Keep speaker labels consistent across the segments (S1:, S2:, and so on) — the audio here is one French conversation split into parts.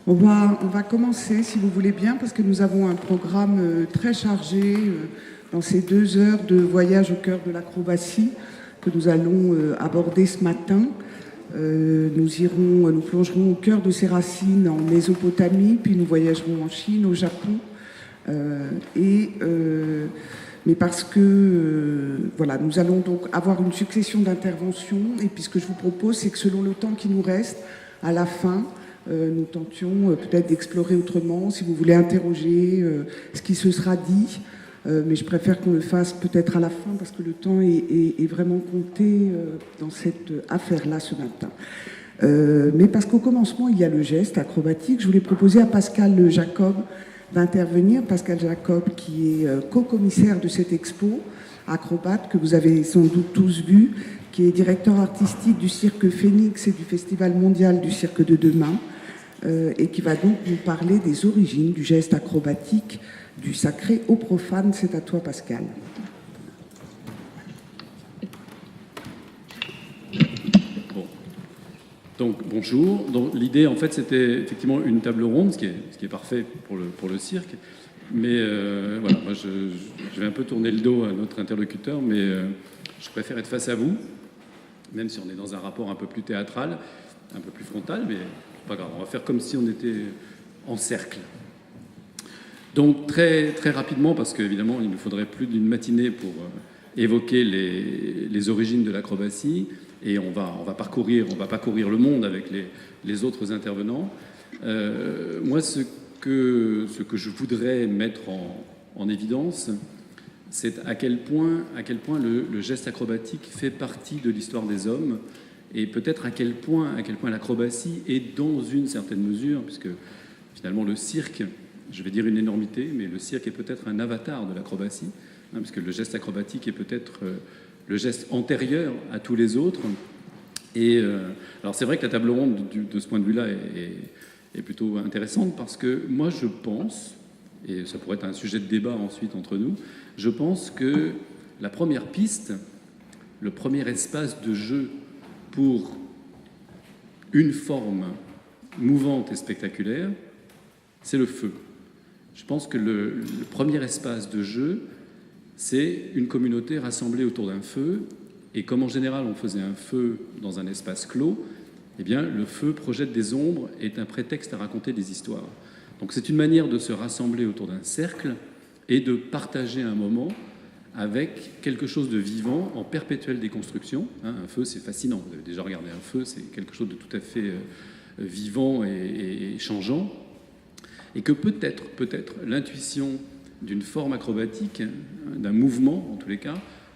S1: On va commencer, si vous voulez bien, parce que nous avons un programme très chargé dans ces 2 heures de voyage au cœur de l'acrobatie que nous allons aborder ce matin. Nous plongerons au cœur de ses racines en Mésopotamie, puis nous voyagerons en Chine, au Japon. Mais parce que voilà, nous allons donc avoir une succession d'interventions. Et puis ce que je vous propose, c'est que selon le temps qui nous reste, à la fin, nous tentions peut-être d'explorer autrement, si vous voulez interroger ce qui se sera dit. Mais je préfère qu'on le fasse peut-être à la fin parce que le temps est vraiment compté dans cette affaire-là ce matin. Mais parce qu'au commencement, il y a le geste acrobatique. Je voulais proposer à Pascal Jacob d'intervenir. Pascal Jacob, qui est co-commissaire de cette expo, acrobate, que vous avez sans doute tous vu, qui est directeur artistique du Cirque Phénix et du Festival mondial du cirque de demain, et qui va donc nous parler des origines du geste acrobatique, du sacré au profane. C'est à toi, Pascal.
S2: Bon. Donc, bonjour. Donc, l'idée, en fait, c'était effectivement une table ronde, ce qui est parfait pour le cirque. Mais voilà, moi, je vais un peu tourner le dos à notre interlocuteur, mais je préfère être face à vous, même si on est dans un rapport un peu plus théâtral, un peu plus frontal, mais pas grave. On va faire comme si on était en cercle. Donc très, très rapidement, parce qu'évidemment il nous faudrait plus d'une matinée pour évoquer les origines de l'acrobatie, et on va parcourir le monde avec les autres intervenants. Moi, ce que je voudrais mettre en évidence, c'est à quel point le geste acrobatique fait partie de l'histoire des hommes, et peut-être à quel point l'acrobatie est dans une certaine mesure, puisque finalement le cirque, je vais dire une énormité, mais le cirque est peut-être un avatar de l'acrobatie, parce que le geste acrobatique est peut-être le geste antérieur à tous les autres. Et alors c'est vrai que la table ronde, de ce point de vue-là, est plutôt intéressante, parce que moi je pense, et ça pourrait être un sujet de débat ensuite entre nous, je pense que la première piste, le premier espace de jeu pour une forme mouvante et spectaculaire, c'est le feu. Je pense que le premier espace de jeu, c'est une communauté rassemblée autour d'un feu. Et comme en général on faisait un feu dans un espace clos, eh bien le feu projette des ombres, est un prétexte à raconter des histoires. Donc c'est une manière de se rassembler autour d'un cercle et de partager un moment avec quelque chose de vivant en perpétuelle déconstruction. Un feu, c'est fascinant. Vous avez déjà regardé un feu, c'est quelque chose de tout à fait vivant et changeant. Et que peut-être l'intuition d'une forme acrobatique, d'un mouvement en tous les cas,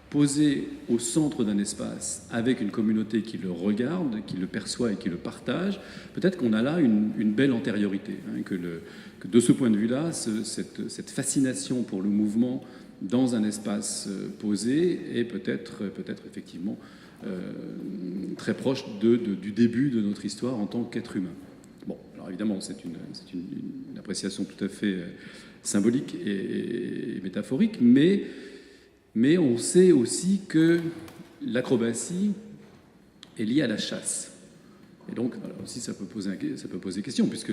S2: posé au centre d'un espace avec une communauté qui le regarde, qui le perçoit et qui le partage, peut-être qu'on a là une belle antériorité, que de ce point de vue-là, cette fascination pour le mouvement dans un espace posé est peut-être effectivement très proche du début de notre histoire en tant qu'être humain. Bon, alors évidemment, c'est une appréciation tout à fait symbolique et métaphorique, mais on sait aussi que l'acrobatie est liée à la chasse. Et donc, alors aussi, ça peut poser question, puisque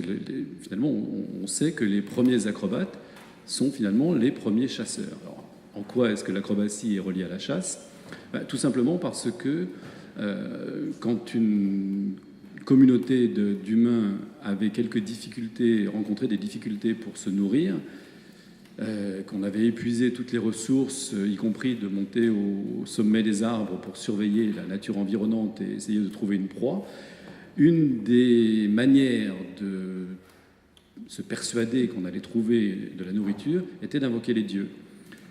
S2: finalement, on sait que les premiers acrobates sont finalement les premiers chasseurs. Alors, en quoi est-ce que l'acrobatie est reliée à la chasse ? Tout simplement parce que quand une communauté d'humains avait quelques difficultés, rencontrait des difficultés pour se nourrir, qu'on avait épuisé toutes les ressources, y compris de monter au sommet des arbres pour surveiller la nature environnante et essayer de trouver une proie, une des manières de se persuader qu'on allait trouver de la nourriture était d'invoquer les dieux.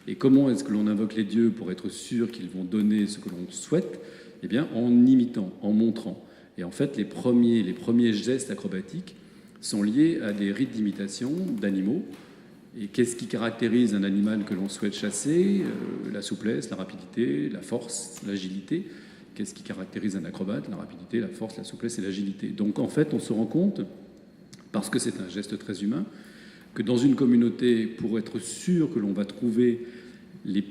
S2: Et comment est-ce que l'on invoque les dieux pour être sûr qu'ils vont donner ce que l'on souhaite ? Eh bien, en imitant, en montrant. Et en fait, les premiers gestes acrobatiques sont liés à des rites d'imitation d'animaux. Et qu'est-ce qui caractérise un animal que l'on souhaite chasser ? La souplesse, la rapidité, la force, l'agilité. Qu'est-ce qui caractérise un acrobate ? La rapidité, la force, la souplesse et l'agilité. Donc en fait, on se rend compte, parce que c'est un geste très humain, que dans une communauté, pour être sûr que l'on va trouver les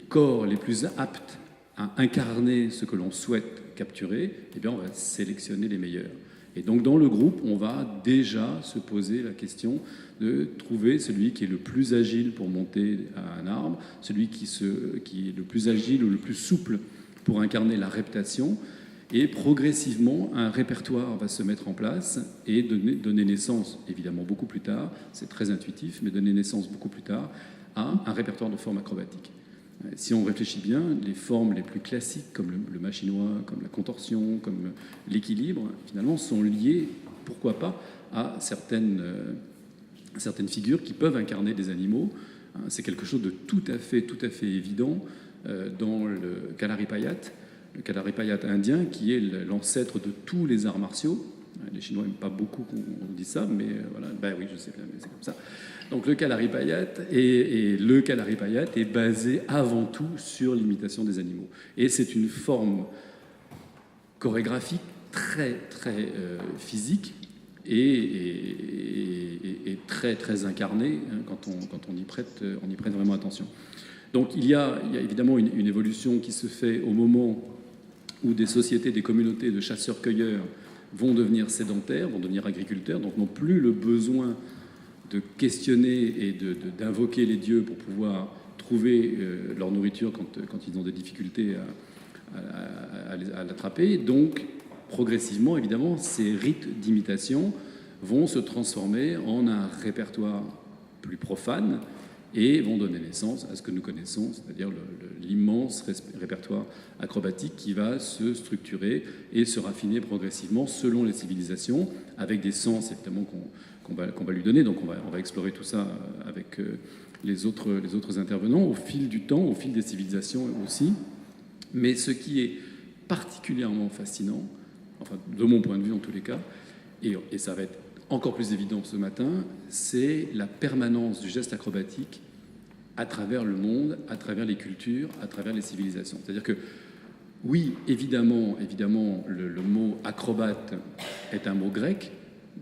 S2: corps les plus aptes à incarner ce que l'on souhaite capturer, eh bien on va sélectionner les meilleurs. Et donc dans le groupe, on va déjà se poser la question de trouver celui qui est le plus agile pour monter à un arbre, celui qui est le plus agile ou le plus souple pour incarner la reptation. Et progressivement, un répertoire va se mettre en place et donner naissance, évidemment beaucoup plus tard, c'est très intuitif, mais donner naissance beaucoup plus tard à un répertoire de formes acrobatiques. Si on réfléchit bien, les formes les plus classiques, comme le mâchinois, comme la contorsion, comme l'équilibre, finalement, sont liées, pourquoi pas, à certaines figures qui peuvent incarner des animaux. C'est quelque chose de tout à fait évident dans le Kalaripayat indien, qui est l'ancêtre de tous les arts martiaux. Les Chinois n'aiment pas beaucoup qu'on dise ça, mais voilà, ben oui, je sais bien, mais c'est comme ça. Donc le Kalaripayat est basé avant tout sur l'imitation des animaux. Et c'est une forme chorégraphique très physique et très incarnée quand on y prête vraiment attention. Donc il y a évidemment une évolution qui se fait au moment où des sociétés, des communautés de chasseurs-cueilleurs vont devenir sédentaires, vont devenir agriculteurs, donc n'ont plus le besoin de questionner et d'invoquer les dieux pour pouvoir trouver leur nourriture quand ils ont des difficultés à l'attraper. Donc, progressivement, évidemment, ces rites d'imitation vont se transformer en un répertoire plus profane et vont donner naissance à ce que nous connaissons, c'est-à-dire l'immense répertoire acrobatique qui va se structurer et se raffiner progressivement selon les civilisations, avec des sens évidemment qu'on va lui donner. Donc on va explorer tout ça avec les autres intervenants au fil du temps, au fil des civilisations aussi. Mais ce qui est particulièrement fascinant, enfin de mon point de vue en tous les cas, et ça va être encore plus évident ce matin, c'est la permanence du geste acrobatique à travers le monde, à travers les cultures, à travers les civilisations. C'est-à-dire que, oui, évidemment, le mot acrobate est un mot grec,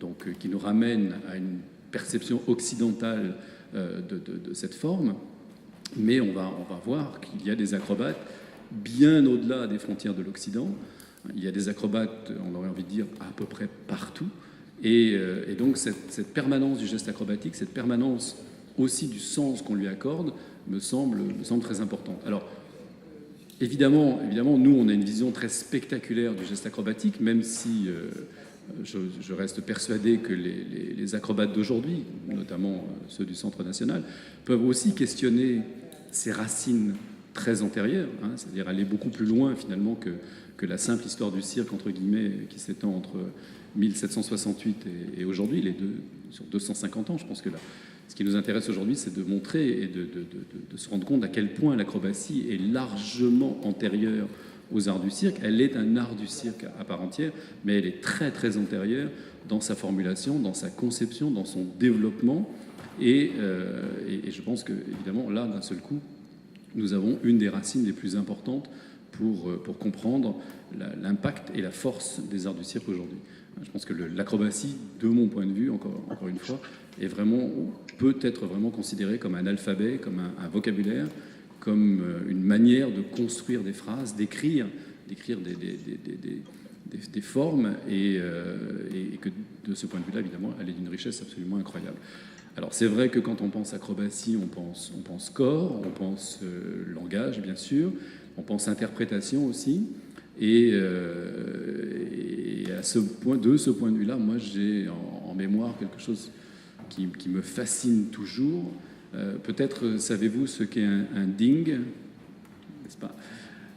S2: donc qui nous ramène à une perception occidentale de cette forme, mais on va voir qu'il y a des acrobates bien au-delà des frontières de l'Occident. Il y a des acrobates, on aurait envie de dire, à peu près partout. Et donc cette permanence du geste acrobatique, cette permanence aussi du sens qu'on lui accorde, me semble très importante. Alors, évidemment, nous, on a une vision très spectaculaire du geste acrobatique, même si je reste persuadé que les acrobates d'aujourd'hui, notamment ceux du Centre national, peuvent aussi questionner ces racines très antérieures, hein, c'est-à-dire aller beaucoup plus loin finalement que la simple histoire du cirque, entre guillemets, qui s'étend entre 1768 et aujourd'hui, les deux, sur 250 ans. Je pense que là, ce qui nous intéresse aujourd'hui, c'est de montrer et de se rendre compte à quel point l'acrobatie est largement antérieure aux arts du cirque. Elle est un art du cirque à part entière, mais elle est très antérieure dans sa formulation, dans sa conception, dans son développement. Et je pense que, évidemment, là, d'un seul coup, nous avons une des racines les plus importantes pour comprendre l'impact et la force des arts du cirque aujourd'hui. Je pense que l'acrobatie, de mon point de vue, encore une fois, peut être vraiment considérée comme un alphabet, comme un vocabulaire, comme une manière de construire des phrases, d'écrire des formes, et que de ce point de vue-là, évidemment, elle est d'une richesse absolument incroyable. Alors c'est vrai que quand on pense acrobatie, on pense corps, on pense langage, bien sûr, on pense interprétation aussi. Et de ce point de vue-là, moi j'ai en mémoire quelque chose qui me fascine toujours. Peut-être savez-vous ce qu'est un ding, n'est-ce pas?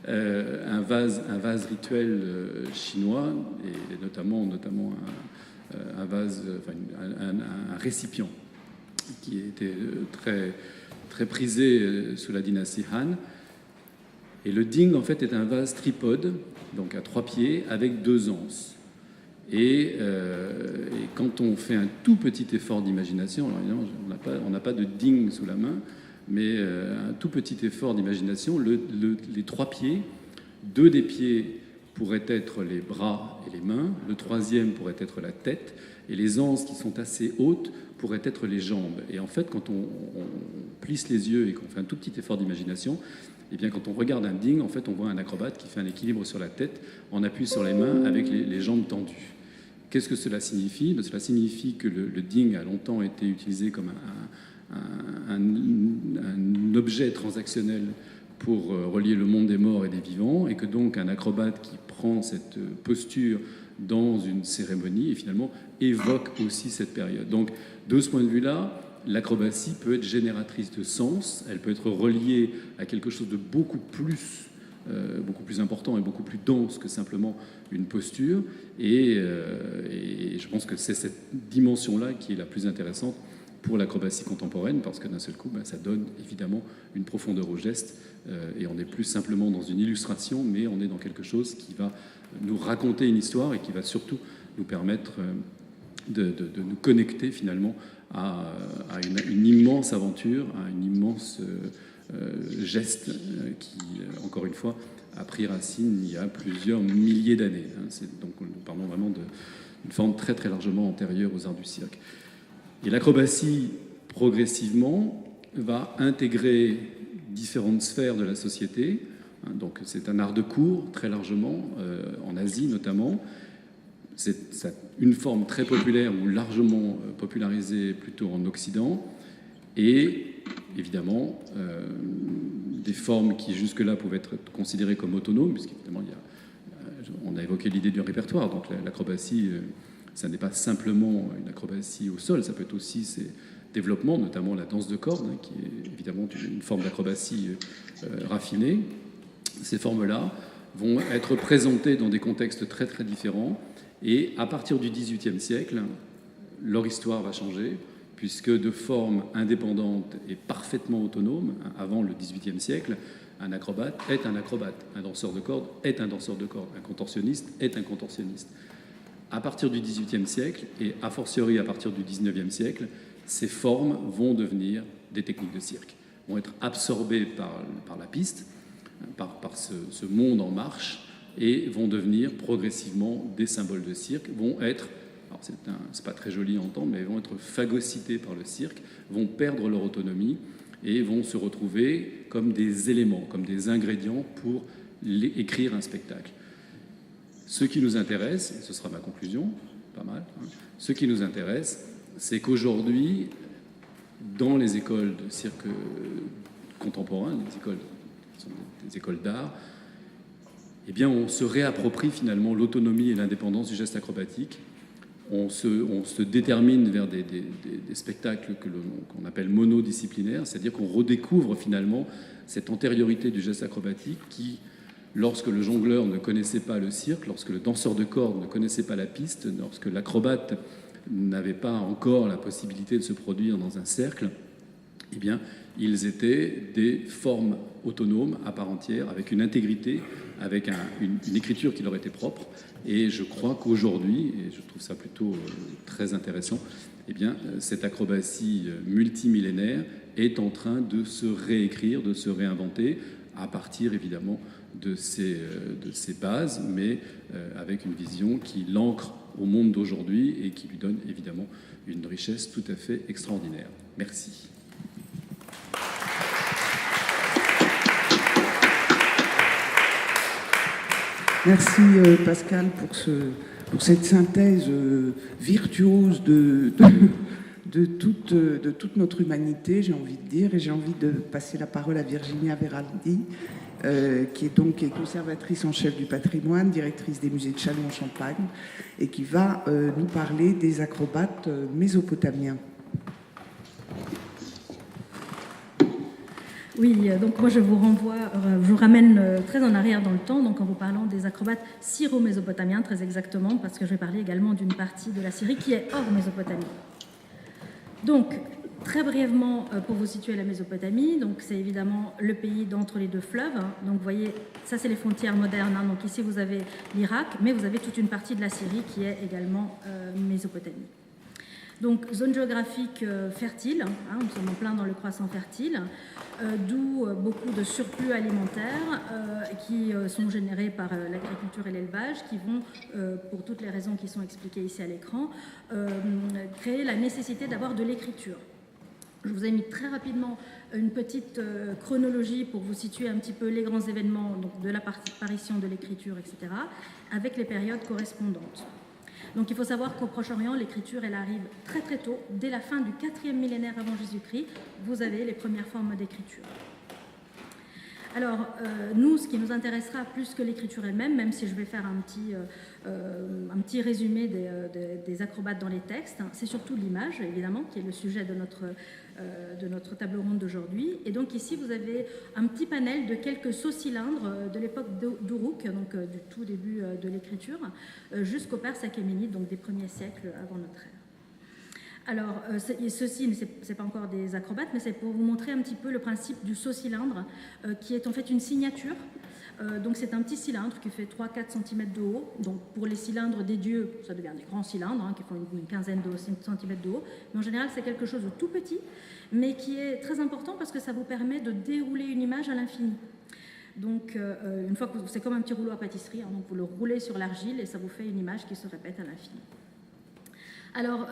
S2: Un vase rituel chinois, et notamment un vase, enfin, un récipient qui était très prisé sous la dynastie Han. Et le ding, en fait, est un vase tripode, donc à 3 pieds, avec 2 anses. Et quand on fait un tout petit effort d'imagination, alors évidemment, on n'a pas de ding sous la main, mais un tout petit effort d'imagination, les 3 pieds, 2 des pieds pourraient être les bras et les mains, le 3e pourrait être la tête, et les anses qui sont assez hautes pourraient être les jambes. Et en fait, quand on plisse les yeux et qu'on fait un tout petit effort d'imagination, eh bien, quand on regarde un ding, en fait, on voit un acrobate qui fait un équilibre sur la tête en appui sur les mains avec les jambes tendues. Qu'est-ce que cela signifie? Cela signifie que le ding a longtemps été utilisé comme un objet transactionnel pour relier le monde des morts et des vivants, et que donc un acrobate qui prend cette posture dans une cérémonie et finalement évoque aussi cette période. Donc de ce point de vue-là, l'acrobatie peut être génératrice de sens, elle peut être reliée à quelque chose de beaucoup plus important et beaucoup plus dense que simplement une posture. Et je pense que c'est cette dimension-là qui est la plus intéressante pour l'acrobatie contemporaine, parce que d'un seul coup, ça donne évidemment une profondeur au geste, et on n'est plus simplement dans une illustration, mais on est dans quelque chose qui va nous raconter une histoire et qui va surtout nous permettre de nous connecter finalement à une immense aventure, à une immense geste qui, encore une fois, a pris racine il y a plusieurs milliers d'années. Donc nous parlons vraiment d'une forme très très largement antérieure aux arts du cirque. Et l'acrobatie, progressivement, va intégrer différentes sphères de la société. Donc c'est un art de cour, très largement, en Asie notamment. C'est une forme très populaire ou largement popularisée plutôt en Occident. Et évidemment, des formes qui jusque-là pouvaient être considérées comme autonomes, puisqu'évidemment, on a évoqué l'idée du répertoire. Donc l'acrobatie, ça n'est pas simplement une acrobatie au sol, ça peut être aussi ses développements, notamment la danse de corde, qui est évidemment une forme d'acrobatie raffinée. Ces formes-là vont être présentées dans des contextes très très différents. Et à partir du XVIIIe siècle, leur histoire va changer, puisque de forme indépendante et parfaitement autonome, avant le XVIIIe siècle, un acrobate est un acrobate, un danseur de corde est un danseur de corde, un contorsionniste est un contorsionniste. À partir du XVIIIe siècle, et a fortiori à partir du XIXe siècle, ces formes vont devenir des techniques de cirque, vont être absorbées par la piste, par ce monde en marche, et vont devenir progressivement des symboles de cirque, vont être, alors c'est pas très joli à entendre, mais vont être phagocytés par le cirque, vont perdre leur autonomie et vont se retrouver comme des éléments, comme des ingrédients pour écrire un spectacle. Ce qui nous intéresse, et ce sera ma conclusion, pas mal, ce qui nous intéresse, c'est qu'aujourd'hui, dans les écoles de cirque contemporain, des écoles d'art, eh bien, on se réapproprie finalement l'autonomie et l'indépendance du geste acrobatique. On se détermine vers des spectacles qu'on appelle monodisciplinaires, c'est-à-dire qu'on redécouvre finalement cette antériorité du geste acrobatique qui, lorsque le jongleur ne connaissait pas le cirque, lorsque le danseur de corde ne connaissait pas la piste, lorsque l'acrobate n'avait pas encore la possibilité de se produire dans un cercle, eh bien, ils étaient des formes autonomes à part entière, avec une intégrité, avec une écriture qui leur était propre. Et je crois qu'aujourd'hui, et je trouve ça plutôt très intéressant, eh bien, cette acrobatie multimillénaire est en train de se réécrire, de se réinventer, à partir évidemment de ces bases, mais avec une vision qui l'ancre au monde d'aujourd'hui et qui lui donne évidemment une richesse tout à fait extraordinaire. Merci.
S1: Merci Pascal pour cette synthèse virtuose de toute notre humanité, j'ai envie de dire, et j'ai envie de passer la parole à Virginia Veraldi, qui est conservatrice en chef du patrimoine, directrice des musées de Châlons-en-Champagne, et qui va nous parler des acrobates mésopotamiens.
S3: Oui, donc moi je vous ramène très en arrière dans le temps, donc en vous parlant des acrobates syro-mésopotamiens, très exactement, parce que je vais parler également d'une partie de la Syrie qui est hors Mésopotamie. Donc, très brièvement, pour vous situer la Mésopotamie, donc c'est évidemment le pays d'entre les deux fleuves. Donc vous voyez, ça c'est les frontières modernes. Donc ici vous avez l'Irak, mais vous avez toute une partie de la Syrie qui est également Mésopotamie. Donc zone géographique fertile, nous sommes en plein dans le croissant fertile, d'où beaucoup de surplus alimentaires qui sont générés par l'agriculture et l'élevage, qui vont, pour toutes les raisons qui sont expliquées ici à l'écran, créer la nécessité d'avoir de l'écriture. Je vous ai mis très rapidement une petite chronologie pour vous situer un petit peu les grands événements donc de la apparition de l'écriture, etc., avec les périodes correspondantes. Donc il faut savoir qu'au Proche-Orient, l'écriture, elle arrive très très tôt. Dès la fin du 4e millénaire avant Jésus-Christ, vous avez les premières formes d'écriture. Alors, nous, ce qui nous intéressera plus que l'écriture elle-même, même si je vais faire un petit résumé des acrobates dans les textes, hein, c'est surtout l'image, évidemment, qui est le sujet de notre table ronde d'aujourd'hui. Et donc ici, vous avez un petit panel de quelques sauts cylindres de l'époque d'Uruk, donc du tout début de l'écriture, jusqu'au Perse achéménide, donc des premiers siècles avant notre ère. Alors, ceci, ce n'est pas encore des acrobates, mais c'est pour vous montrer un petit peu le principe du saut cylindre, qui est en fait une signature. Donc, c'est un petit cylindre qui fait 3-4 cm de haut. Donc, pour les cylindres des dieux, ça devient des grands cylindres, hein, qui font une quinzaine de centimètres de haut. Mais en général, c'est quelque chose de tout petit, mais qui est très important parce que ça vous permet de dérouler une image à l'infini. Donc, une fois que c'est comme un petit rouleau à pâtisserie, hein, donc vous le roulez sur l'argile et ça vous fait une image qui se répète à l'infini. Alors,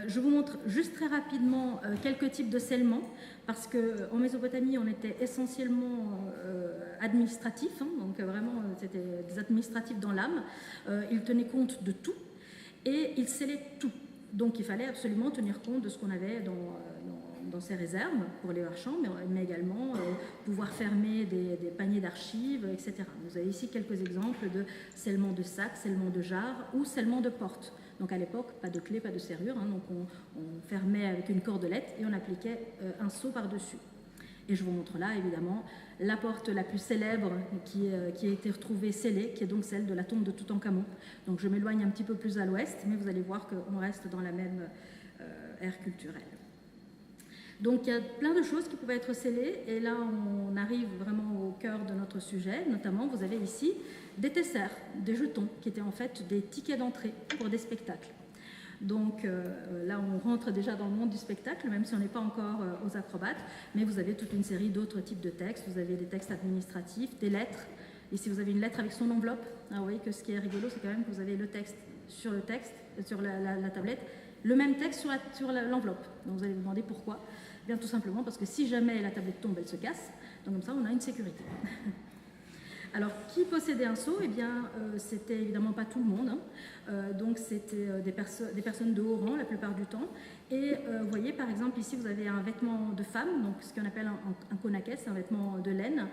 S3: je vous montre juste très rapidement quelques types de scellements, parce qu'en Mésopotamie, on était essentiellement administratif, hein, donc vraiment, c'était des administratifs dans l'âme. Ils tenaient compte de tout et ils scellaient tout. Donc, il fallait absolument tenir compte de ce qu'on avait dans ces réserves pour les marchands, mais également pouvoir fermer des paniers d'archives, etc. Vous avez ici quelques exemples de scellement de sacs, scellement de jarres ou scellement de portes. Donc à l'époque, pas de clé, pas de serrure, hein, donc on fermait avec une cordelette et on appliquait un seau par-dessus. Et je vous montre là, évidemment, la porte la plus célèbre qui a été retrouvée scellée, qui est donc celle de la tombe de Toutankhamon. Donc je m'éloigne un petit peu plus à l'ouest, mais vous allez voir qu'on reste dans la même ère culturelle. Donc il y a plein de choses qui pouvaient être scellées, et là on arrive vraiment au cœur de notre sujet. Notamment, vous avez ici des tessères, des jetons, qui étaient en fait des tickets d'entrée pour des spectacles. Donc là on rentre déjà dans le monde du spectacle, même si on n'est pas encore aux acrobates, mais vous avez toute une série d'autres types de textes. Vous avez des textes administratifs, des lettres. Ici vous avez une lettre avec son enveloppe. Alors, vous voyez que ce qui est rigolo, c'est quand même que vous avez le texte, sur la tablette, le même texte sur l'enveloppe. Donc vous allez vous demander pourquoi. Eh bien tout simplement parce que si jamais la tablette tombe, elle se casse. Donc comme ça, on a une sécurité. Alors, qui possédait un sceau? Eh bien, c'était évidemment pas tout le monde. Hein. Donc c'était des personnes de haut rang la plupart du temps. Et vous voyez, par exemple, ici, vous avez un vêtement de femme, donc ce qu'on appelle un konakes, un vêtement de laine,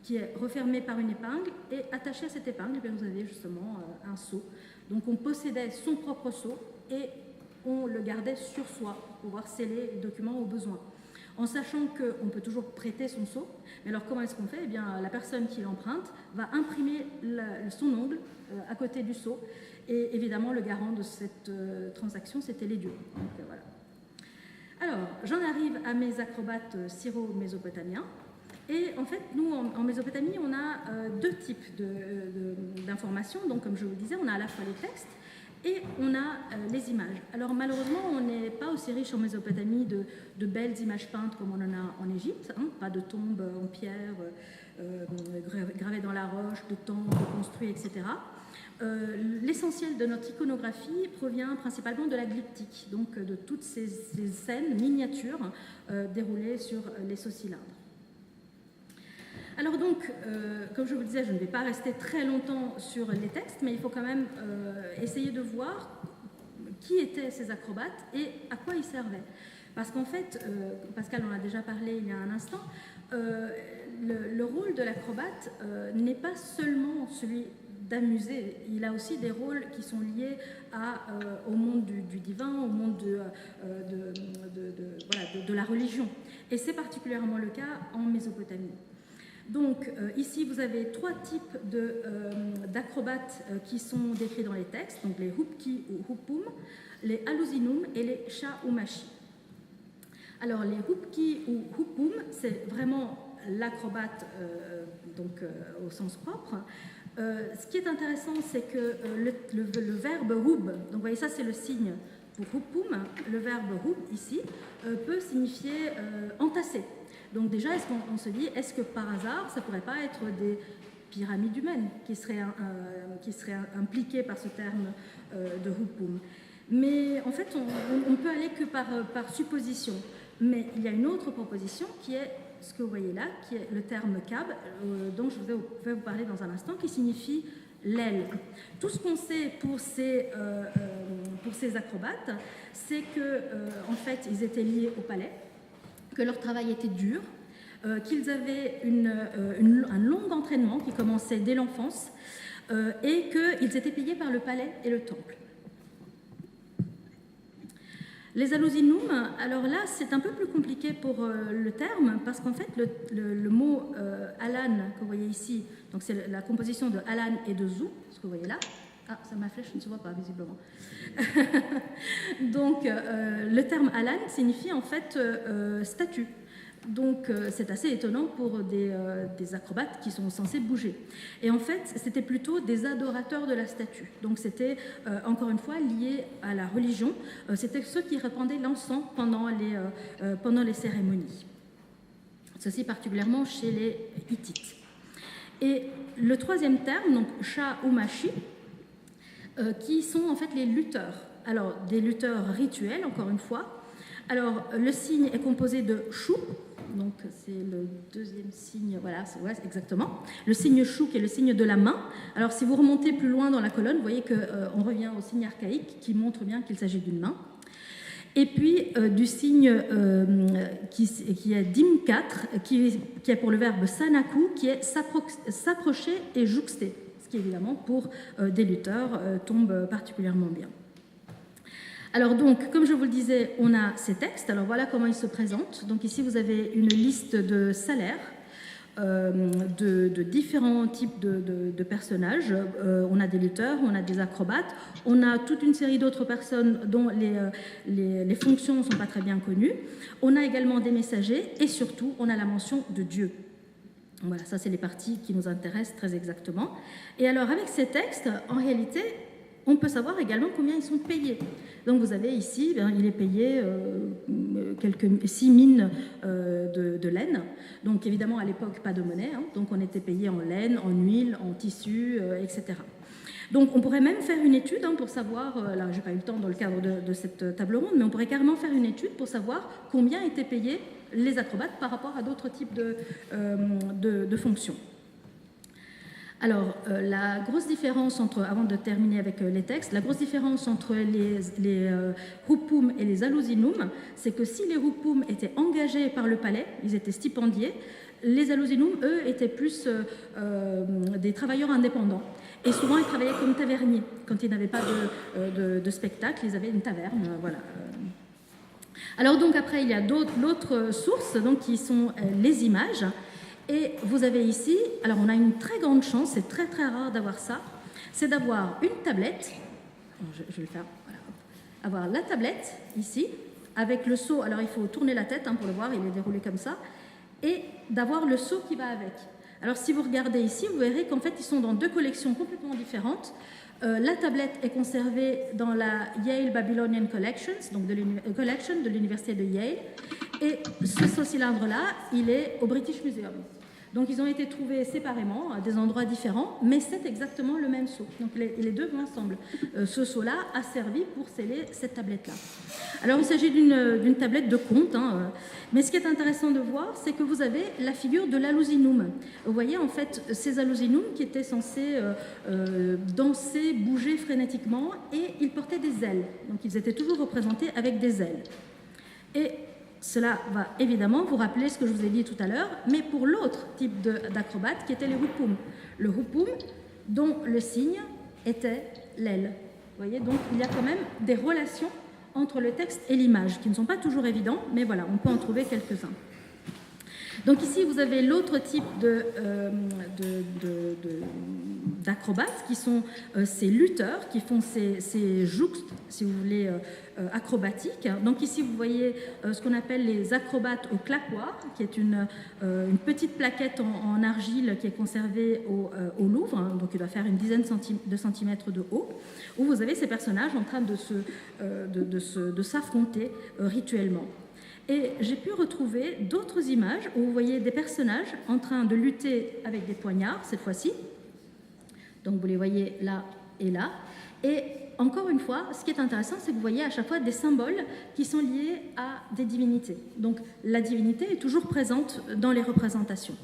S3: qui est refermé par une épingle, et attaché à cette épingle, eh bien, vous avez justement un sceau. Donc on possédait son propre sceau et on le gardait sur soi pour pouvoir sceller les documents au besoin. En sachant qu'on peut toujours prêter son sceau, mais alors comment est-ce qu'on fait? Eh bien, la personne qui l'emprunte va imprimer son ongle à côté du sceau, et évidemment le garant de cette transaction, c'était les dieux. Donc, voilà. Alors, j'en arrive à mes acrobates syro-mésopotamiens. Et en fait, nous, en Mésopotamie, on a deux types d'informations. Donc, comme je vous disais, on a à la fois les textes et on a les images. Alors, malheureusement, on n'est pas aussi riche en Mésopotamie de belles images peintes comme on en a en Égypte. Hein, pas de tombes en pierre gravées dans la roche, de temples construits, etc. L'essentiel de notre iconographie provient principalement de la glyptique, donc de toutes ces scènes miniatures déroulées sur les sceaux cylindres. Alors donc, comme je vous le disais, je ne vais pas rester très longtemps sur les textes, mais il faut quand même essayer de voir qui étaient ces acrobates et à quoi ils servaient. Parce qu'en fait, Pascal en a déjà parlé il y a un instant, le rôle de l'acrobate n'est pas seulement celui d'amuser. Il a aussi des rôles qui sont liés au monde du divin, au monde de la religion. Et c'est particulièrement le cas en Mésopotamie. Donc ici vous avez trois types d'acrobates qui sont décrits dans les textes, donc les hupki ou hupum, les aluzinum et les shaumashi. Alors les hupki ou hupum, c'est vraiment l'acrobate au sens propre. Ce qui est intéressant, c'est que le verbe hub, donc vous voyez ça c'est le signe pour hupum, le verbe hub ici peut signifier entasser. Donc déjà, est-ce qu'on se dit, est-ce que par hasard, ça ne pourrait pas être des pyramides humaines qui seraient impliquées par ce terme de hupum? Mais en fait, on peut aller que par supposition. Mais il y a une autre proposition qui est ce que vous voyez là, qui est le terme kab, dont je vais vous parler dans un instant, qui signifie l'aile. Tout ce qu'on sait pour ces acrobates, c'est que en fait, ils étaient liés au palais, que leur travail était dur, qu'ils avaient un long entraînement qui commençait dès l'enfance et qu'ils étaient payés par le palais et le temple. Les Aluzinum, alors là, c'est un peu plus compliqué pour le terme, parce qu'en fait, le mot Alan, que vous voyez ici, donc c'est la composition de Alan et de Zou, ce que vous voyez là. Ah, ça ma flèche ne se voit pas, visiblement. Donc, le terme Alan signifie en fait statue. Donc c'est assez étonnant pour des acrobates qui sont censés bouger. Et en fait, c'était plutôt des adorateurs de la statue. Donc c'était encore une fois lié à la religion. C'était ceux qui répandaient l'encens pendant les cérémonies. Ceci particulièrement chez les Hittites. Et le troisième terme, donc Sha ou Machi, qui sont en fait les lutteurs. Alors des lutteurs rituels, encore une fois. Alors le signe est composé de Shu. Donc c'est le deuxième signe, voilà, exactement. Le signe Shu qui est le signe de la main. Alors si vous remontez plus loin dans la colonne, vous voyez qu'on revient au signe archaïque qui montre bien qu'il s'agit d'une main. Et puis du signe qui est Dim 4, qui est pour le verbe sanaku, qui est s'approcher et jouxter, ce qui évidemment pour des lutteurs tombe particulièrement bien. Alors donc, comme je vous le disais, on a ces textes. Alors voilà comment ils se présentent. Donc ici, vous avez une liste de salaires de différents types de personnages. On a des lutteurs, on a des acrobates, on a toute une série d'autres personnes dont les fonctions ne sont pas très bien connues. On a également des messagers et surtout, on a la mention de Dieu. Voilà, ça c'est les parties qui nous intéressent très exactement. Et alors avec ces textes, en réalité, on peut savoir également combien ils sont payés. Donc vous avez ici, il est payé 6 mines de laine. Donc évidemment à l'époque pas de monnaie, hein. Donc on était payé en laine, en huile, en tissu, etc. Donc on pourrait même faire une étude pour savoir, là j'ai pas eu le temps dans le cadre de cette table ronde, mais on pourrait carrément faire une étude pour savoir combien étaient payés les acrobates par rapport à d'autres types de fonctions. Alors, la grosse différence avant de terminer avec les textes, la grosse différence entre les hupum et les aluzinum, c'est que si les hupum étaient engagés par le palais, ils étaient stipendiés, les aluzinum, eux, étaient plus des travailleurs indépendants. Et souvent, ils travaillaient comme taverniers. Quand ils n'avaient pas de spectacle, ils avaient une taverne, voilà. Alors donc après, il y a d'autres sources donc, qui sont les images. Et vous avez ici, alors on a une très grande chance, c'est très très rare d'avoir ça, c'est d'avoir une tablette, je vais le faire, voilà, avoir la tablette ici, avec le seau, alors il faut tourner la tête pour le voir, il est déroulé comme ça, et d'avoir le seau qui va avec. Alors si vous regardez ici, vous verrez qu'en fait ils sont dans deux collections complètement différentes. La tablette est conservée dans la Yale Babylonian Collections, donc collection de l'université de Yale, et ce cylindre-là, il est au British Museum. Donc ils ont été trouvés séparément à des endroits différents, mais c'est exactement le même seau. Donc les deux vont ensemble. Ce seau-là a servi pour sceller cette tablette-là. Alors il s'agit d'une tablette de conte, mais ce qui est intéressant de voir, c'est que vous avez la figure de l'aluzinum. Vous voyez en fait ces aluzinum qui étaient censés danser, bouger frénétiquement, et ils portaient des ailes. Donc ils étaient toujours représentés avec des ailes. Et cela va évidemment vous rappeler ce que je vous ai dit tout à l'heure, mais pour l'autre type d'acrobate qui était les hupum. Le hupum dont le signe était l'aile. Vous voyez, donc il y a quand même des relations entre le texte et l'image qui ne sont pas toujours évidents, mais voilà, on peut en trouver quelques-uns. Donc ici, vous avez l'autre type d'acrobates qui sont ces lutteurs qui font ces jouxtes, si vous voulez, acrobatiques. Donc ici, vous voyez ce qu'on appelle les acrobates au claquoir, qui est une petite plaquette en argile qui est conservée au Louvre, donc il doit faire une dizaine de centimètres de haut, où vous avez ces personnages en train de s'affronter rituellement. Et j'ai pu retrouver d'autres images où vous voyez des personnages en train de lutter avec des poignards, cette fois-ci. Donc vous les voyez là et là. Et encore une fois, ce qui est intéressant, c'est que vous voyez à chaque fois des symboles qui sont liés à des divinités. Donc la divinité est toujours présente dans les représentations.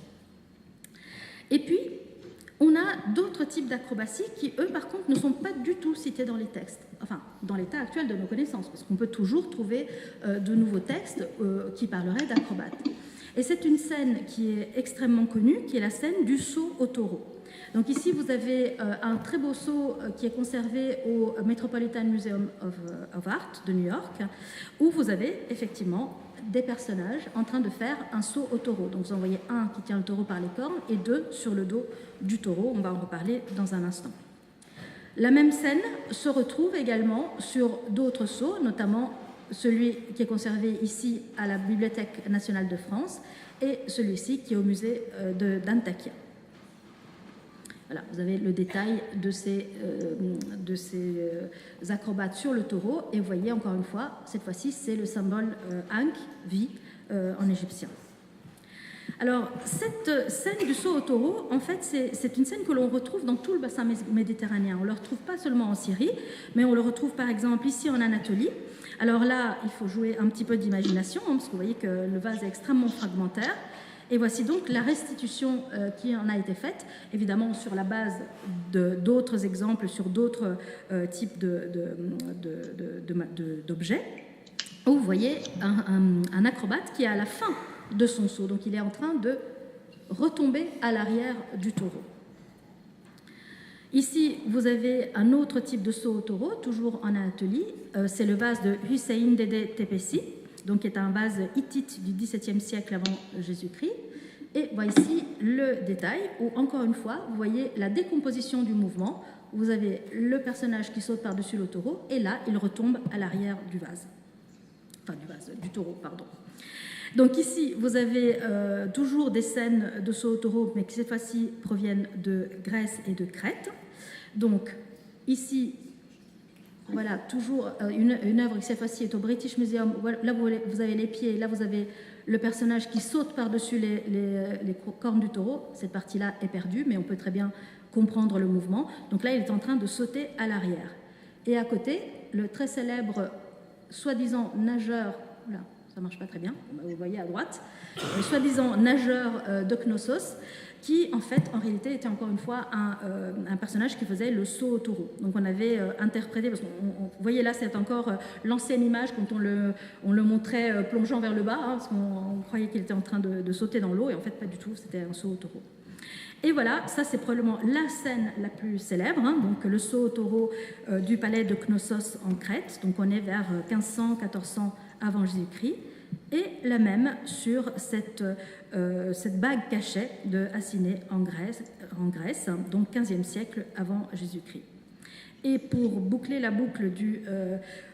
S3: Et puis, On a d'autres types d'acrobaties qui, eux, par contre, ne sont pas du tout cités dans les textes, enfin, dans l'état actuel de nos connaissances, parce qu'on peut toujours trouver de nouveaux textes qui parleraient d'acrobates. Et c'est une scène qui est extrêmement connue, qui est la scène du saut au taureau. Donc ici, vous avez un très beau saut qui est conservé au Metropolitan Museum of Art de New York, où vous avez effectivement des personnages en train de faire un saut au taureau. Donc vous en voyez un qui tient le taureau par les cornes et deux sur le dos du taureau. On va en reparler dans un instant. La même scène se retrouve également sur d'autres sauts, notamment celui qui est conservé ici à la Bibliothèque nationale de France et celui-ci qui est au musée d'Antakya. Voilà, vous avez le détail de ces acrobates sur le taureau et vous voyez encore une fois, cette fois-ci c'est le symbole Ankh, vie en égyptien. Alors cette scène du saut au taureau, en fait c'est une scène que l'on retrouve dans tout le bassin méditerranéen. On ne le retrouve pas seulement en Syrie, mais on le retrouve par exemple ici en Anatolie. Alors là, il faut jouer un petit peu d'imagination, parce que vous voyez que le vase est extrêmement fragmentaire. Et voici donc la restitution qui en a été faite, évidemment sur la base d'autres exemples, sur d'autres types d'objets, où vous voyez un acrobate qui est à la fin de son saut. Donc il est en train de retomber à l'arrière du taureau. Ici, vous avez un autre type de saut au taureau, toujours en Anatolie. C'est le vase de Hüseyin Dede Tepesi, donc qui est un vase hittite du XVIIe siècle avant Jésus-Christ. Et voici le détail où, encore une fois, vous voyez la décomposition du mouvement. Vous avez le personnage qui saute par-dessus le taureau, et là, il retombe à l'arrière du vase. Enfin, du taureau, pardon. Donc ici, vous avez toujours des scènes de saut au taureau, mais qui cette fois-ci proviennent de Grèce et de Crète. Donc ici, voilà, toujours une œuvre qui cette fois-ci est au British Museum. Là, vous avez les pieds, là, vous avez le personnage qui saute par-dessus les cornes du taureau. Cette partie-là est perdue, mais on peut très bien comprendre le mouvement. Donc là, il est en train de sauter à l'arrière. Et à côté, le très célèbre, soi-disant nageur, là, ça ne marche pas très bien, vous voyez à droite, le soi-disant nageur de Knossos, qui en fait, en réalité, était encore une fois un personnage qui faisait le saut au taureau. Donc on avait interprété, parce vous voyez là, c'est encore l'ancienne image quand on le montrait plongeant vers le bas, parce qu'on croyait qu'il était en train de sauter dans l'eau, et en fait pas du tout, c'était un saut au taureau. Et voilà, ça c'est probablement la scène la plus célèbre, donc le saut au taureau du palais de Knossos en Crète, donc on est vers 1500-1400 avant Jésus-Christ, et la même sur cette bague cachée de Aciné en Grèce, donc 15e siècle avant Jésus-Christ. Et pour boucler la boucle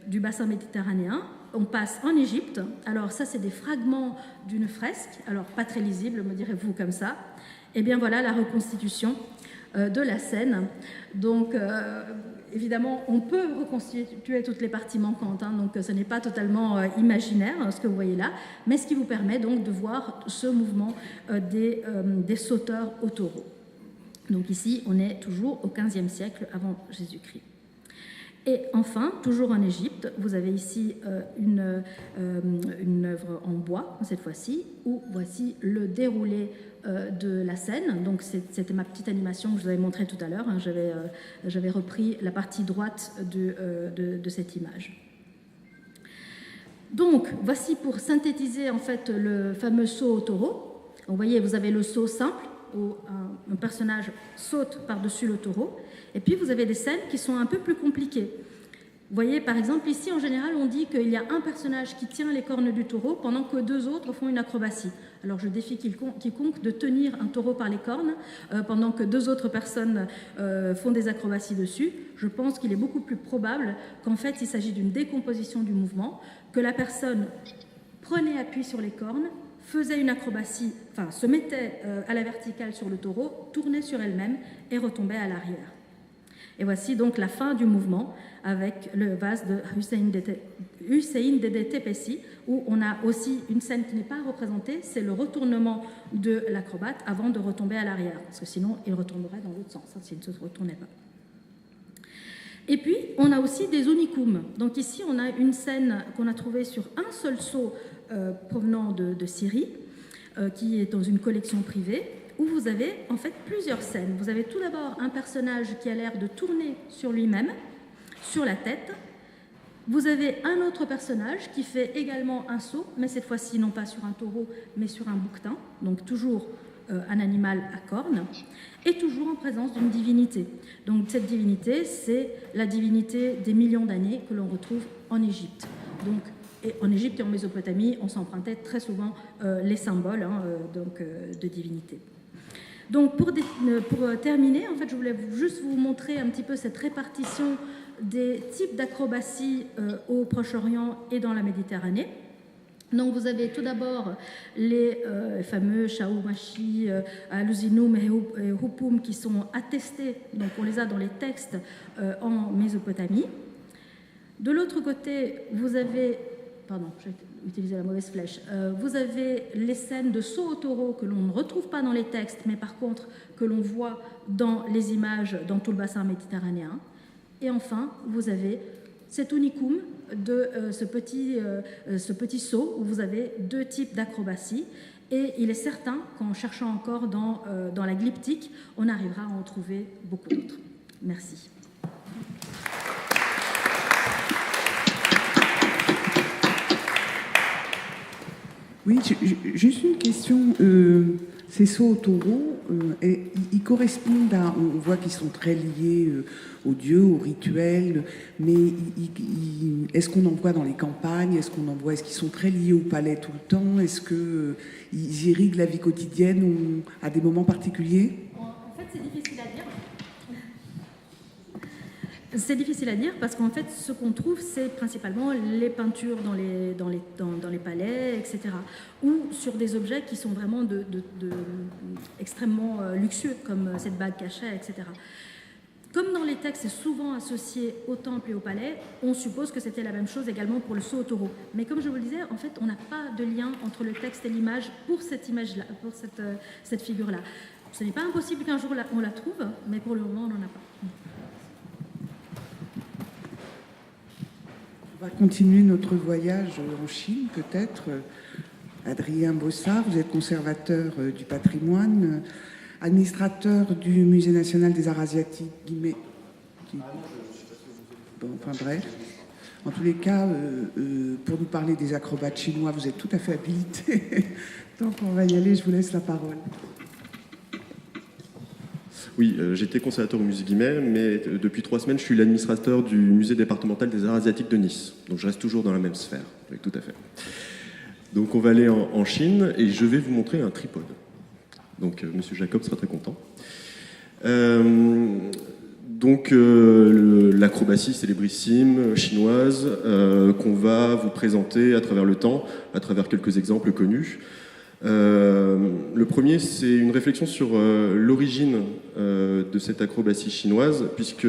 S3: du bassin méditerranéen, on passe en Égypte. Alors ça, c'est des fragments d'une fresque, alors pas très lisible, me direz-vous comme ça. Et bien voilà la reconstitution de la scène. Donc évidemment, on peut reconstituer toutes les parties manquantes, donc ce n'est pas totalement imaginaire ce que vous voyez là, mais ce qui vous permet donc de voir ce mouvement des sauteurs au taureau. Donc ici, on est toujours au XVe siècle avant Jésus-Christ. Et enfin, toujours en Égypte, vous avez ici une œuvre en bois, cette fois-ci, où voici le déroulé de la scène. Donc c'était ma petite animation que je vous avais montrée tout à l'heure. J'avais repris la partie droite de cette image. Donc voici pour synthétiser en fait le fameux saut au taureau. Vous voyez, vous avez le saut simple, où un personnage saute par-dessus le taureau. Et puis vous avez des scènes qui sont un peu plus compliquées. Vous voyez, par exemple, ici, en général, on dit qu'il y a un personnage qui tient les cornes du taureau pendant que deux autres font une acrobatie. Alors je défie quiconque de tenir un taureau par les cornes pendant que deux autres personnes font des acrobaties dessus. Je pense qu'il est beaucoup plus probable qu'en fait, il s'agit d'une décomposition du mouvement, que la personne prenait appui sur les cornes, faisait une acrobatie, enfin se mettait à la verticale sur le taureau, tournait sur elle-même et retombait à l'arrière. Et voici donc la fin du mouvement avec le vase de Hüseyin Dede Tepesi, où on a aussi une scène qui n'est pas représentée, c'est le retournement de l'acrobate avant de retomber à l'arrière, parce que sinon il retomberait dans l'autre sens, s'il ne se retournait pas. Et puis, on a aussi des unicums. Donc ici, on a une scène qu'on a trouvée sur un seul sceau provenant de Syrie, qui est dans une collection privée, où vous avez en fait plusieurs scènes. Vous avez tout d'abord un personnage qui a l'air de tourner sur lui-même, sur la tête. Vous avez un autre personnage qui fait également un saut, mais cette fois-ci non pas sur un taureau, mais sur un bouquetin, donc toujours un animal à cornes, et toujours en présence d'une divinité. Donc cette divinité, c'est la divinité des millions d'années que l'on retrouve en Égypte. Donc, et en Égypte et en Mésopotamie, on s'empruntait très souvent les symboles de divinité. Donc pour terminer, en fait, je voulais juste vous montrer un petit peu cette répartition des types d'acrobaties au Proche-Orient et dans la Méditerranée. Donc vous avez tout d'abord les fameux Shaoumachi, Aluzinum et Hupum qui sont attestés, donc on les a dans les textes en Mésopotamie. De l'autre côté, vous avez, pardon, j'ai utilisé la mauvaise flèche, vous avez les scènes de saut au taureau que l'on ne retrouve pas dans les textes, mais par contre que l'on voit dans les images dans tout le bassin méditerranéen. Et enfin, vous avez cet unicum de ce petit saut où vous avez deux types d'acrobatie. Et il est certain qu'en cherchant encore dans la glyptique, on arrivera à en trouver beaucoup d'autres. Merci.
S1: Oui, juste une question. Ces sauts au taureau, ils correspondent à... On voit qu'ils sont très liés aux dieux, aux rituels, mais est-ce qu'on en voit dans les campagnes? Est-ce qu'ils sont très liés au palais tout le temps? Est-ce qu'ils irriguent la vie quotidienne à des moments particuliers?
S3: En fait, c'est difficile à dire. C'est difficile à dire parce qu'en fait, ce qu'on trouve, c'est principalement les peintures dans les palais, etc. Ou sur des objets qui sont vraiment extrêmement luxueux, comme cette bague cachée, etc. Comme dans les textes, c'est souvent associé au temple et au palais, on suppose que c'était la même chose également pour le saut au taureau. Mais comme je vous le disais, en fait, on n'a pas de lien entre le texte et l'image pour cette image-là, pour cette figure-là. Ce n'est pas impossible qu'un jour on la trouve, mais pour le moment, on n'en a pas.
S1: On va continuer notre voyage en Chine, peut-être. Adrien Bossard, vous êtes conservateur du patrimoine, administrateur du Musée national des arts asiatiques, Guimet. Bon, enfin bref. En tous les cas, pour nous parler des acrobates chinois, vous êtes tout à fait habilité. Donc on va y aller, je vous laisse la parole.
S4: Oui, j'étais conservateur au musée Guimet, mais depuis 3 semaines, je suis l'administrateur du musée départemental des arts asiatiques de Nice. Donc je reste toujours dans la même sphère, oui, tout à fait. Donc on va aller en Chine et je vais vous montrer un tripode. Donc Monsieur Jacob sera très content. L'acrobatie célébrissime chinoise qu'on va vous présenter à travers le temps, à travers quelques exemples connus. Le premier, c'est une réflexion sur l'origine de cette acrobatie chinoise, puisque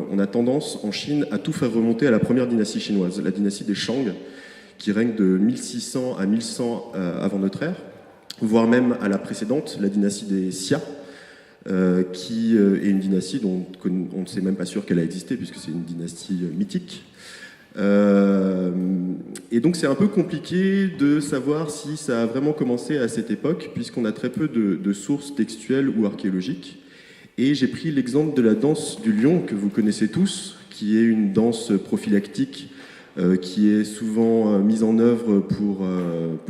S4: on a tendance en Chine à tout faire remonter à la première dynastie chinoise, la dynastie des Shang, qui règne de 1600 à 1100 avant notre ère, voire même à la précédente, la dynastie des Xia, qui est une dynastie dont on ne sait même pas sûr qu'elle a existé, puisque c'est une dynastie mythique. Et donc c'est un peu compliqué de savoir si ça a vraiment commencé à cette époque, puisqu'on a très peu de sources textuelles ou archéologiques. Et j'ai pris l'exemple de la danse du lion, que vous connaissez tous, qui est une danse prophylactique qui est souvent mise en œuvre pour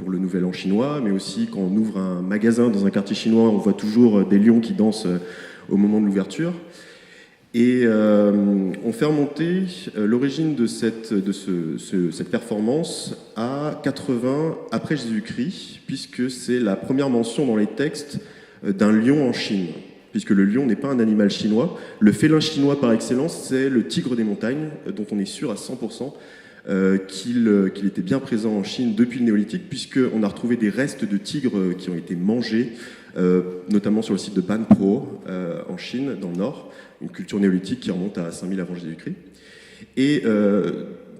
S4: le Nouvel An chinois, mais aussi quand on ouvre un magasin dans un quartier chinois, on voit toujours des lions qui dansent au moment de l'ouverture. Et on fait remonter l'origine de cette performance à 80 après Jésus-Christ, puisque c'est la première mention dans les textes d'un lion en Chine, puisque le lion n'est pas un animal chinois. Le félin chinois par excellence, c'est le tigre des montagnes, dont on est sûr à 100% qu'il était bien présent en Chine depuis le néolithique, puisqu'on a retrouvé des restes de tigres qui ont été mangés, notamment sur le site de Banpro en Chine, dans le nord, une culture néolithique qui remonte à 5000 avant Jésus-Christ. Et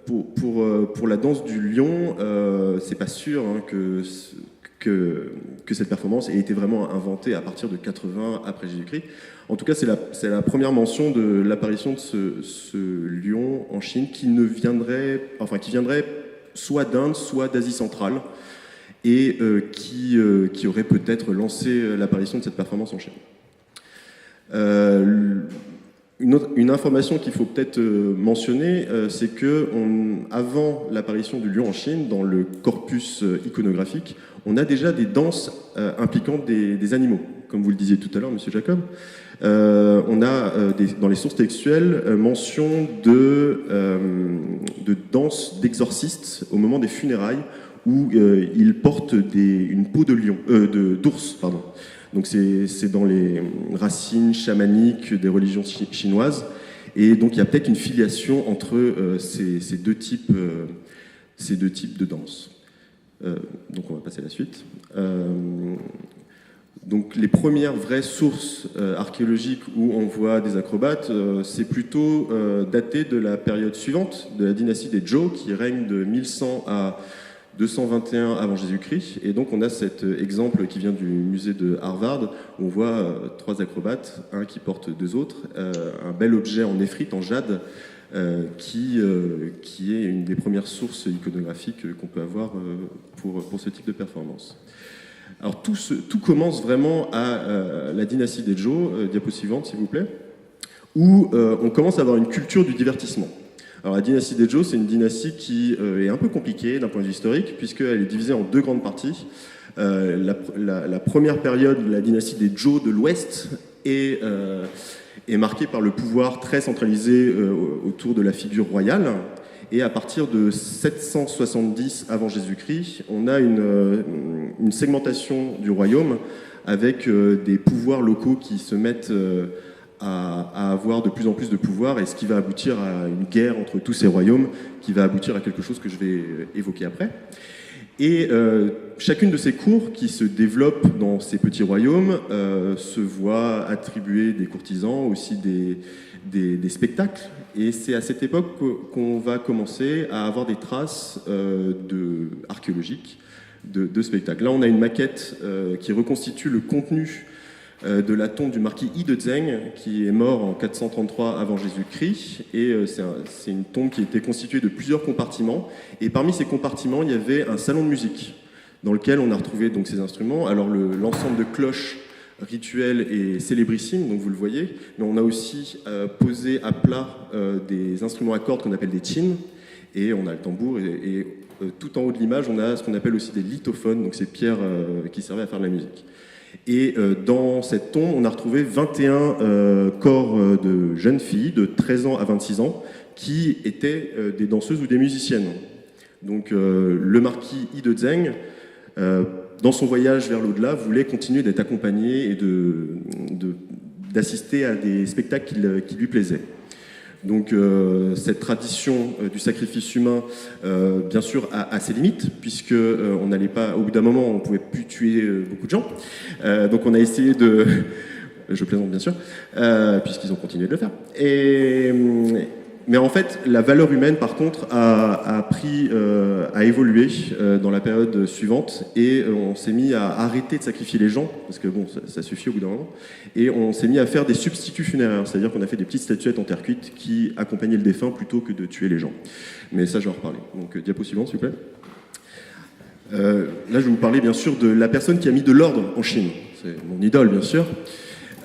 S4: pour la danse du lion, c'est pas sûr que cette performance ait été vraiment inventée à partir de 80 après Jésus-Christ. En tout cas, c'est la première mention de l'apparition de ce lion en Chine qui viendrait soit d'Inde, soit d'Asie centrale. et qui aurait peut-être lancé l'apparition de cette performance en Chine. Une information qu'il faut peut-être mentionner, c'est que avant l'apparition du lion en Chine, dans le corpus iconographique, on a déjà des danses impliquant des animaux, comme vous le disiez tout à l'heure, Monsieur Jacob. On a dans les sources textuelles mention de danses d'exorcistes au moment des funérailles où ils portent une peau d'ours, pardon. Donc c'est dans les racines chamaniques des religions chinoises, et donc il y a peut-être une filiation entre ces deux types de danses. Donc on va passer à la suite. Donc les premières vraies sources archéologiques où on voit des acrobates, c'est plutôt daté de la période suivante, de la dynastie des Zhou, qui règne de 1100 à 221 avant Jésus-Christ. Et donc on a cet exemple qui vient du musée de Harvard, où on voit 3 acrobates, un qui porte 2 autres, un bel objet en néphrite, en jade, qui est une des premières sources iconographiques qu'on peut avoir pour ce type de performance. Alors tout commence vraiment à la dynastie des Zhou, diapo suivante s'il vous plaît, où on commence à avoir une culture du divertissement. Alors la dynastie des Zhou, c'est une dynastie qui est un peu compliquée d'un point de vue historique, puisqu'elle est divisée en 2 grandes parties. La première période, la dynastie des Zhou de l'Ouest, est marquée par le pouvoir très centralisé autour de la figure royale. Et à partir de 770 avant Jésus-Christ, on a une segmentation du royaume avec des pouvoirs locaux qui se mettent à avoir de plus en plus de pouvoir, et ce qui va aboutir à une guerre entre tous ces royaumes, qui va aboutir à quelque chose que je vais évoquer après. Et chacune de ces cours qui se développent dans ces petits royaumes se voit attribuer des courtisans, aussi des spectacles. Et c'est à cette époque qu'on va commencer à avoir des traces archéologiques de spectacles. Là, on a une maquette qui reconstitue le contenu de la tombe du marquis Yi de Zheng, qui est mort en 433 avant Jésus-Christ. Et c'est une tombe qui était constituée de plusieurs compartiments. Et parmi ces compartiments, il y avait un salon de musique dans lequel on a retrouvé donc ces instruments. Alors l'ensemble de cloches rituelles est célébrissime, donc vous le voyez, mais on a aussi posé à plat des instruments à cordes qu'on appelle des qin, et on a le tambour, et tout en haut de l'image, on a ce qu'on appelle aussi des lithophones, donc ces pierres qui servaient à faire de la musique. Et dans cette tombe, on a retrouvé 21 corps de jeunes filles de 13 ans à 26 ans qui étaient des danseuses ou des musiciennes. Donc le marquis Yi de Zheng, dans son voyage vers l'au-delà, voulait continuer d'être accompagné et d'assister à des spectacles qui lui plaisaient. Donc cette tradition du sacrifice humain, bien sûr, a ses limites, puisque on n'allait pas, au bout d'un moment, on ne pouvait plus tuer beaucoup de gens. Donc on a essayé de... Je plaisante, bien sûr, puisqu'ils ont continué de le faire. Mais en fait, la valeur humaine, par contre, a évolué dans la période suivante, et on s'est mis à arrêter de sacrifier les gens, parce que bon, ça suffit au bout d'un moment, et on s'est mis à faire des substituts funéraires, c'est-à-dire qu'on a fait des petites statuettes en terre cuite qui accompagnaient le défunt plutôt que de tuer les gens. Mais ça, je vais en reparler. Donc, diapo suivante, s'il vous plaît. Là, je vais vous parler, bien sûr, de la personne qui a mis de l'ordre en Chine. C'est mon idole, bien sûr.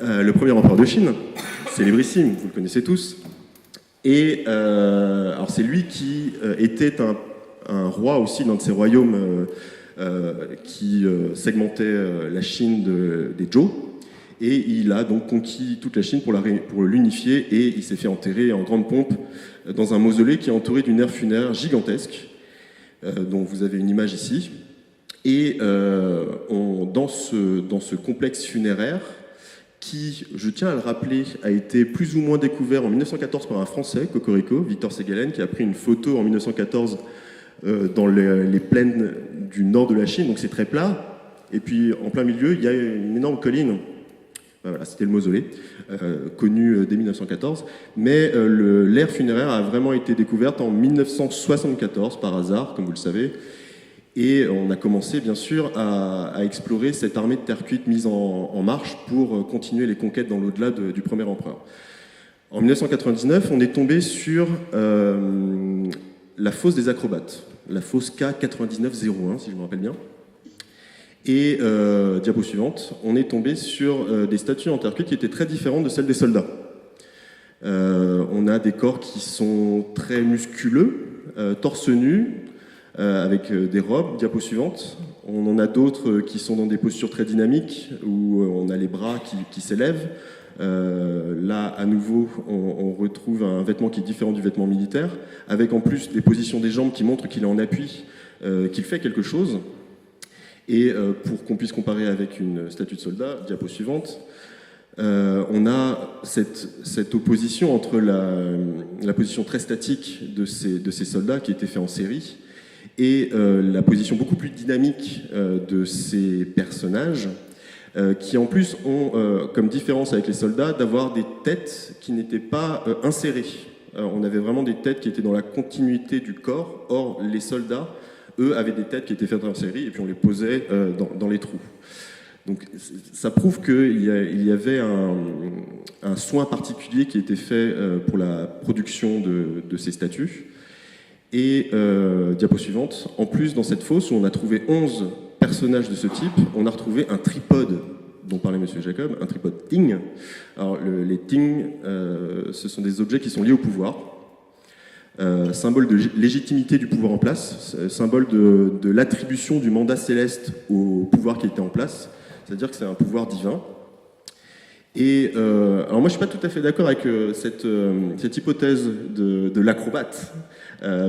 S4: Le premier empereur de Chine, célébrissime, vous le connaissez tous. Et alors c'est lui qui était un roi aussi d'un de ces royaumes qui segmentait la Chine des Zhou. Et il a donc conquis toute la Chine pour l'unifier, et il s'est fait enterrer en grande pompe dans un mausolée qui est entouré d'une aire funéraire gigantesque, dont vous avez une image ici. Et dans ce complexe funéraire, qui, je tiens à le rappeler, a été plus ou moins découvert en 1914 par un Français, Cocorico, Victor Segalen, qui a pris une photo en 1914 dans les plaines du nord de la Chine, donc c'est très plat, et puis en plein milieu, il y a une énorme colline. Voilà, c'était le mausolée, connu dès 1914, mais l'aire funéraire a vraiment été découverte en 1974 par hasard, comme vous le savez. Et on a commencé, bien sûr, à explorer cette armée de terre cuite mise en marche pour continuer les conquêtes dans l'au-delà du premier empereur. En 1999, on est tombé sur la fosse des acrobates, la fosse K9901, si je me rappelle bien. Et diapo suivante, on est tombé sur des statues en terre cuite qui étaient très différentes de celles des soldats. On a des corps qui sont très musculeux, torse nu, avec des robes. Diapo suivante. On en a d'autres qui sont dans des postures très dynamiques, où on a les bras qui s'élèvent. Là, à nouveau, on retrouve un vêtement qui est différent du vêtement militaire, avec en plus des positions des jambes qui montrent qu'il est en appui, qu'il fait quelque chose. Et pour qu'on puisse comparer avec une statue de soldat, diapo suivante, on a cette opposition entre la position très statique de ces soldats qui étaient faits en série et la position beaucoup plus dynamique de ces personnages qui en plus ont comme différence avec les soldats d'avoir des têtes qui n'étaient pas insérées. On avait vraiment des têtes qui étaient dans la continuité du corps, or les soldats, eux, avaient des têtes qui étaient faites en série et puis on les posait dans les trous. Donc ça prouve qu'il y avait un soin particulier qui était fait pour la production de ces statues. Et diapo suivante, en plus dans cette fosse où on a trouvé 11 personnages de ce type, on a retrouvé un tripode dont parlait M. Jacob, un tripode Ting. Alors les Ting, ce sont des objets qui sont liés au pouvoir. Symbole de légitimité du pouvoir en place, symbole de l'attribution du mandat céleste au pouvoir qui était en place, c'est-à-dire que c'est un pouvoir divin. Et alors moi je ne suis pas tout à fait d'accord avec cette hypothèse de l'acrobate,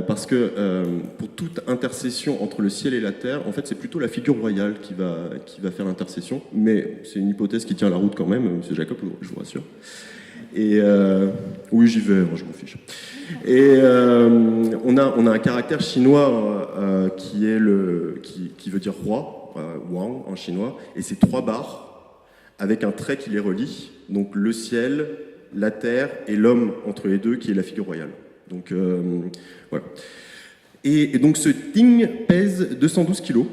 S4: parce que pour toute intercession entre le ciel et la terre, en fait c'est plutôt la figure royale qui va faire l'intercession, mais c'est une hypothèse qui tient la route quand même, M. Jacob, je vous rassure. Et oui, j'y vais, moi, je m'en fiche. Et on a un caractère chinois qui veut dire roi, Wang en chinois, et c'est 3 barres avec un trait qui les relie, donc le ciel, la terre et l'homme entre les deux qui est la figure royale. Donc voilà. Et donc ce Ting pèse 212 kg,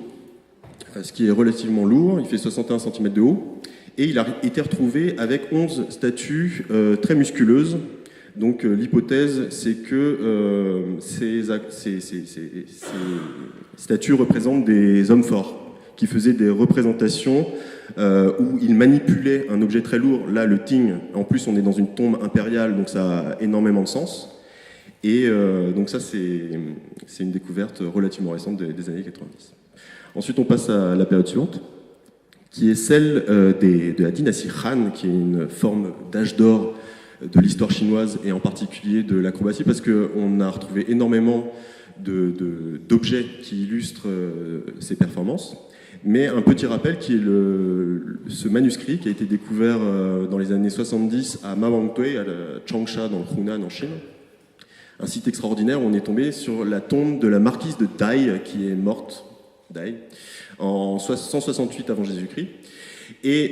S4: ce qui est relativement lourd, il fait 61 cm de haut. Et il a été retrouvé avec 11 statues très musculeuses. Donc l'hypothèse, c'est que ces statues représentent des hommes forts, qui faisaient des représentations où ils manipulaient un objet très lourd. Là, le Ting, en plus, on est dans une tombe impériale, donc ça a énormément de sens. Et donc ça, c'est une découverte relativement récente des années 90. Ensuite, on passe à la période suivante, qui est celle de la dynastie Han, qui est une forme d'âge d'or de l'histoire chinoise et en particulier de l'acrobatie, parce qu'on a retrouvé énormément d'objets qui illustrent ces performances. Mais un petit rappel qui est ce manuscrit qui a été découvert dans les années 70 à Mawangtui, à Changsha, dans le Hunan, en Chine. Un site extraordinaire où on est tombé sur la tombe de la marquise de Dai, qui est morte, Dai, en 168 avant Jésus-Christ. Et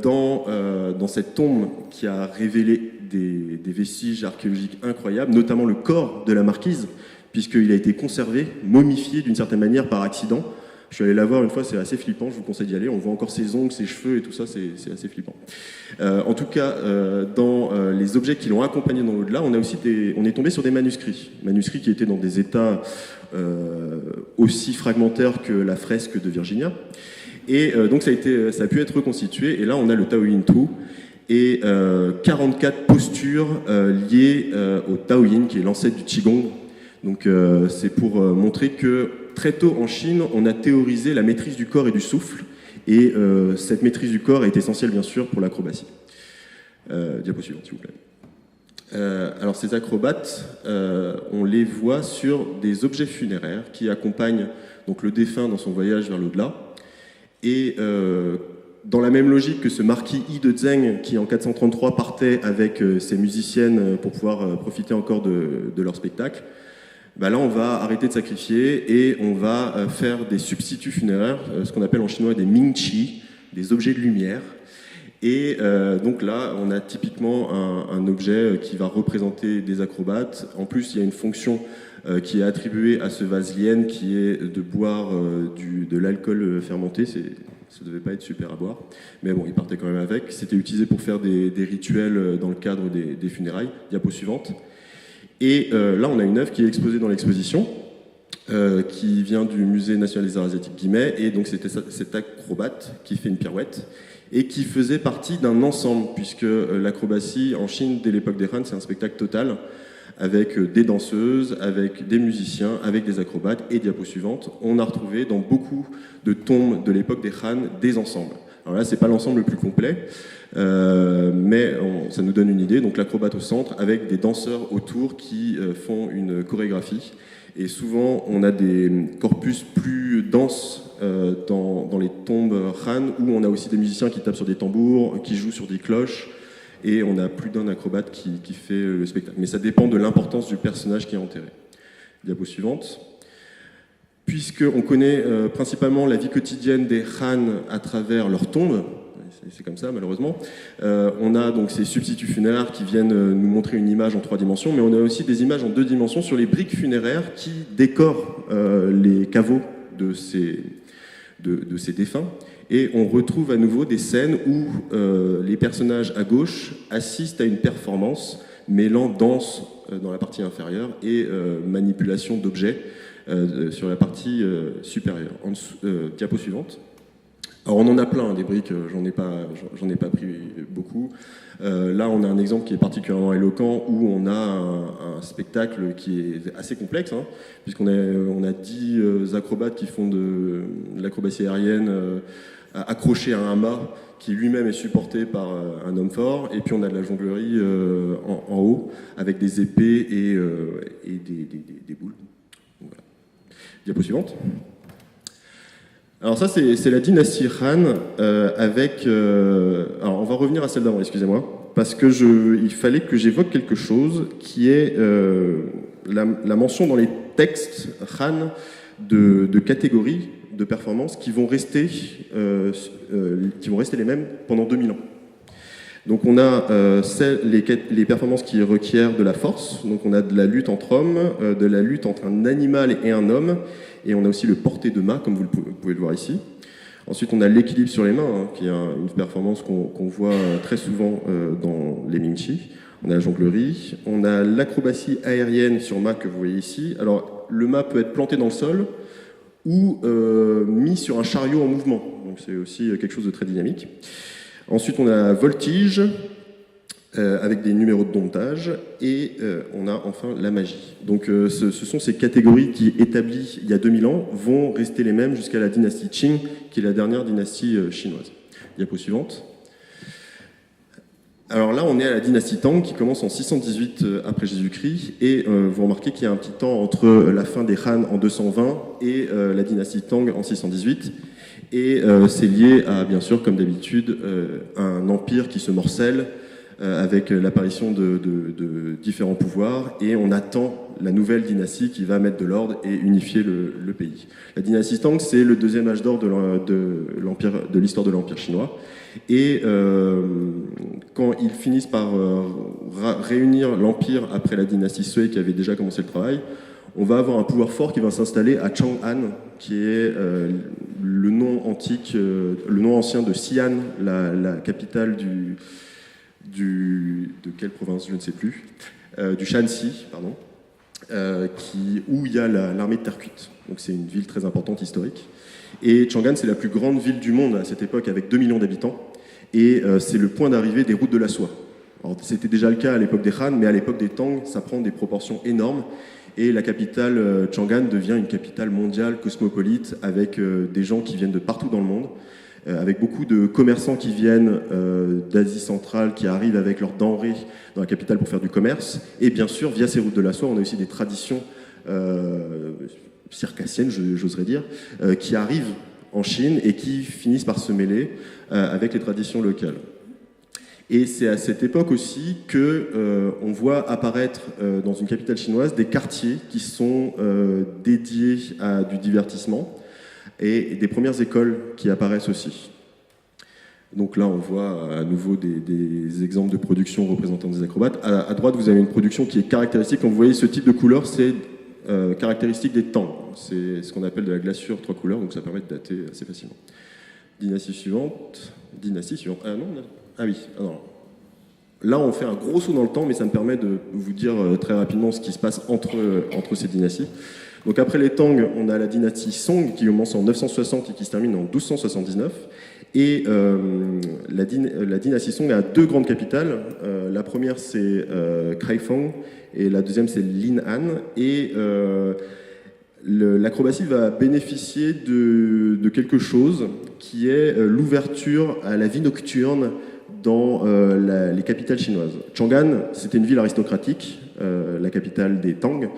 S4: dans cette tombe qui a révélé des vestiges archéologiques incroyables, notamment le corps de la marquise, puisqu'il a été conservé, momifié d'une certaine manière par accident. Je suis allé la voir une fois, c'est assez flippant, je vous conseille d'y aller. On voit encore ses ongles, ses cheveux et tout ça, c'est assez flippant. En tout cas, dans les objets qui l'ont accompagné dans l'au-delà, on est tombé sur des manuscrits qui étaient dans des états aussi fragmentaires que la fresque de Virginia. Et donc ça a pu être reconstitué. Et là, on a le Taoyin Tu et 44 postures liées au Taoyin, qui est l'ancêtre du Qigong. Donc c'est pour montrer que très tôt en Chine, on a théorisé la maîtrise du corps et du souffle. Et cette maîtrise du corps est essentielle, bien sûr, pour l'acrobatie. Diapo suivante, s'il vous plaît. Alors ces acrobates, on les voit sur des objets funéraires qui accompagnent donc, le défunt dans son voyage vers l'au-delà. Et dans la même logique que ce marquis Yi de Zheng, qui en 433 partait avec ses musiciennes pour pouvoir profiter encore de leur spectacle, bah là on va arrêter de sacrifier et on va faire des substituts funéraires, ce qu'on appelle en chinois des mingqi, des objets de lumière. Et donc là, on a typiquement un objet qui va représenter des acrobates. En plus, il y a une fonction qui est attribuée à ce vase lien, qui est de boire de l'alcool fermenté. Ça ne devait pas être super à boire, mais bon, il partait quand même avec. C'était utilisé pour faire des rituels dans le cadre des funérailles. Diapo suivante. Et là, on a une œuvre qui est exposée dans l'exposition. qui vient du Musée national des arts asiatiques Guimet, et donc c'était cet acrobate qui fait une pirouette, et qui faisait partie d'un ensemble, puisque l'acrobatie en Chine, dès l'époque des Han, c'est un spectacle total, avec des danseuses, avec des musiciens, avec des acrobates, et diapo suivante, on a retrouvé dans beaucoup de tombes de l'époque des Han des ensembles. Alors là, c'est pas l'ensemble le plus complet, mais ça nous donne une idée. Donc l'acrobate au centre, avec des danseurs autour qui font une chorégraphie. Et souvent, on a des corpus plus denses dans les tombes Han, où on a aussi des musiciens qui tapent sur des tambours, qui jouent sur des cloches, et on a plus d'un acrobate qui fait le spectacle. Mais ça dépend de l'importance du personnage qui est enterré. Diapo suivante. Puisqu'on connaît principalement la vie quotidienne des Han à travers leurs tombes, c'est comme ça malheureusement, on a donc ces substituts funéraires qui viennent nous montrer une image en 3 dimensions, mais on a aussi des images en 2 dimensions sur les briques funéraires qui décorent les caveaux de ces défunts. Et on retrouve à nouveau des scènes où les personnages à gauche assistent à une performance mêlant danse dans la partie inférieure et manipulation d'objets sur la partie supérieure. Diapo suivante. Alors on en a plein des briques, j'en ai pas pris beaucoup. Là on a un exemple qui est particulièrement éloquent où on a un spectacle qui est assez complexe, hein, puisqu'on a 10 acrobates qui font de l'acrobatie aérienne accrochés à un mât qui lui-même est supporté par un homme fort, et puis on a de la jonglerie en haut avec des épées et des boules. Voilà. Diapo suivante. Alors ça, c'est la dynastie Han avec... alors on va revenir à celle d'avant, excusez-moi, parce que il fallait que j'évoque quelque chose qui est la mention dans les textes Han de catégories de performances qui vont rester les mêmes pendant 2000 ans. Donc on a les performances qui requièrent de la force, donc on a de la lutte entre hommes, de la lutte entre un animal et un homme, et on a aussi le porté de main, comme vous pouvez le voir ici. Ensuite on a l'équilibre sur les mains, hein, qui est une performance qu'on voit très souvent dans les Ming Chi. On a la jonglerie, on a l'acrobatie aérienne sur mât que vous voyez ici. Alors le mât peut être planté dans le sol ou mis sur un chariot en mouvement, donc c'est aussi quelque chose de très dynamique. Ensuite, on a la voltige avec des numéros de domptage et on a enfin la magie. Donc ce sont ces catégories qui, établies il y a 2000 ans, vont rester les mêmes jusqu'à la dynastie Qing, qui est la dernière dynastie chinoise. Diapo suivante. Alors là, on est à la dynastie Tang qui commence en 618 après Jésus-Christ, et vous remarquez qu'il y a un petit temps entre la fin des Han en 220 et la dynastie Tang en 618. Et c'est lié à, bien sûr, comme d'habitude, un empire qui se morcelle avec l'apparition de différents pouvoirs, et on attend la nouvelle dynastie qui va mettre de l'ordre et unifier le pays. La dynastie Tang, c'est le deuxième âge d'or de l'histoire de l'empire chinois. Et quand ils finissent par réunir l'empire après la dynastie Sui qui avait déjà commencé le travail, on va avoir un pouvoir fort qui va s'installer à Chang'an, qui est le nom antique, le nom ancien de Xi'an, la capitale de quelle province, je ne sais plus, du Shanxi, pardon, où il y a l'armée de terre cuite. Donc c'est une ville très importante, historique. Et Chang'an, c'est la plus grande ville du monde à cette époque, avec 2 millions d'habitants, et c'est le point d'arrivée des routes de la soie. Alors, c'était déjà le cas à l'époque des Han, mais à l'époque des Tang, ça prend des proportions énormes. Et la capitale Chang'an devient une capitale mondiale, cosmopolite, avec des gens qui viennent de partout dans le monde, avec beaucoup de commerçants qui viennent d'Asie centrale, qui arrivent avec leurs denrées dans la capitale pour faire du commerce. Et bien sûr, via ces routes de la soie, on a aussi des traditions circassiennes, j'oserais dire, qui arrivent en Chine et qui finissent par se mêler avec les traditions locales. Et c'est à cette époque aussi qu'on voit apparaître dans une capitale chinoise des quartiers qui sont dédiés à du divertissement et des premières écoles qui apparaissent aussi. Donc là, on voit à nouveau des exemples de production représentant des acrobates. À droite, vous avez une production qui est caractéristique. Quand vous voyez ce type de couleur, c'est caractéristique des Tang. C'est ce qu'on appelle de la glaçure 3 couleurs, donc ça permet de dater assez facilement. Dynastie suivante. Ah non, ah oui, alors, là, on fait un gros saut dans le temps, mais ça me permet de vous dire très rapidement ce qui se passe entre ces dynasties. Donc après les Tang, on a la dynastie Song qui commence en 960 et qui se termine en 1279. Et la dynastie Song a deux grandes capitales. La première, c'est Kraifeng, et la deuxième, c'est Lin'an. Et l'acrobatie va bénéficier de quelque chose qui est l'ouverture à la vie nocturne dans les capitales chinoises. Chang'an, c'était une ville aristocratique, la capitale des Tang,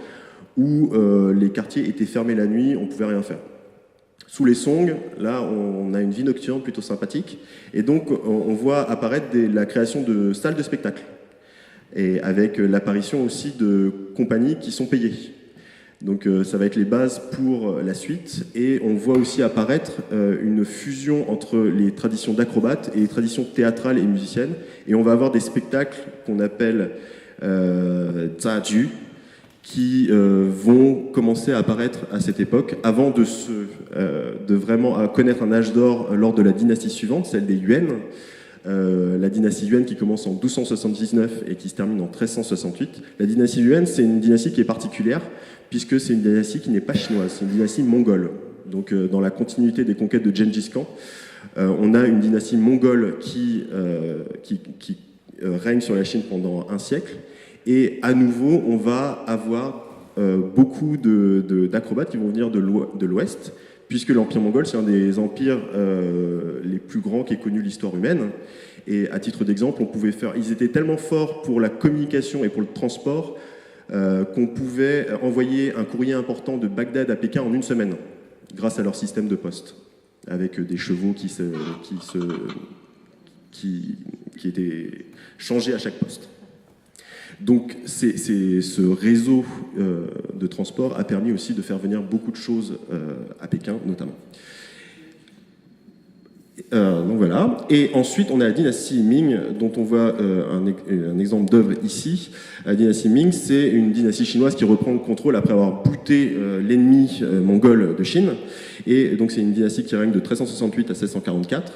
S4: où les quartiers étaient fermés la nuit, on ne pouvait rien faire. Sous les Song, là, on a une vie nocturne plutôt sympathique, et donc on voit apparaître la création de salles de spectacle, et avec l'apparition aussi de compagnies qui sont payées. Donc ça va être les bases pour la suite, et on voit aussi apparaître une fusion entre les traditions d'acrobates et les traditions théâtrales et musiciennes, et on va avoir des spectacles qu'on appelle Zaju, qui vont commencer à apparaître à cette époque, avant de vraiment connaître un âge d'or lors de la dynastie suivante, celle des Yuan. La dynastie Yuan qui commence en 1279 et qui se termine en 1368. La dynastie Yuan, c'est une dynastie qui est particulière, puisque c'est une dynastie qui n'est pas chinoise, c'est une dynastie mongole. Donc dans la continuité des conquêtes de Gengis Khan, on a une dynastie mongole qui règne sur la Chine pendant un siècle. Et à nouveau, on va avoir beaucoup d'acrobates qui vont venir de l'Ouest, puisque l'Empire mongol, c'est un des empires les plus grands qu'ait connu l'histoire humaine. Et à titre d'exemple, ils étaient tellement forts pour la communication et pour le transport qu'on pouvait envoyer un courrier important de Bagdad à Pékin en une semaine, grâce à leur système de poste, avec des chevaux qui étaient changés à chaque poste. Donc ce réseau de transport a permis aussi de faire venir beaucoup de choses à Pékin, notamment. Donc voilà. Et ensuite, on a la dynastie Ming, dont on voit un exemple d'œuvre ici. La dynastie Ming, c'est une dynastie chinoise qui reprend le contrôle après avoir bouté l'ennemi mongol de Chine. Et donc c'est une dynastie qui règne de 1368 à 1644.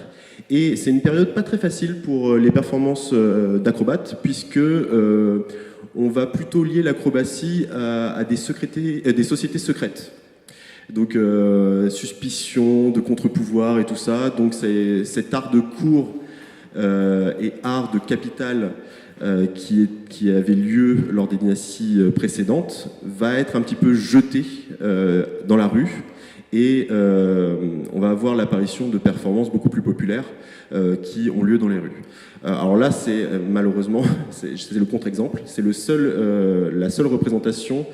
S4: Et c'est une période pas très facile pour les performances d'acrobates, puisque on va plutôt lier l'acrobatie à des sociétés secrètes. Donc suspicion, de contre-pouvoir et tout ça. Donc cet art de cour et art de capitale qui avait lieu lors des dynasties précédentes va être un petit peu jeté dans la rue. Et on va avoir l'apparition de performances beaucoup plus populaires qui ont lieu dans les rues. Alors là, c'est malheureusement, c'est le contre-exemple. C'est la seule représentation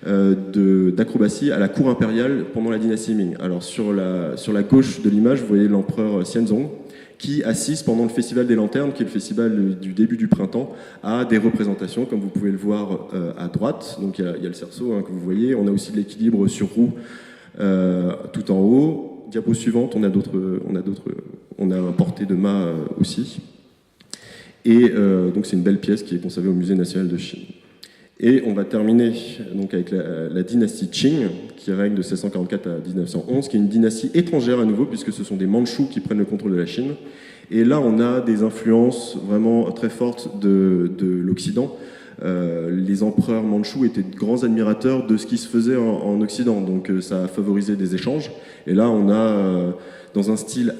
S4: d'acrobatie à la cour impériale pendant la dynastie Ming. Alors sur la gauche de l'image, vous voyez l'empereur Xianzong qui assiste pendant le Festival des Lanternes, qui est le festival du début du printemps, à des représentations, comme vous pouvez le voir à droite. Donc il y a le cerceau que vous voyez. On a aussi l'équilibre sur roue tout en haut. Diapo suivante, on a un porté de mât aussi. Et donc c'est une belle pièce qui est conservée au Musée national de Chine. Et on va terminer donc avec la dynastie Qing, qui règne de 1644 à 1911, qui est une dynastie étrangère à nouveau, puisque ce sont des Mandchous qui prennent le contrôle de la Chine. Et là, on a des influences vraiment très fortes de l'Occident. Les empereurs mandchous étaient de grands admirateurs de ce qui se faisait en Occident, donc ça a favorisé des échanges. Et là, on a, dans un style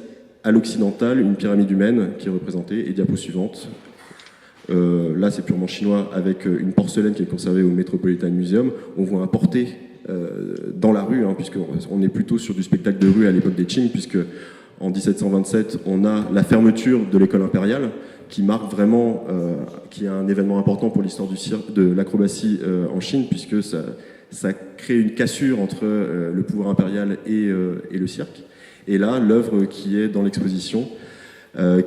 S4: à l'occidental, une pyramide humaine qui est représentée, et diapo suivante. Là, c'est purement chinois, avec une porcelaine qui est conservée au Metropolitan Museum. On voit un porté dans la rue, puisqu'on est plutôt sur du spectacle de rue à l'époque des Qing, puisque en 1727, on a la fermeture de l'école impériale, qui marque vraiment, qui est un événement important pour l'histoire de l'acrobatie en Chine, puisque ça crée une cassure entre le pouvoir impérial et le cirque. Et là, l'œuvre qui est dans l'exposition,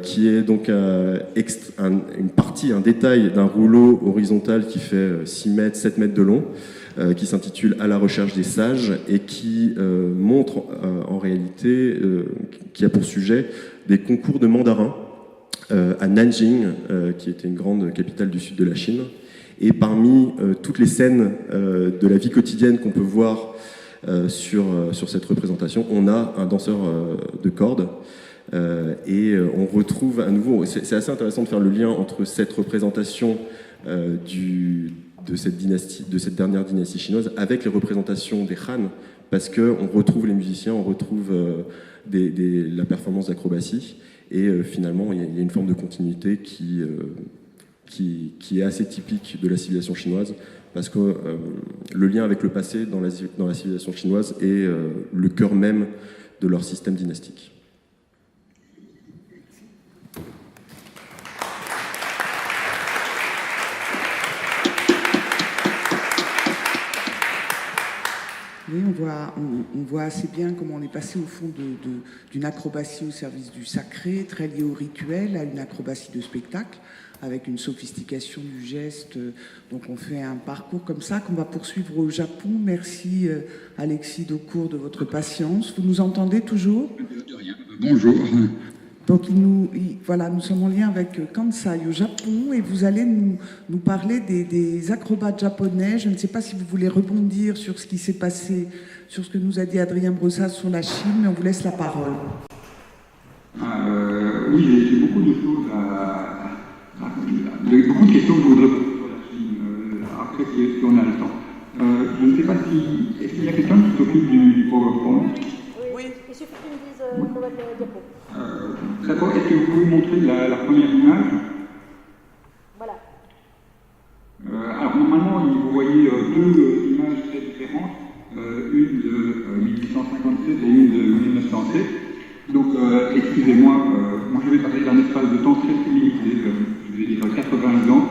S4: qui est donc une partie, un détail d'un rouleau horizontal qui fait 6 mètres, 7 mètres de long, qui s'intitule « À la recherche des sages » et qui montre en réalité, qui a pour sujet des concours de mandarins à Nanjing, qui était une grande capitale du sud de la Chine. Et parmi toutes les scènes de la vie quotidienne qu'on peut voir sur cette représentation, on a un danseur de cordes On retrouve à nouveau, c'est assez intéressant de faire le lien entre cette représentation de cette dernière dynastie chinoise avec les représentations des Han, parce qu'on retrouve les musiciens, on retrouve la performance d'acrobatie, et finalement il y a une forme de continuité qui est assez typique de la civilisation chinoise, parce que le lien avec le passé dans la civilisation chinoise est le cœur même de leur système dynastique.
S1: Oui, on voit assez bien comment on est passé au fond d'une acrobatie au service du sacré, très liée au rituel, à une acrobatie de spectacle, avec une sophistication du geste. Donc on fait un parcours comme ça qu'on va poursuivre au Japon. Merci Alexis Daucourt de votre patience. Vous nous entendez toujours ?
S5: De rien. Bonjour.
S1: Donc voilà, nous sommes en lien avec Kansai au Japon, et vous allez nous parler des acrobates japonais. Je ne sais pas si vous voulez rebondir sur ce qui s'est passé, sur ce que nous a dit Adrien Brossat sur la Chine, mais on vous laisse la parole.
S5: Oui, j'ai beaucoup de choses beaucoup de questions que je voudrais poser sur la Chine, après si on a le temps. Je ne sais pas si... Est-ce qu'il y a quelqu'un qui s'occupe du PowerPoint ?
S3: Oui, il suffit qu'ils me disent nouvelle diapo.
S5: D'accord, est-ce que vous pouvez montrer la première image ?
S3: Voilà.
S5: Alors normalement, vous voyez deux images très différentes, une de 1857 et une de 1907. Donc, excusez-moi, moi je vais parler d'un espace de temps très limité, je vais dire 80 ans.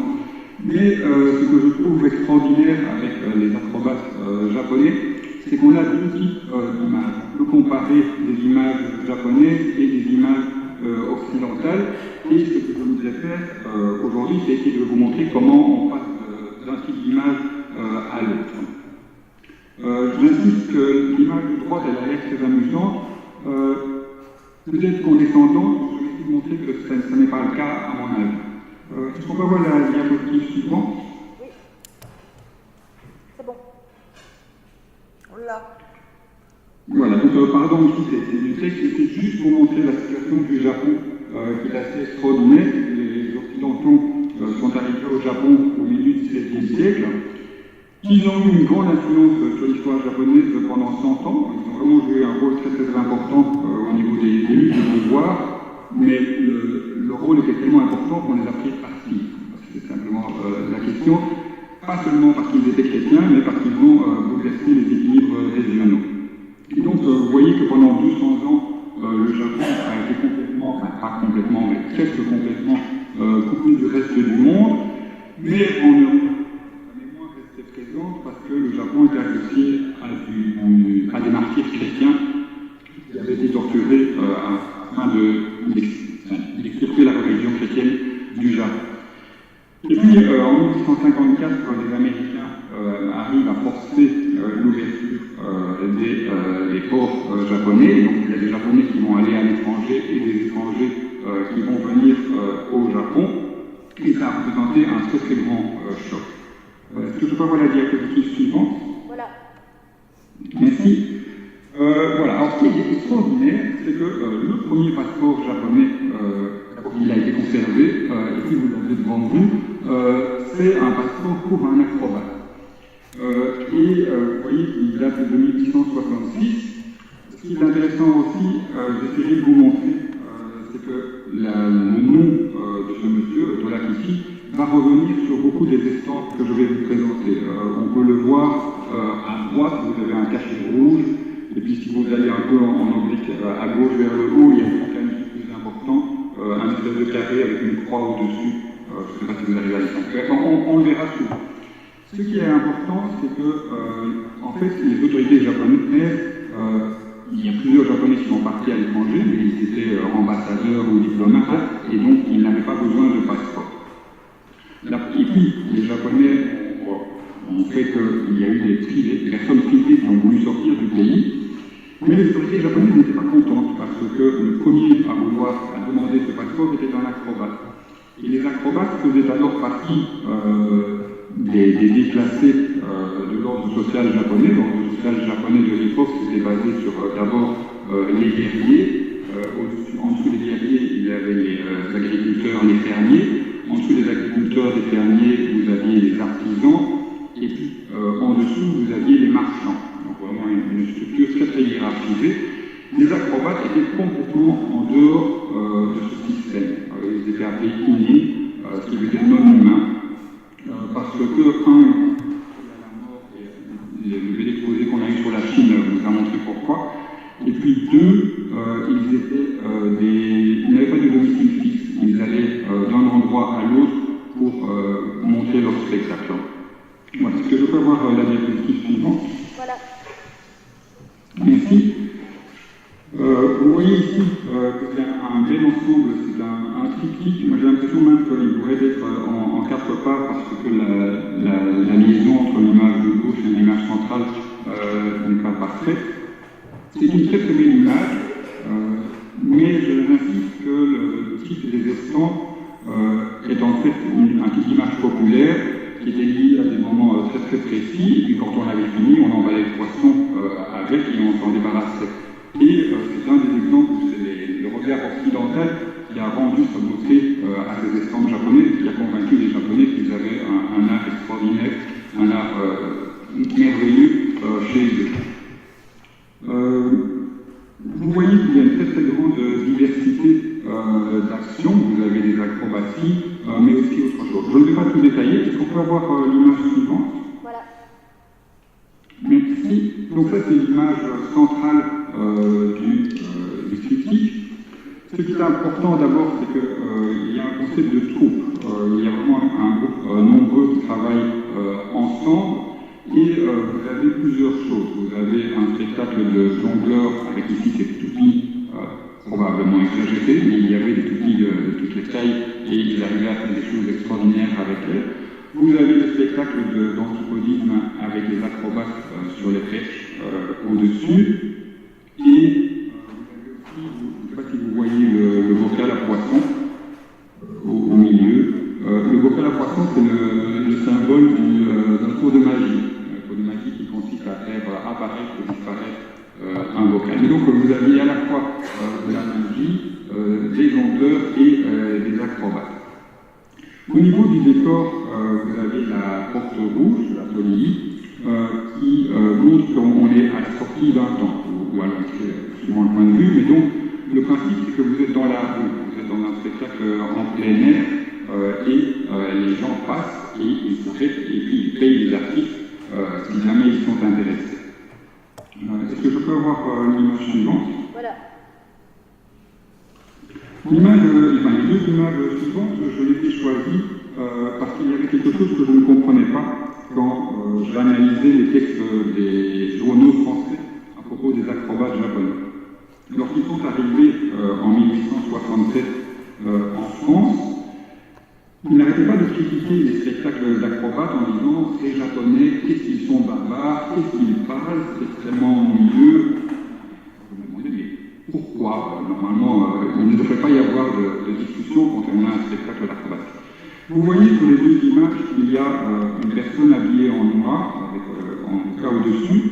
S5: Mais ce que je trouve extraordinaire avec les acrobates japonais, c'est qu'on a deux types d'images. On peut comparer des images japonaises et des images occidentales. Et ce que je voudrais faire aujourd'hui, c'est essayer de vous montrer comment on passe d'un type d'image à l'autre. J'insiste que l'image de droite, elle a l'air très amusante. Peut-être qu'en descendant, je vais essayer de montrer que ce n'est pas le cas à mon avis. Est-ce qu'on peut voir la diapositive suivante ?
S3: Oui. C'est bon. On l'a.
S5: Voilà, donc pardon, ici c'est du texte, c'est juste pour montrer la situation du Japon qui est assez extraordinaire. Les Occidentaux sont arrivés au Japon au milieu du XVIe siècle. Ils ont eu une grande influence sur l'histoire japonaise pendant 100 ans. Ils ont vraiment joué un rôle très très important au niveau des luttes de pouvoir, mais le rôle était tellement important qu'on les a pris parti. C'est simplement la question. Pas seulement parce qu'ils étaient chrétiens, mais parce qu'ils ont bouleversé les équilibres régionaux. Et donc, vous voyez que pendant 200 ans, le Japon a été complètement, enfin pas complètement, mais presque complètement coupé du reste du monde. Mais en Europe, la mémoire restait présente parce que le Japon était associé à des martyrs chrétiens qui avaient été torturés afin d'extirper la religion chrétienne du Japon. Et puis, en 1854, les Américains arrivent à forcer l'ouverture des ports japonais. Donc, il y a des Japonais qui vont aller à l'étranger et des étrangers qui vont venir au Japon. Et ça a représenté un très très grand choc. Est-ce que je peux avoir la diapositive suivante ?
S3: Voilà.
S5: Merci. Voilà. Alors, ce qui est extraordinaire, c'est que le premier passeport japonais, il a été conservé, et puis vous l'avez devant vous, c'est un passeport pour un acrobate. Vous voyez qu'il date de 1866. Ce qui est intéressant aussi, j'essaierai de vous montrer, c'est que le nom de ce monsieur, Tolakishi, va revenir sur beaucoup des estampes que je vais vous présenter. On peut le voir à droite, vous avez un cachet rouge, et puis si vous allez un peu en oblique à gauche vers le haut, il y a un mécanisme plus important, un espèce de carré avec une croix au-dessus. Je ne sais pas si vous arrivez à le voir. On le verra souvent. Ce qui est important, c'est que, en fait, les autorités japonaises, il y a plusieurs Japonais qui sont partis à l'étranger, mais ils étaient ambassadeurs ou diplomates, et donc ils n'avaient pas besoin de passeport. Et puis, les Japonais ont fait qu'il y a eu des personnes privées qui ont voulu sortir du pays, mais les autorités japonaises n'étaient pas contentes, parce que le premier à vouloir demander ce passeport était un acrobate. Et les acrobates faisaient alors partie des déclassés de l'ordre social japonais. L'ordre social japonais de l'époque s'était basé sur d'abord les guerriers, en dessous des guerriers, il y avait les agriculteurs, les fermiers. En dessous des agriculteurs, des fermiers, vous aviez les artisans. Et puis, en dessous, vous aviez les marchands. Donc, vraiment une structure très, très hiérarchisée. Les acrobates étaient complètement en dehors de ce système. Ils étaient appelés innés, ce qui veut dire non humains. Parce que, le l'exposé qu'on a eu sur la Chine vous a montré pourquoi. Et puis deux, ils n'avaient pas de domicile fixe. Ils allaient d'un endroit à l'autre pour montrer leur spectacle. Voilà. Est-ce que je peux avoir la diapositive suivante?
S3: Voilà.
S5: Merci. Vous voyez ici que c'est un bel ensemble, c'est un triptyque. Moi j'ai l'impression même qu'il pourrait être en 4 parts parce que la liaison entre l'image de gauche et l'image centrale n'est pas parfaite. C'est une très très belle image, mais je insiste que le titre des estampes est en fait un type d'image populaire qui était lié à des moments très très précis, et puis quand on avait fini, on emballait le poisson avec et on s'en débarrassait. Et c'est un des exemples où c'est le regard occidental qui a rendu sa beauté à ces estampes japonaises, qui a convaincu les Japonais qu'ils avaient un art extraordinaire, un art merveilleux chez eux. Vous voyez qu'il y a une très très grande diversité d'actions. Vous avez des acrobaties, mais aussi autre chose. Je ne vais pas tout détailler. Est-ce qu'on peut avoir l'image suivante?
S3: Voilà.
S5: Merci. Donc ça c'est l'image centrale du triptyque. Ce qui est important d'abord, c'est qu'il y a un concept de troupe. Il y a vraiment un groupe nombreux qui travaillent ensemble. Et vous avez plusieurs choses. Vous avez un spectacle de jongleurs avec ici des toupies probablement exagérés, mais il y avait des toupies de toutes les tailles et ils arrivaient à faire des choses extraordinaires avec elles. Vous avez le spectacle d'anthropodisme avec les acrobates sur les perches au-dessus. Et vous avez aussi, je ne sais pas si vous voyez le bocal à poisson au milieu. Le bocal à poisson, c'est le symbole d'un tour de magie. Un tour de magie qui consiste à faire apparaître ou disparaître un bocal. Et donc vous aviez à la fois de la magie, des jongleurs et des acrobates. Au niveau du décor, vous avez la porte rouge, la police, qui montre qu'on est à la sortie d'un temple, ou à l'entrée, suivant le point de vue. Mais donc, le principe, c'est que vous êtes dans la rue, vous êtes dans un spectacle en plein air, et les gens passent et ils s'arrêtent et puis ils payent les artistes si jamais ils sont intéressés. Est-ce que je peux avoir l'image suivante?
S3: Voilà.
S5: Les deux images suivantes, je les ai choisies parce qu'il y avait quelque chose que je ne comprenais pas quand j'analysais les textes des journaux français à propos des acrobates japonais. Lorsqu'ils sont arrivés en 1867 en France, ils n'arrêtaient pas de critiquer les spectacles d'acrobates en disant « ces Japonais, qu'est-ce qu'ils sont barbares, qu'est-ce qu'ils parlent, c'est extrêmement ennuyeux ». Je me demandais « mais pourquoi normalement, il ne devrait pas y avoir de discussion quand on a un spectacle d'acrobates ». Vous voyez sur les deux images qu'il y a une personne habillée en noir, avec en tout cas au-dessus.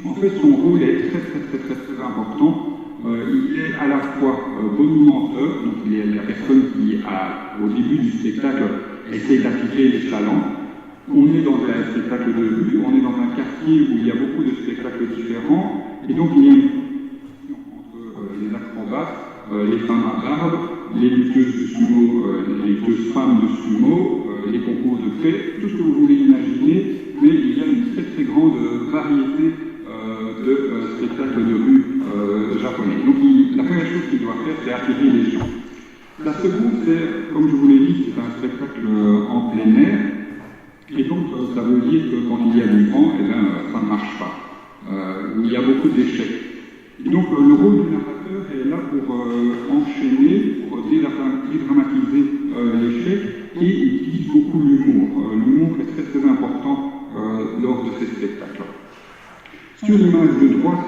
S5: En fait, son rôle est très important. Il est à la fois monumenteur, donc il est la personne qui, au début du spectacle, essaie d'attirer les chalands. On est dans un spectacle de rue, on est dans un quartier où il y a beaucoup de spectacles différents, et donc il y a une compétition entre les acrobates, les femmes à barbe, les lutteuses de sumo, les lutteuses femmes de sumo, les concours de paix, tout ce que vous voulez imaginer, mais il y a une très grande variété de spectacles de rue japonais. Donc la première chose qu'il doit faire, c'est attirer les gens. La seconde, c'est, comme je vous l'ai dit, c'est un spectacle en plein air, et donc ça veut dire que quand il y a du vent, eh bien, ça ne marche pas. Il y a beaucoup d'échecs. Et donc le rôle du narrateur est là pour enchaîner, pour dédramatiser l'échec, et il utilise beaucoup l'humour. L'humour est très important lors de ces spectacles. Sur l'image de droite,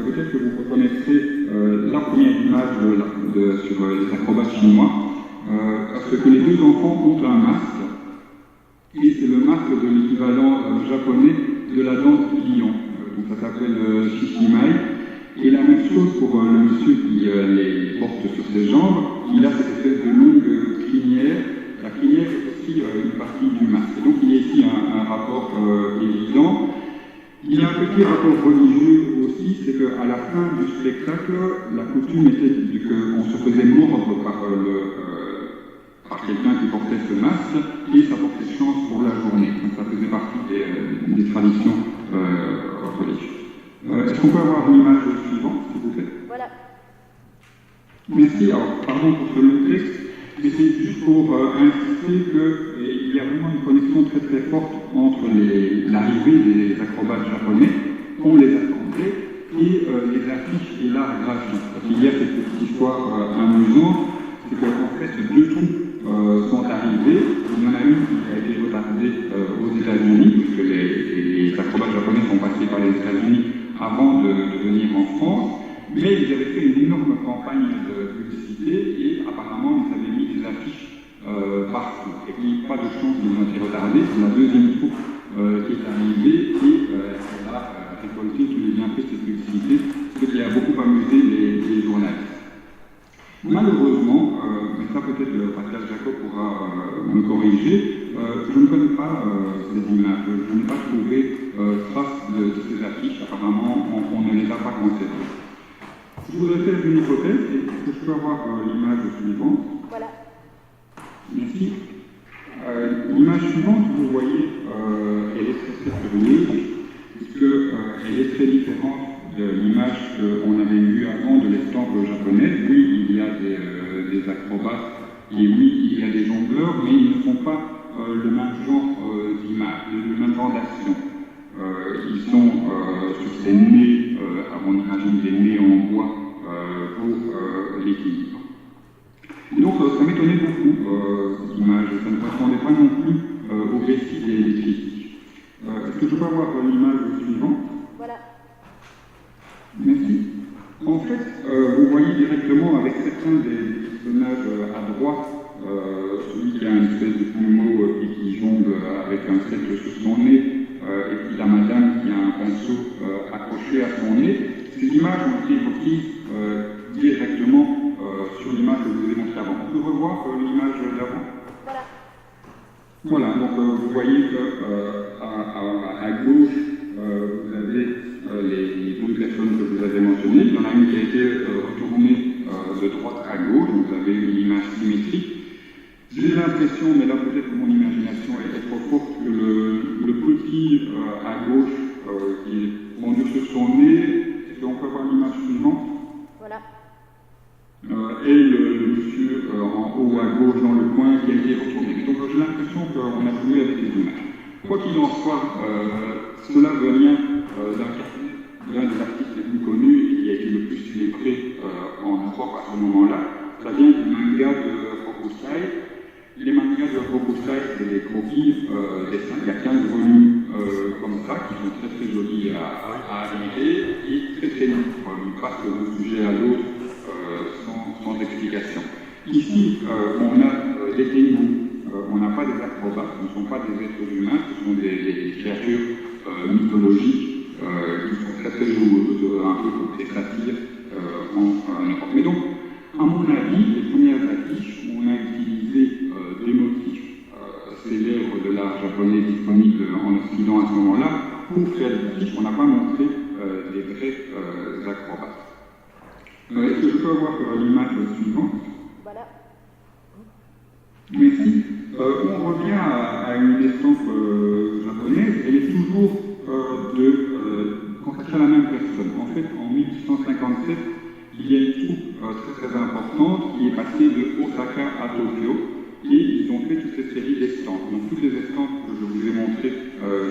S5: peut-être que vous reconnaîtrez la première image sur les acrobates chinois, parce que les deux enfants ont un masque, et c'est le masque de l'équivalent japonais de la danse du lion. Donc ça s'appelle Shishimai, Et la même chose pour le monsieur qui les porte sur ses jambes, il a cette espèce de longue crinière. La crinière est aussi une partie du masque. Et donc il y a ici un rapport évident. Il y a un petit rapport religieux aussi, c'est qu'à la fin du spectacle, la coutume était qu'on se faisait mordre par quelqu'un qui portait ce masque, et ça portait chance pour la journée. Donc ça faisait partie des traditions religieuses. Est-ce qu'on peut avoir l'image suivante, s'il vous plaît?
S3: Voilà.
S5: Merci. Alors, pardon pour ce long texte, mais c'est juste pour insister qu'il y a vraiment une connexion très très forte entre l'arrivée des acrobates japonais, on les attendait, et les affiches et l'art graphique. Parce qu'il y a cette petite histoire amusante, c'est qu'en fait, deux troupes sont arrivées. Il y en a une qui a été retardée aux États-Unis, puisque les acrobates japonais sont passés par les États-Unis avant de venir en France. Mais ils avaient fait une énorme campagne de publicité et apparemment ils avaient mis des affiches partout. Et puis pas de chance, ils ont été retardés. C'est la deuxième troupe qui est arrivée et elle a récolté tous les bienfaits de cette publicité, ce qui a beaucoup amusé les journalistes. Malheureusement, mais ça peut-être Pascal Jacob pourra me corriger, je ne connais pas ces images, je n'ai pas trouvé trace de ces affiches. Apparemment, on ne les a pas conservées. Je voudrais faire une hypothèse, est-ce que je peux avoir l'image suivante?
S3: Voilà.
S5: Merci. L'image suivante, vous voyez, elle est très curieuse, puisqu'elle est très différente de l'image qu'on avait vue avant de l'estampe japonaise. Oui, il y a des acrobates, et oui, il y a des jongleurs, mais ils ne font pas le même genre d'image, le même genre d'action. Ils sont sur ces nez, on imagine des nez en bois pour l'équilibre. Et donc ça m'étonnait beaucoup, cette image, ça ne correspondait pas non plus au récit des critiques. Est-ce que je peux avoir l'image suivante?
S3: Voilà.
S5: Merci. En fait, vous voyez directement avec certains des personnages à droite, celui qui a une espèce de plumeau et qui jongle avec un cercle sur son nez, et puis la madame qui a un pinceau accroché à son nez. Ces images ont été reprises directement sur l'image que je vous ai montrée avant. On peut revoir l'image d'avant?
S3: Voilà.
S5: Voilà, donc vous voyez qu'à gauche, vous avez les deux personnes que vous avez mentionnées. Il y en a une qui a été retournée de droite à gauche, donc vous avez une image symétrique. J'ai l'impression, mais là peut-être que mon imagination est trop forte, que le petit à gauche qui est pendu sur son nez, est-ce qu'on peut voir l'image suivante?
S3: Voilà.
S5: Et le monsieur en haut à gauche dans le coin qui a été retourné. Donc j'ai l'impression qu'on a joué avec les images. Quoi qu'il en soit, cela vient d'un des artistes les plus connus et qui a été le plus célébré en Europe à ce moment-là. Ça vient du manga de Hokusai. Les mangas de Hokusai, c'est des croquis dessins. Il y a 15 volumes comme ça qui sont très très jolis à admirer et très très longs. Ils passent d'un sujet à l'autre sans explication. Ici, on a des tengu, on n'a pas des acrobates, ce ne sont pas des êtres humains, ce sont des créatures mythologiques qui sont très très joueuses, un peu comme des satyres en Europe. Mais donc, à mon avis, les premières affiches, on a utilisé des motifs célèbres de l'art japonais disponibles en Occident à ce moment-là pour faire des affiches. On n'a pas montré des vrais acrobates. Est-ce que je peux avoir l'image suivante?
S3: Voilà.
S5: Merci. On revient à une estampe japonaise. Elle est toujours consacrée à la même personne. En fait, en 1857, il y a une troupe très très importante qui est passée de Osaka à Tokyo et ils ont fait toute cette série d'estampes. Donc toutes les estampes que je vous ai montrées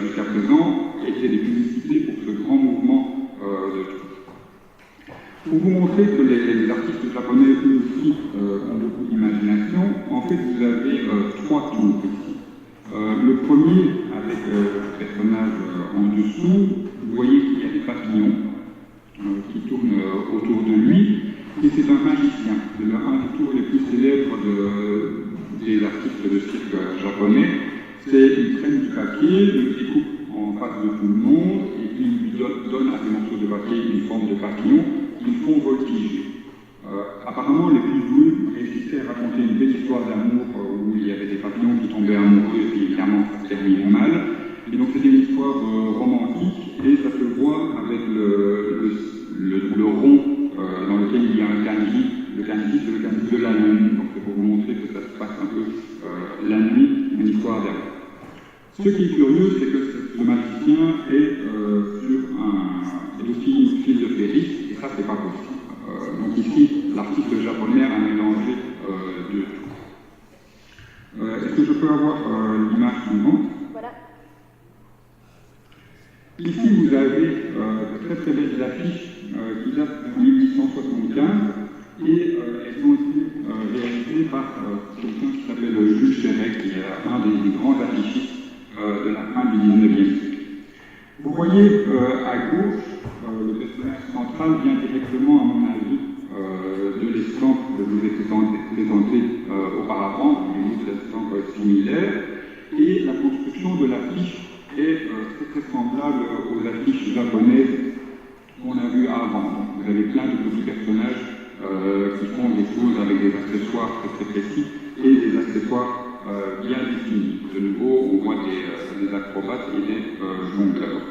S5: jusqu'à présent étaient des publicités pour ce grand mouvement de troupe. Pour vous montrer que les artistes japonais, eux aussi, ont beaucoup d'imagination, en fait, vous avez trois tours ici. Le premier, avec le personnage en dessous, vous voyez qu'il y a des papillons qui tournent autour de lui, et c'est un magicien. C'est un des tours les plus célèbres des artistes de cirque japonais. Ils prennent du papier, le découpent en face de tout le monde, et ils lui donnent à ces morceaux de papier une forme de papillon qu'ils font voltiger. Apparemment, les Pygoues réussissaient à raconter une belle histoire d'amour où il y avait des papillons qui tombaient amoureux et puis évidemment ça se terminait mal. Et donc c'était une histoire romantique et ça se voit avec le rond dans lequel il y a un candy. Le candy, c'est le candy de la nuit. Donc c'est pour vous montrer que ça se passe un peu la nuit, une histoire d'amour. Ce qui est curieux, c'est que ce magicien est aussi une file de féerique et ça c'est pas possible. Donc ici, l'artiste japonais a mélangé deux. Est-ce que je peux avoir l'image suivante?
S3: Voilà.
S5: Ici, vous avez de très très belles affiches qui datent de 1875 et elles ont été réalisées par quelqu'un qui s'appelle Jules Chéret, qui est un des grands affichistes de la fin du 19e siècle. Vous voyez à gauche, le personnage central vient directement, à mon avis, de l'estampe que je vous ai présenté auparavant, une autre estampe similaire, et la construction de l'affiche est très semblable aux affiches japonaises qu'on a vues avant. Donc, vous avez plein de petits personnages qui font des choses avec des accessoires très précis et des accessoires bien définis. De nouveau, on voit des acrobates et des jongleurs.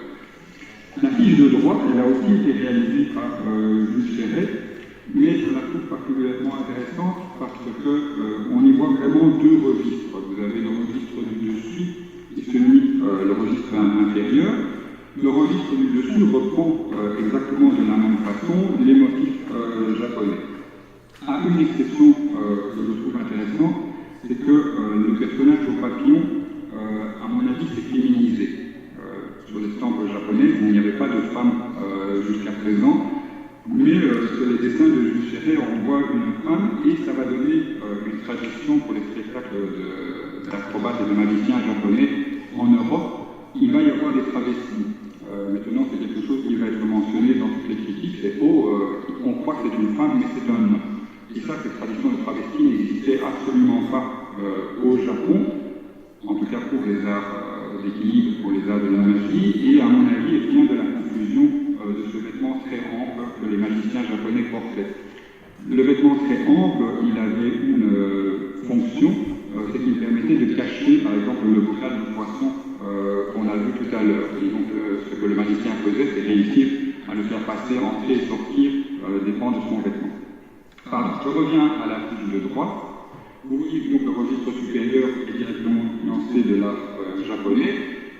S5: La fiche de droite, elle a aussi été réalisée par Jules Chéret, mais je la trouve particulièrement intéressante parce qu'on y voit vraiment deux registres. Vous avez le registre du dessus et le registre inférieur. Le registre du dessus reprend exactement de la même façon les motifs japonais. À une exception que je trouve intéressante, c'est que le personnage au papillon, à mon avis, s'est féminisé. Sur l'estampe japonaise, il n'y avait pas de femme jusqu'à présent, mais sur les dessins de Jules Chéret, on voit une femme et ça va donner une tradition pour les spectacles d'acrobates et de magiciens japonais en Europe. Il va y avoir des travestis. Maintenant, c'est quelque chose qui va être mentionné dans toutes les critiques, c'est on croit que c'est une femme, mais c'est un homme. Et ça, cette tradition de travesti n'existait absolument pas au Japon, en tout cas pour les arts d'équilibre, pour les arts de la magie, et à mon avis, elle vient de la confusion de ce vêtement très ample que les magiciens japonais portaient. Le vêtement très ample, il avait une fonction, c'est qu'il permettait de cacher, par exemple, le bras du poisson qu'on a vu tout à l'heure. Et donc, ce que le magicien faisait, c'est réussir à le faire passer, entrer et sortir des pans de son vêtement. Pardon, je reviens à la fiche de droite. Vous voyez que le registre supérieur est directement lancé de l'art japonais,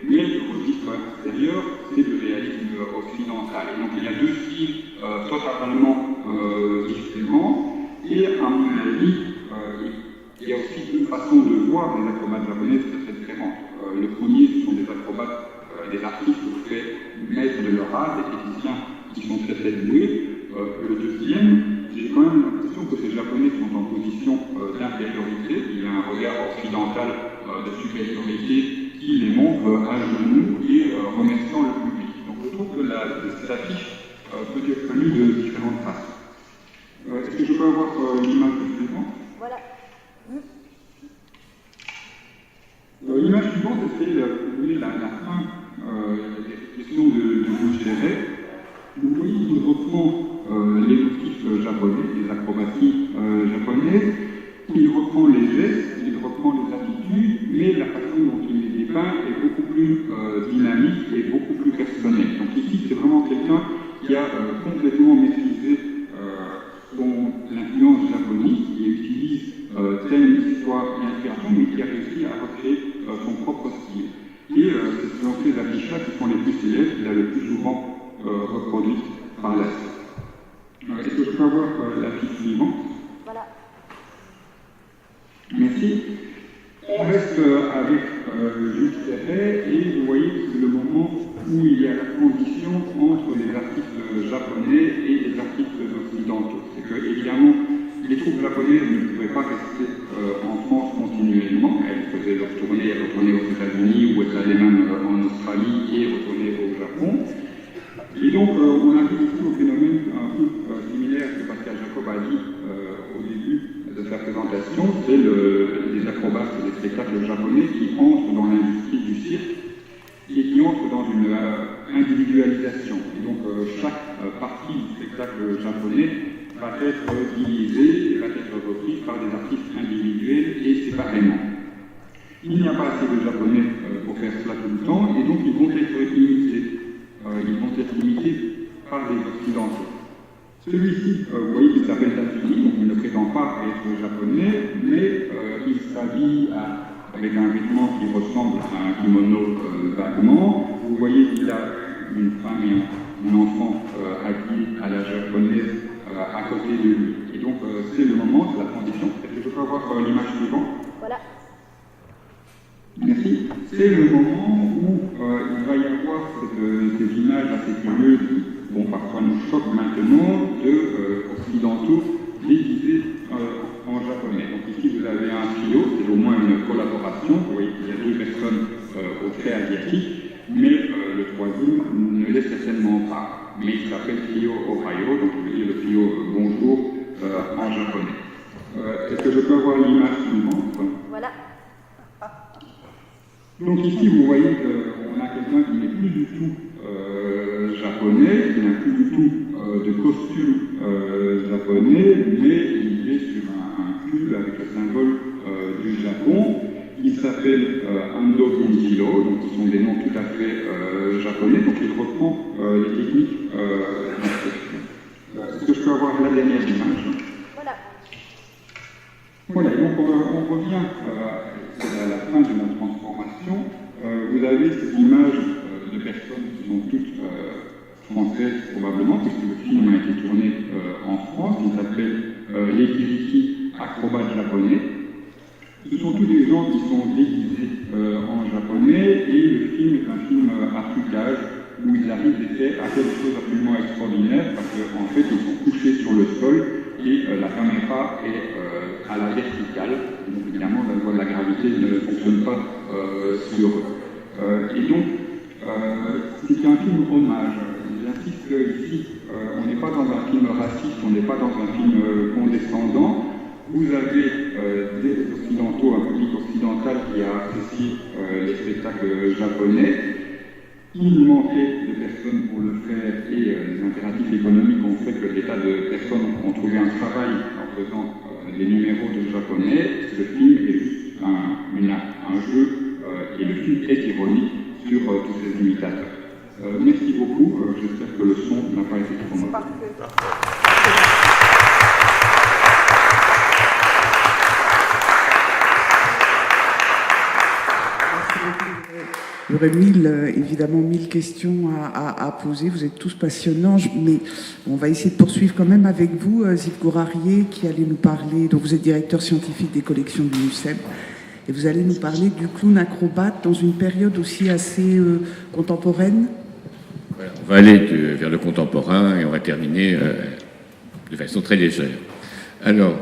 S5: mais le registre inférieur, c'est le réalisme occidental. Et donc il y a deux styles totalement différents, et à mon avis, il y a aussi deux façons de voir les acrobates japonaises très différentes. Le premier, ce sont des acrobates, des artistes qui sont maîtres de leur art, des techniciens qui sont très doués. Le deuxième, j'ai quand même l'impression que ces Japonais sont en position d'infériorité. Il y a un regard occidental de supériorité qui les montre à genoux et remerciant le public. Donc je trouve que cette affiche peut être connue de différentes façons. Est-ce que je peux avoir l'image suivante?
S3: Voilà.
S5: L'image suivante, c'est la fin des questions de Jules Chéret. Vous voyez, il reprend les motifs japonais, les acrobaties japonaises, il reprend les gestes, il reprend les attitudes, mais la façon dont il les dépeint est beaucoup plus dynamique et beaucoup plus personnelle. Donc ici, c'est vraiment quelqu'un qui a complètement maîtrisé l'influence japoniste, qui utilise thème, histoire et inspiration, mais qui a réussi à recréer son propre style. Et ce sont ces affiches-là qui sont les plus célèbres, qu'il a le plus souvent reproduites par la suite. Est-ce que je peux avoir l'affiche suivante?
S3: Voilà.
S5: Merci. On reste avec Jules Chéret et vous voyez que c'est le moment où il y a la transition entre les artistes japonais et les artistes occidentaux. C'est que, évidemment, les troupes japonaises ne pouvaient pas rester en France continuellement. Elles faisaient leur tournée, elles retournaient aux États-Unis ou elles allaient même en Australie et retournaient au Japon. Et donc, on a vu ici au phénomène un peu similaire que Pascal Jacob a dit au début de sa présentation, c'est les acrobates, les spectacles japonais qui entrent dans l'industrie du cirque et qui entrent dans une individualisation. Et donc chaque partie du spectacle japonais va être divisée et va être reprise par des artistes individuels et séparément. Il n'y a pas assez de japonais pour faire cela tout le temps, et donc ils vont être imités. Ils vont être imités par les occidentaux. Celui-ci, vous voyez qu'il s'appelle Tatsumi, donc il ne prétend pas être japonais, mais il s'habille avec un vêtement qui ressemble à un kimono vaguement. Vous voyez qu'il a une femme et un enfant habillés à la japonaise à côté de lui. Et donc c'est le moment de la transition. Est-ce que je peux avoir l'image suivante? Voilà. Merci. C'est le moment où il va y avoir ces images assez curieuses qui, bon, parfois nous choquent maintenant, d'occidentaux déguisés en japonais. Donc ici, vous avez un trio, c'est au moins une collaboration. Vous voyez qu'il y a deux personnes au trait asiatique, mais le troisième ne l'est certainement pas. Mais il s'appelle Trio Ohio, donc vous voyez le trio Bonjour en japonais. Est-ce que je peux avoir l'image suivante? Voilà. Donc ici, vous voyez qu'on a quelqu'un qui n'est plus du tout japonais, qui n'a plus du tout de costume japonais, mais il est sur un pull avec le symbole du Japon. Il s'appelle Ando Kinjiro, donc ce sont des noms tout à fait japonais, donc il reprend les techniques d'instruction. Est-ce que je peux avoir la dernière image? Voilà, donc on revient à la fin de notre transformation. Vous avez ces images de personnes qui sont toutes françaises probablement, puisque le film a été tourné en France. Il s'appelle Les Kiriki, acrobates japonais. Ce sont tous des gens qui sont déguisés en japonais, et le film est un film à trucage où ils arrivent à quelque chose d'absolument extraordinaire, parce qu'en fait ils sont couchés sur le sol et la caméra est à la verticale. Donc évidemment la loi de la gravité ne fonctionne pas sur eux. Et donc c'est un film hommage. J'insiste ici, on n'est pas dans un film raciste, on n'est pas dans un film condescendant. Vous avez des occidentaux, un public occidental qui a apprécié les spectacles japonais. Il manquait de personnes pour le faire, et les impératifs économiques ont fait que des tas de personnes ont trouvé un travail en faisant les numéros de japonais. Ce film est juste un jeu, et le film est ironique sur tous ces imitateurs. Merci beaucoup, j'espère que le son n'a pas été trop mauvais.
S1: Il y aurait évidemment 1000 questions à poser. Vous êtes tous passionnants, mais on va essayer de poursuivre quand même avec vous, Ziv Gourarié, qui allait nous parler. Donc vous êtes directeur scientifique des collections du MUSEM, et vous allez nous parler du clown acrobate dans une période aussi assez contemporaine.
S6: Voilà, on va aller vers le contemporain et on va terminer de façon très légère. Alors,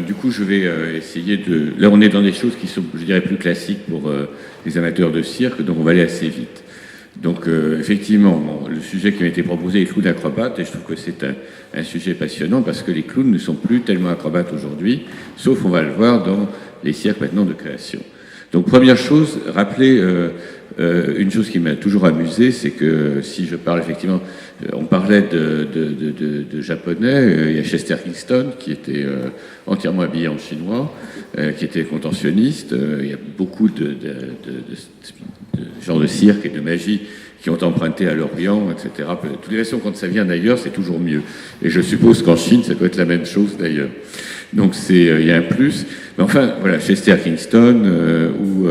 S6: du coup, je vais essayer de... Là, on est dans des choses qui sont, je dirais, plus classiques pour les amateurs de cirque, donc on va aller assez vite. Donc, effectivement, le sujet qui m'a été proposé est le clown acrobate, et je trouve que c'est un sujet passionnant parce que les clowns ne sont plus tellement acrobates aujourd'hui, sauf, on va le voir, dans les cirques maintenant de création. Donc, première chose, rappeler une chose qui m'a toujours amusé, c'est que si je parle effectivement, on parlait de japonais, il y a Chester Kingston qui était entièrement habillé en chinois, qui était contentionniste, il y a beaucoup de genres de cirque et de magie qui ont emprunté à l'Orient, etc. Toutes les façons, quand ça vient d'ailleurs, c'est toujours mieux. Et je suppose qu'en Chine, ça doit être la même chose d'ailleurs. Donc il y a un plus. Mais enfin, voilà, Chester Kingston ou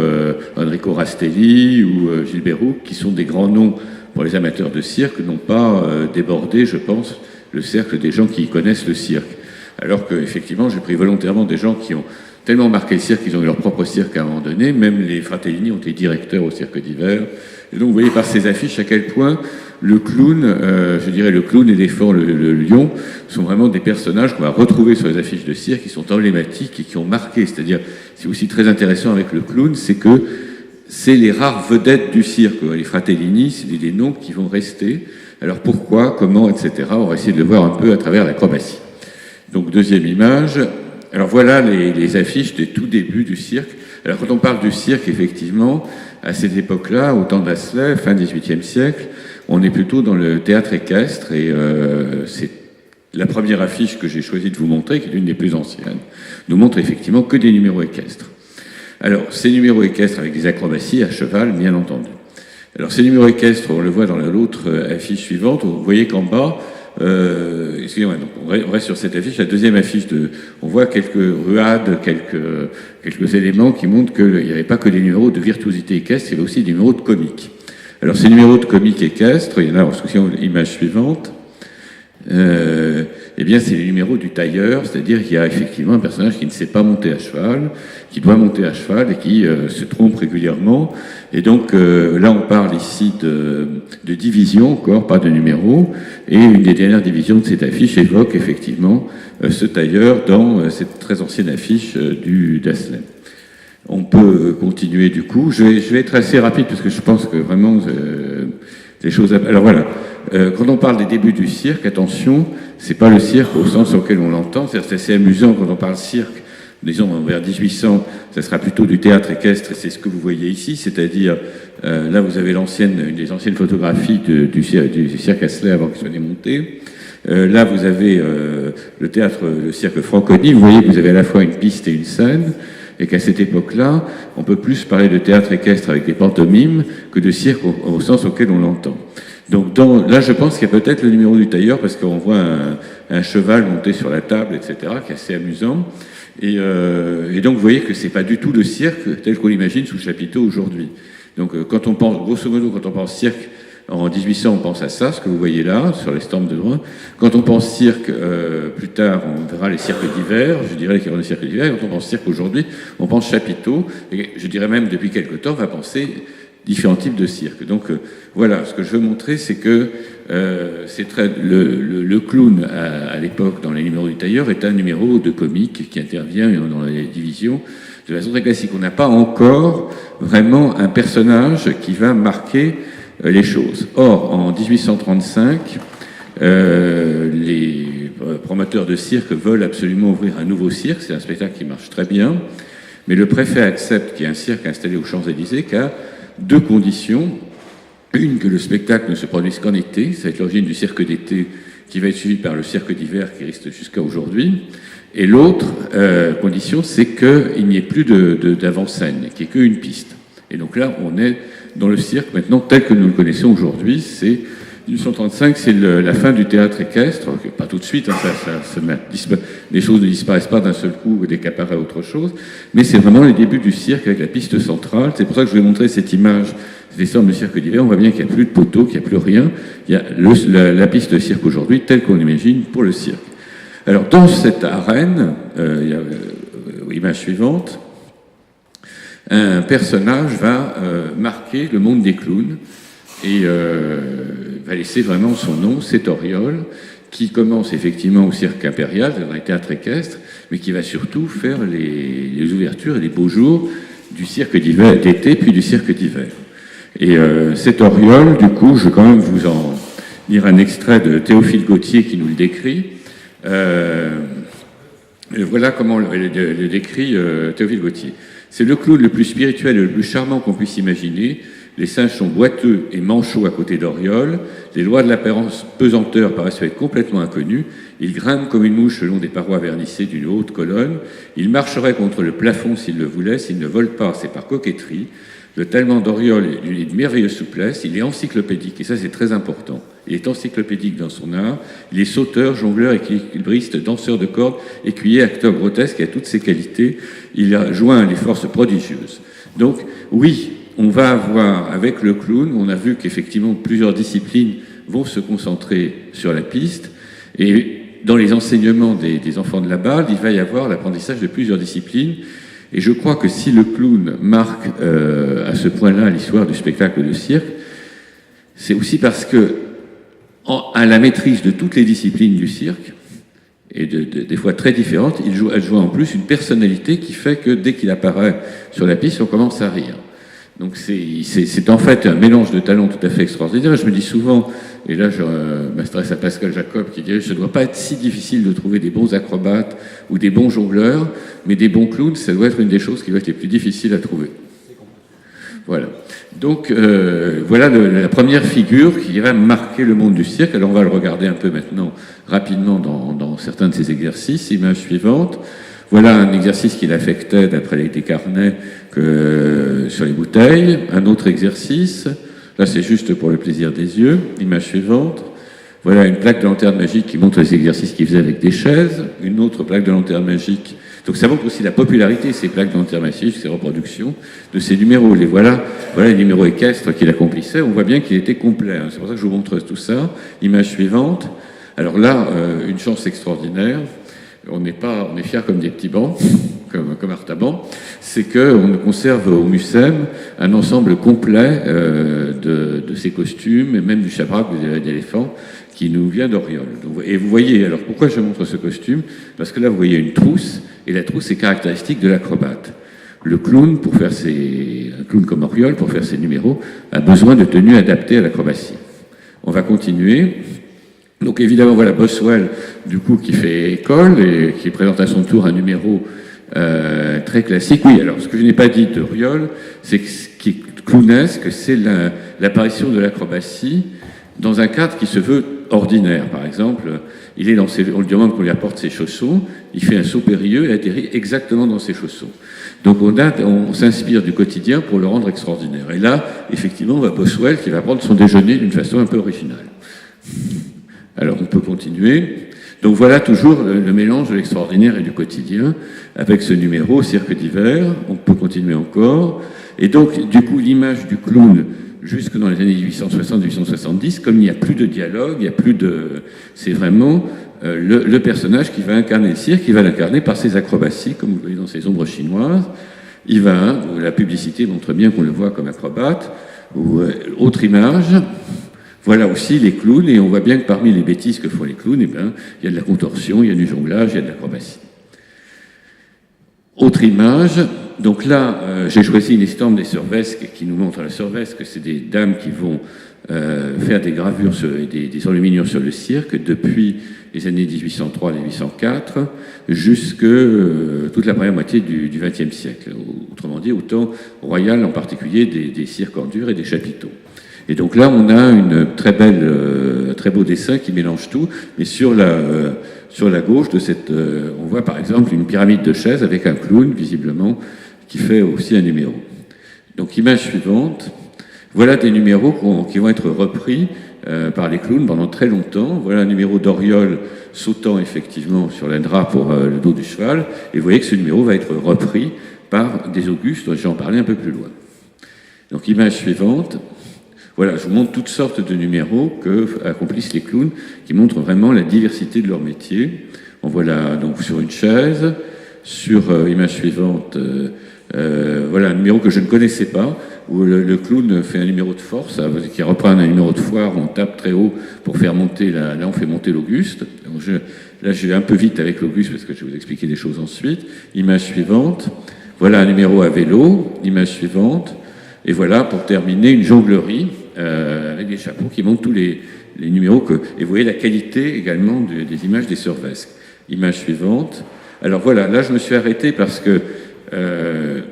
S6: Enrico Rastelli ou Gilles Béroux, qui sont des grands noms pour les amateurs de cirque, n'ont pas débordé, je pense, le cercle des gens qui connaissent le cirque. Alors qu'effectivement, j'ai pris volontairement des gens qui ont tellement marqué le cirque qu'ils ont eu leur propre cirque à un moment donné. Même les Fratellini ont été directeurs au cirque d'hiver. Et donc, vous voyez par ces affiches à quel point le clown, je dirais le clown, l'éléphant, le lion, sont vraiment des personnages qu'on va retrouver sur les affiches de cirque, qui sont emblématiques et qui ont marqué. C'est-à-dire, c'est aussi très intéressant avec le clown, c'est que c'est les rares vedettes du cirque. Les Fratellini, c'est des noms qui vont rester. Alors pourquoi, comment, etc. On va essayer de le voir un peu à travers l'acrobatie. Donc, deuxième image. Alors voilà les affiches des tout débuts du cirque. Alors quand on parle du cirque, effectivement, à cette époque-là, au temps d'Astley, fin XVIIIe siècle, on est plutôt dans le théâtre équestre, et c'est la première affiche que j'ai choisi de vous montrer, qui est l'une des plus anciennes, nous montre effectivement que des numéros équestres. Alors, ces numéros équestres avec des acrobaties à cheval, bien entendu. Alors, ces numéros équestres, on le voit dans l'autre affiche suivante, vous voyez qu'en bas, excusez-moi, donc on reste sur cette affiche, la deuxième affiche, on voit quelques ruades, quelques éléments qui montrent qu'il n'y avait pas que des numéros de virtuosité équestre, il y avait aussi des numéros de comique. Alors, ces numéros de comique équestre, il y en a en l'image suivante, eh bien, c'est les numéros du tailleur, c'est-à-dire qu'il y a effectivement un personnage qui ne sait pas monter à cheval, qui doit monter à cheval et qui se trompe régulièrement. Et donc, là, on parle ici de division, encore, pas de numéro. Et une des dernières divisions de cette affiche évoque effectivement ce tailleur dans cette très ancienne affiche d'Astley. On peut continuer du coup. Je vais être assez rapide parce que je pense que vraiment les choses. Alors voilà. Quand on parle des débuts du cirque, attention, c'est pas le cirque au sens auquel on l'entend. C'est assez amusant quand on parle cirque. Disons vers 1800, ça sera plutôt du théâtre équestre, et c'est ce que vous voyez ici, c'est-à-dire là vous avez une des anciennes photographies du cirque Astley avant qu'il soit démonté. Là vous avez le cirque Franconi. Vous voyez que vous avez à la fois une piste et une scène, et qu'à cette époque-là, on peut plus parler de théâtre équestre avec des pantomimes que de cirque au sens auquel on l'entend. Donc là, je pense qu'il y a peut-être le numéro du tailleur, parce qu'on voit un cheval monté sur la table, etc., qui est assez amusant. Et donc, vous voyez que c'est pas du tout le cirque tel qu'on l'imagine sous chapiteau aujourd'hui. Donc, quand on pense, grosso modo, quand on pense cirque en 1800, on pense à ça, ce que vous voyez là, sur les stands de droit. Quand on pense cirque, plus tard, on verra les cirques d'hiver, je dirais qu'il y aura des cirques d'hiver. Quand on pense cirque aujourd'hui, on pense chapiteau. Et je dirais même, depuis quelque temps, on va penser différents types de cirques. Donc voilà, ce que je veux montrer, c'est que le clown à l'époque, dans les numéros du tailleur, est un numéro de comique qui intervient dans les divisions de façon très classique. On n'a pas encore vraiment un personnage qui va marquer les choses. Or, en 1835, les promoteurs de cirque veulent absolument ouvrir un nouveau cirque. C'est un spectacle qui marche très bien, mais le préfet accepte qu'il y ait un cirque installé aux Champs-Élysées qu'à deux conditions. Une, que le spectacle ne se produise qu'en été, ça va être l'origine du cirque d'été qui va être suivi par le cirque d'hiver qui reste jusqu'à aujourd'hui. Et l'autre condition, c'est qu'il n'y ait plus d'avant-scène, qu'il n'y ait qu'une piste. Et donc là, on est dans le cirque maintenant tel que nous le connaissons aujourd'hui. C'est 1835, c'est la fin du théâtre équestre, pas tout de suite, hein, les choses ne disparaissent pas d'un seul coup dès qu'apparaît autre chose, mais c'est vraiment les débuts du cirque avec la piste centrale. C'est pour ça que je vais montrer cette image des formes de cirque d'hiver. On voit bien qu'il n'y a plus de poteaux, qu'il n'y a plus rien. Il y a la piste de cirque aujourd'hui telle qu'on l'imagine pour le cirque. Alors dans cette arène, il y a l'image suivante, un personnage va marquer le monde des clowns et va laisser vraiment son nom, c'est Auriol, qui commence effectivement au cirque impérial, dans les théâtres équestres, mais qui va surtout faire les ouvertures et les beaux jours du cirque d'été, puis du cirque d'hiver. Et cet Auriol, du coup, je vais quand même vous en lire un extrait de Théophile Gautier qui nous le décrit. Voilà comment le décrit Théophile Gautier. C'est le clown le plus spirituel et le plus charmant qu'on puisse imaginer. Les singes sont boiteux et manchots à côté d'Auriol. Les lois de l'apparence pesanteur paraissent être complètement inconnues. Il grimpe comme une mouche le long des parois vernissées d'une haute colonne. Il marcherait contre le plafond s'il le voulait. S'il ne vole pas, c'est par coquetterie. Le talent d'Auriol est de merveilleuse souplesse. Il est encyclopédique, et ça c'est très important. Il est encyclopédique dans son art. Il est sauteur, jongleur, équilibriste, danseur de cordes, écuyer, acteur grotesque, il a toutes ses qualités. Il a joint les forces prodigieuses. Donc, oui, on va avoir, avec le clown, on a vu qu'effectivement plusieurs disciplines vont se concentrer sur la piste. Et dans les enseignements des enfants de la Balle, il va y avoir l'apprentissage de plusieurs disciplines. Et je crois que si le clown marque à ce point-là l'histoire du spectacle de cirque, c'est aussi parce que, à la maîtrise de toutes les disciplines du cirque, et des fois très différentes, elle joue en plus une personnalité qui fait que dès qu'il apparaît sur la piste, on commence à rire. Donc c'est en fait un mélange de talents tout à fait extraordinaire. Je me dis souvent, et là je m'adresse à Pascal Jacob qui dirait ça ne doit pas être si difficile de trouver des bons acrobates ou des bons jongleurs, mais des bons clowns, ça doit être une des choses qui va être les plus difficiles à trouver. Voilà. Donc voilà la première figure qui va marquer le monde du cirque. Alors on va le regarder un peu maintenant rapidement dans certains de ces exercices. Image suivante. Voilà un exercice qu'il affectait d'après les carnets sur les bouteilles. Un autre exercice. Là c'est juste pour le plaisir des yeux. Image suivante. Voilà une plaque de lanterne magique qui montre les exercices qu'il faisait avec des chaises. Une autre plaque de lanterne magique. Donc ça montre aussi la popularité, ces plaques de lanterne magique, ces reproductions de ces numéros. Voilà les numéros équestres qu'il accomplissait. On voit bien qu'il était complet. Hein. C'est pour ça que je vous montre tout ça. Image suivante. Alors là, une chance extraordinaire. On est fiers comme des petits bancs, comme Artaban. C'est qu'on conserve au Mucem un ensemble complet de ces costumes, et même du chabrac d'éléphant, qui nous vient d'Oriol. Et vous voyez, alors pourquoi je montre ce costume? Parce que là, vous voyez une trousse, et la trousse est caractéristique de l'acrobate. Le clown, un clown comme Oriol, pour faire ses numéros, a besoin de tenues adaptées à l'acrobatie. On va continuer. Donc évidemment, voilà Boswell, du coup, qui fait école et qui présente à son tour un numéro très classique. Oui, alors ce que je n'ai pas dit de Oriol, c'est que ce qui est clownesque, c'est l'apparition de l'acrobatie dans un cadre qui se veut ordinaire. Par exemple, on lui demande qu'on lui apporte ses chaussons, il fait un saut périlleux et atterrit exactement dans ses chaussons. Donc on s'inspire du quotidien pour le rendre extraordinaire. Et là, effectivement, on va Boswell qui va prendre son déjeuner d'une façon un peu originale. Alors on peut continuer. Donc voilà toujours le mélange de l'extraordinaire et du quotidien avec ce numéro Cirque d'hiver. On peut continuer encore. Et donc du coup l'image du clown jusque dans les années 1860-1870, comme il n'y a plus de dialogue, c'est vraiment le personnage qui va incarner le cirque, qui va l'incarner par ses acrobaties, comme vous le voyez dans ces ombres chinoises. La publicité montre bien qu'on le voit comme acrobate. Ou autre image. Voilà aussi les clowns, et on voit bien que parmi les bêtises que font les clowns, il y a de la contorsion, il y a du jonglage, il y a de l'acrobatie. Autre image, donc là, j'ai choisi une estampe des Survesques qui nous montre la Survesque, c'est des dames qui vont faire des gravures, des enluminures sur le cirque depuis les années 1803 et 1804 jusque toute la première moitié du XXe siècle. Autrement dit, au temps royal en particulier, des cirques en dur et des chapiteaux. Et donc là, on a un très beau dessin qui mélange tout. Mais sur la gauche de on voit par exemple une pyramide de chaises avec un clown, visiblement, qui fait aussi un numéro. Donc, image suivante. Voilà des numéros qui vont être repris par les clowns pendant très longtemps. Voilà un numéro d'Oriol sautant effectivement sur la drap pour le dos du cheval. Et vous voyez que ce numéro va être repris par des Augustes. J'en parlais un peu plus loin. Donc, image suivante. Voilà, je vous montre toutes sortes de numéros que accomplissent les clowns, qui montrent vraiment la diversité de leur métier. On voit là, donc, sur une chaise, sur image suivante, voilà un numéro que je ne connaissais pas, où le clown fait un numéro de force, qui reprend un numéro de foire, où on tape très haut pour faire monter, là on fait monter l'Auguste. Là, je vais un peu vite avec l'Auguste, parce que je vais vous expliquer des choses ensuite. Image suivante, voilà un numéro à vélo, image suivante, et voilà, pour terminer, une jonglerie, avec des chapeaux qui montrent tous les numéros et vous voyez la qualité également des images des Survesques. Image suivante. Alors voilà, là je me suis arrêté parce que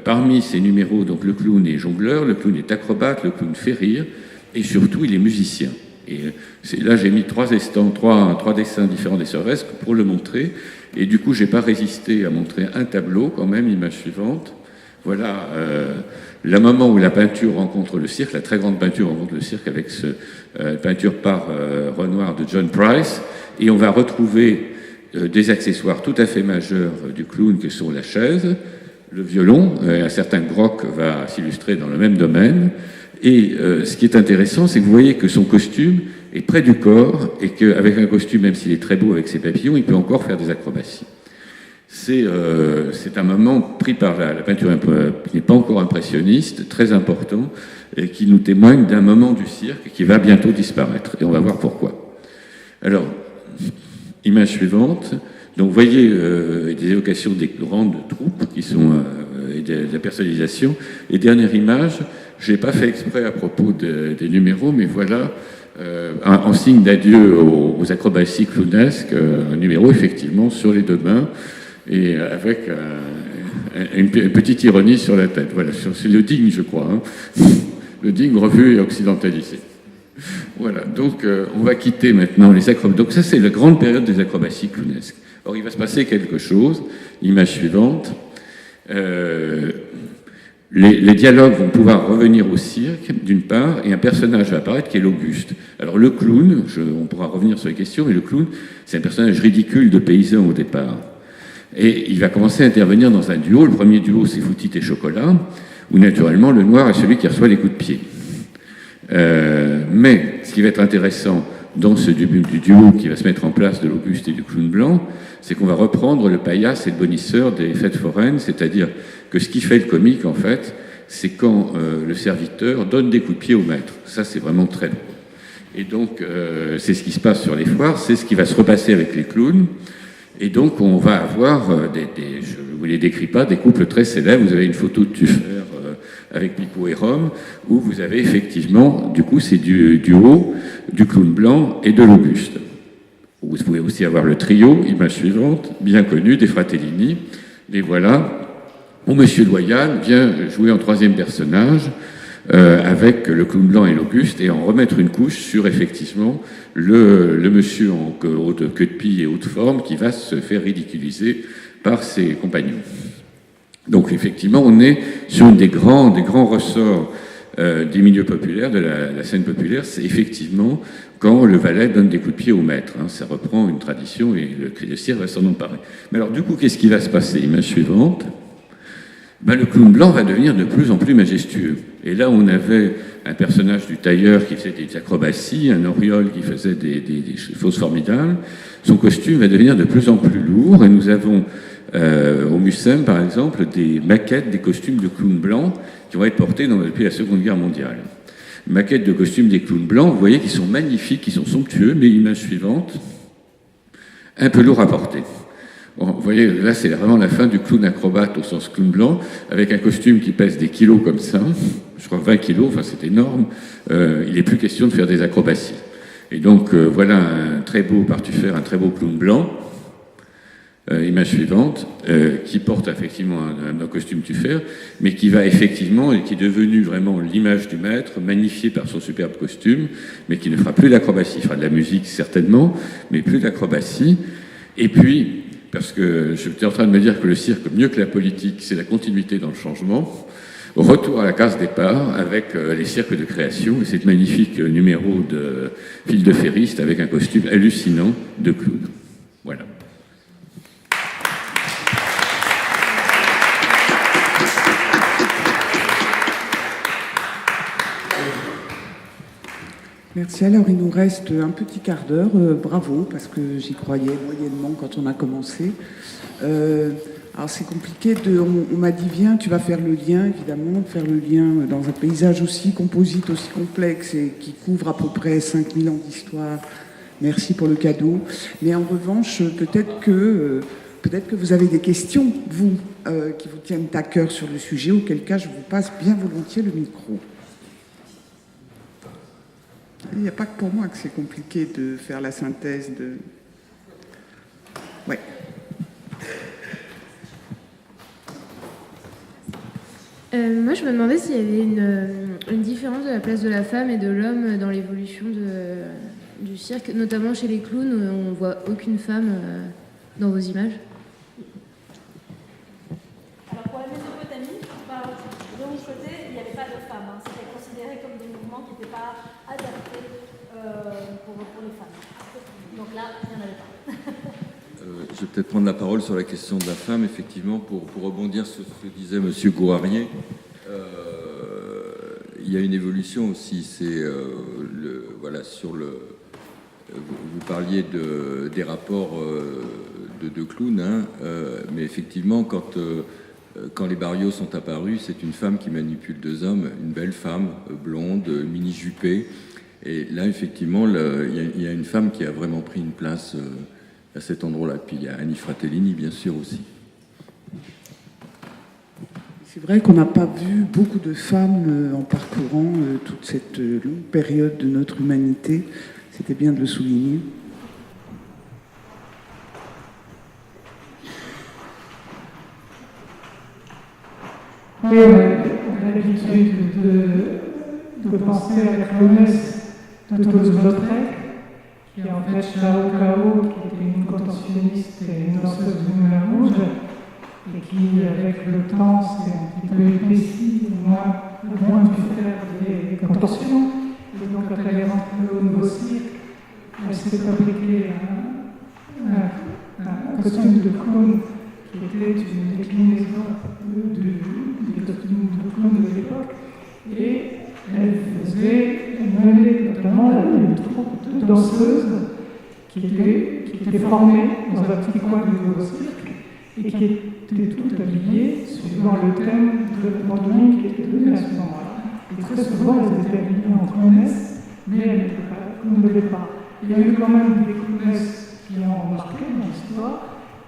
S6: parmi ces numéros, donc le clown est jongleur, le clown est acrobate, le clown fait rire, et surtout il est musicien. Et là j'ai mis trois dessins différents des Survesques pour le montrer, et du coup j'ai pas résisté à montrer un tableau quand même, image suivante. Voilà le moment où la peinture rencontre le cirque, la très grande peinture rencontre le cirque avec peinture par Renoir de John Price, et on va retrouver des accessoires tout à fait majeurs du clown que sont la chaise, le violon, un certain Grock va s'illustrer dans le même domaine, et ce qui est intéressant, c'est que vous voyez que son costume est près du corps, et qu'avec un costume, même s'il est très beau avec ses papillons, il peut encore faire des acrobaties. C'est un moment pris par la peinture qui n'est pas encore impressionniste, très important, et qui nous témoigne d'un moment du cirque qui va bientôt disparaître. Et on va voir pourquoi. Alors, image suivante. Donc, vous voyez des évocations des grandes troupes qui sont et de la personnalisation. Et dernière image, Je n'ai pas fait exprès à propos des numéros, mais voilà, en signe d'adieu aux acrobaties clownesques, un numéro effectivement sur les deux mains et avec une petite ironie sur la tête. Voilà, c'est le Digne, je crois. Hein. Le Digne revu et occidentalisé. Voilà, donc on va quitter maintenant les acrobaties. Donc ça, c'est la grande période des acrobaties clownesques. Or, il va se passer quelque chose. Image suivante. Les dialogues vont pouvoir revenir au cirque, d'une part, et un personnage va apparaître qui est l'Auguste. Alors le clown, on pourra revenir sur les questions, mais le clown, c'est un personnage ridicule de paysan au départ. Et il va commencer à intervenir dans un duo. Le premier duo, c'est Foutit et Chocolat, où naturellement le noir est celui qui reçoit les coups de pied. Mais ce qui va être intéressant dans ce duo qui va se mettre en place de l'Auguste et du clown blanc, c'est qu'on va reprendre le paillasse et le bonisseur des fêtes foraines, c'est-à-dire que ce qui fait le comique, en fait, c'est quand le serviteur donne des coups de pied au maître. Ça, c'est vraiment très drôle. Et donc, c'est ce qui se passe sur les foires, c'est ce qui va se repasser avec les clowns. Et donc, on va avoir je ne vous les décris pas, des couples très célèbres. Vous avez une photo de Tuffer avec Pipo et Rome, où vous avez effectivement, du coup, c'est du duo du clown blanc et de l'Auguste. Vous pouvez aussi avoir le trio, image suivante, bien connu, des Fratellini. Les voilà, où Monsieur Loyal vient jouer en troisième personnage avec le clown blanc et l'Auguste et en remettre une couche sur effectivement le monsieur en haute queue de pie et haute forme qui va se faire ridiculiser par ses compagnons. Donc effectivement, on est sur des grands ressorts des milieux populaires, de la scène populaire, c'est effectivement quand le valet donne des coups de pied au maître. Hein, ça reprend une tradition et le cirque va s'en emparer. Mais alors du coup, qu'est-ce qui va se passer? Image suivante. Le clown blanc va devenir de plus en plus majestueux. Et là, on avait un personnage du tailleur qui faisait des acrobaties, un oriole qui faisait des choses formidables. Son costume va devenir de plus en plus lourd et nous avons au Mucem, par exemple, des maquettes des costumes de clowns blancs qui vont être portés depuis la Seconde Guerre mondiale. Maquettes de costumes des clowns blancs, vous voyez, qui sont magnifiques, qui sont somptueux, mais image suivante, un peu lourd à porter. Bon, vous voyez, là, c'est vraiment la fin du clown acrobate au sens clown blanc, avec un costume qui pèse des kilos comme ça, je crois 20 kilos, enfin c'est énorme, il n'est plus question de faire des acrobaties. Et donc, voilà un très beau Partuffer, un très beau clown blanc, image suivante, qui porte effectivement un costume Tuffer, mais qui va effectivement, et qui est devenu vraiment l'image du maître, magnifié par son superbe costume, mais qui ne fera plus d'acrobatie. Il fera de la musique certainement, mais plus d'acrobatie. Et puis, parce que j'étais en train de me dire que le cirque, mieux que la politique, c'est la continuité dans le changement, retour à la case départ avec les cirques de création et cette magnifique numéro de fil de ferriste avec un costume hallucinant de clown. Voilà.
S1: Merci. Alors, il nous reste un petit quart d'heure. Bravo, parce que j'y croyais moyennement quand on a commencé. Alors, c'est compliqué. On m'a dit, viens, tu vas faire le lien, évidemment, faire le lien dans un paysage aussi composite, aussi complexe et qui couvre à peu près 5000 ans d'histoire. Merci pour le cadeau. Mais en revanche, peut-être que vous avez des questions, vous, qui vous tiennent à cœur sur le sujet, auquel cas je vous passe bien volontiers le micro. Il n'y a pas que pour moi que c'est compliqué de faire la synthèse de... Ouais.
S7: Moi, je me demandais s'il y avait une différence de la place de la femme et de l'homme dans l'évolution du cirque, notamment chez les clowns, où on ne voit aucune femme dans vos images.
S3: Alors pour la Mésopotamie, de mon côté, il n'y avait pas de femmes. Hein. C'était considéré comme des mouvements qui n'étaient pas adaptés pour les femmes. Donc là, il n'y en avait pas.
S8: Je vais peut-être prendre la parole sur la question de la femme, effectivement, pour rebondir sur ce que disait M. Gouarier. Il y a une évolution aussi. C'est voilà, sur le. Vous parliez des rapports de clowns, hein, mais effectivement, quand les Barrios sont apparus, c'est une femme qui manipule deux hommes, une belle femme blonde, mini-jupée. Et là, effectivement, il y a une femme qui a vraiment pris une place à cet endroit-là. Puis il y a Annie Fratellini, bien sûr, aussi.
S1: C'est vrai qu'on n'a pas vu beaucoup de femmes en parcourant toute cette longue période de notre humanité. C'était bien de le souligner.
S9: Oui, on a l'habitude de penser à la clonesse de Toulouse-Lautrec, qui est en fait Chao Cao, qui était une contorsionniste et une danseuse du Moulin Rouge, et qui, avec le temps, s'est un petit peu épaissie, au moins pu faire des contorsions. Et donc, quand elle est rentrée au Nouveau Cirque, elle s'est fabriqué un costume de clown qui était une déclinaison des costumes de clown de l'époque. Et elle menait notamment une troupe de danseuses qui étaient formées dans un petit coin du Nouveau Cirque et qui étaient toutes habillées suivant le thème de la pandémie qui était donnée à ce moment-là. Et très souvent, elles étaient habillées en clownesses, mais elles n'étaient pas clown pas. Il y a eu quand même des clownesses qui ont marqué dans l'histoire.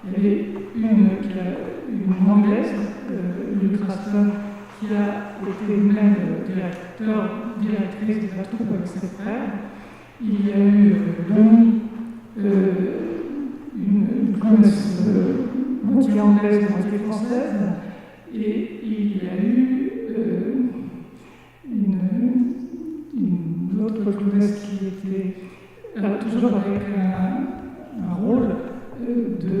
S9: Il y avait une anglaise, Luc Raston, qui a été même directrice de la troupe avec ses frères. Il y a eu Loni, une clonesse moitié anglaise, moitié française. Et il y a eu une autre clonesse qui était toujours avec un rôle de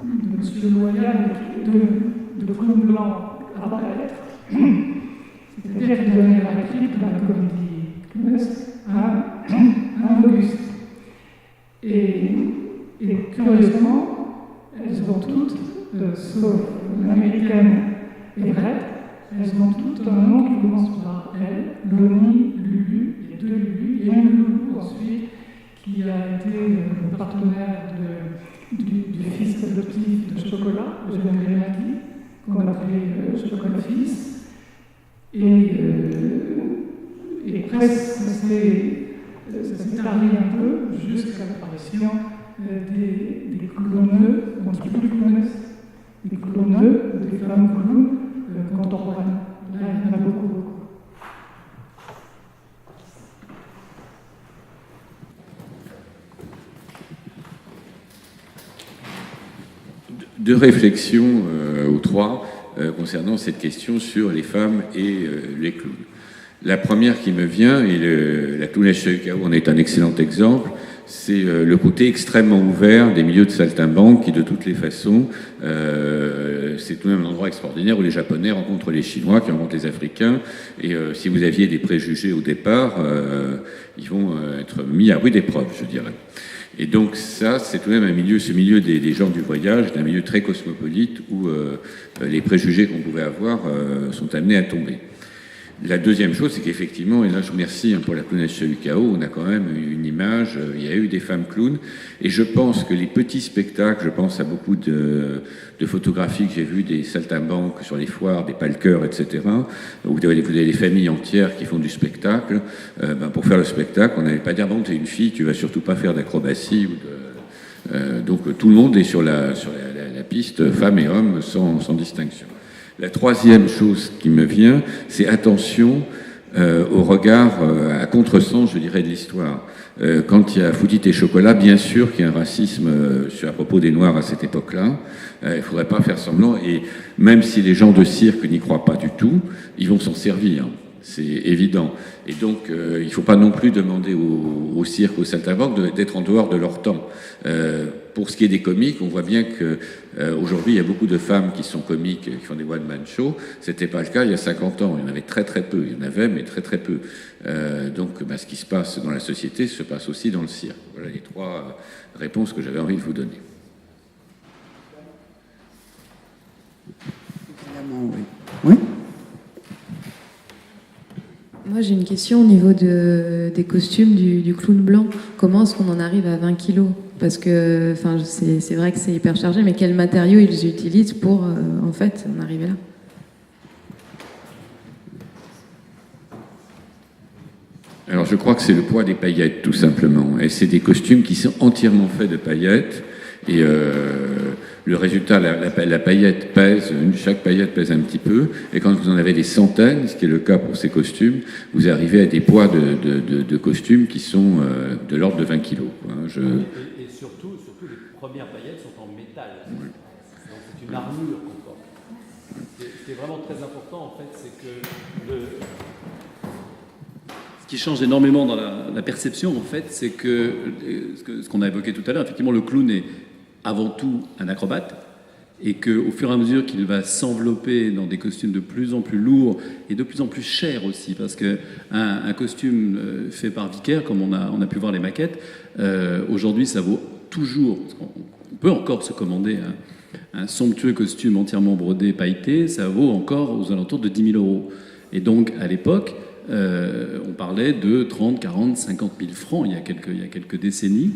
S9: M. Loyal, de clown blanc avant la lettre. C'est-à-dire qu'il donnait la réplique dans la comédie clonesse à Auguste. Et curieusement, elles ont toutes, sauf l'américaine Everett, elles ont toutes un nom qui commence par elle, Loni, Lulu, il y a 2 Lulu, il y a une Loulou ensuite, qui a été le partenaire du fils adoptif de Chocolat, Eugène Grimati, qu'on appelait Chocolat Fils. Et presque, ça s'est tardé un peu jusqu'à l'apparition des cloneux, on ne dit plus clonesses, des cloneux, des femmes clowns contemporaines. Là, il y en a beaucoup.
S6: Deux réflexions ou trois concernant cette question sur les femmes et les clowns. La première qui me vient, et la clownesse Chao Cao en est un excellent exemple, c'est le côté extrêmement ouvert des milieux de saltimbanques qui, de toutes les façons, c'est tout de même un endroit extraordinaire où les Japonais rencontrent les Chinois, qui rencontrent les Africains, et si vous aviez des préjugés au départ, ils vont être mis à rude épreuve, je dirais. Et donc ça, c'est tout de même un milieu, ce milieu des gens du voyage, d'un milieu très cosmopolite où les préjugés qu'on pouvait avoir sont amenés à tomber. La deuxième chose, c'est qu'effectivement, et là je vous remercie pour la clownesse Chao Cao, on a quand même une image, il y a eu des femmes clowns, et je pense que les petits spectacles, je pense à beaucoup de photographies que j'ai vues des saltimbanques sur les foires, des palkeurs, etc., où vous avez des familles entières qui font du spectacle. Pour faire le spectacle, on n'allait pas dire, bon, t'es une fille, tu vas surtout pas faire d'acrobatie. Donc tout le monde est sur la piste, femmes et hommes, sans distinction. La troisième chose qui me vient, c'est attention au regard à contresens, je dirais, de l'histoire. Quand il y a Foudite et Chocolat, bien sûr qu'il y a un racisme à propos des Noirs à cette époque-là. Il ne faudrait pas faire semblant. Et même si les gens de cirque n'y croient pas du tout, ils vont s'en servir. C'est évident. Et donc, il ne faut pas non plus demander au cirque, aux saltimbanques d'être en dehors de leur temps. Pour ce qui est des comiques, on voit bien qu'aujourd'hui, il y a beaucoup de femmes qui sont comiques, qui font des one-man shows. Ce n'était pas le cas il y a 50 ans. Il y en avait très très peu. Il y en avait, mais très très peu. Donc, ce qui se passe dans la société se passe aussi dans le cirque. Voilà les trois réponses que j'avais envie de vous donner.
S1: Évidemment, oui. Oui.
S10: Moi, j'ai une question au niveau des costumes du clown blanc. Comment est-ce qu'on en arrive à 20 kilos ? Parce que c'est vrai que c'est hyper chargé, mais quels matériaux ils utilisent pour, en fait, en arriver là ?
S6: Alors, je crois que c'est le poids des paillettes, tout simplement. Et c'est des costumes qui sont entièrement faits de paillettes. Et le résultat, la paillette pèse, chaque paillette pèse un petit peu, et quand vous en avez des centaines, ce qui est le cas pour ces costumes, vous arrivez à des poids de costumes qui sont de l'ordre de 20 kilos.
S2: Et surtout, les premières paillettes sont en métal. Oui. Donc c'est une armure qu'on porte. Ce qui est vraiment très important, en fait, c'est que ce qui change énormément dans la perception, en fait, c'est que ce qu'on a évoqué tout à l'heure, effectivement, le clown est avant tout un acrobate, et qu'au fur et à mesure qu'il va s'envelopper dans des costumes de plus en plus lourds et de plus en plus chers aussi, parce qu'un costume fait par Vicaire, comme on a pu voir les maquettes, aujourd'hui ça vaut toujours, on peut encore se commander un somptueux costume entièrement brodé, pailleté, ça vaut encore aux alentours de 10 000 €. Et donc à l'époque, on parlait de 30, 40, 50 000 francs il y a quelques décennies.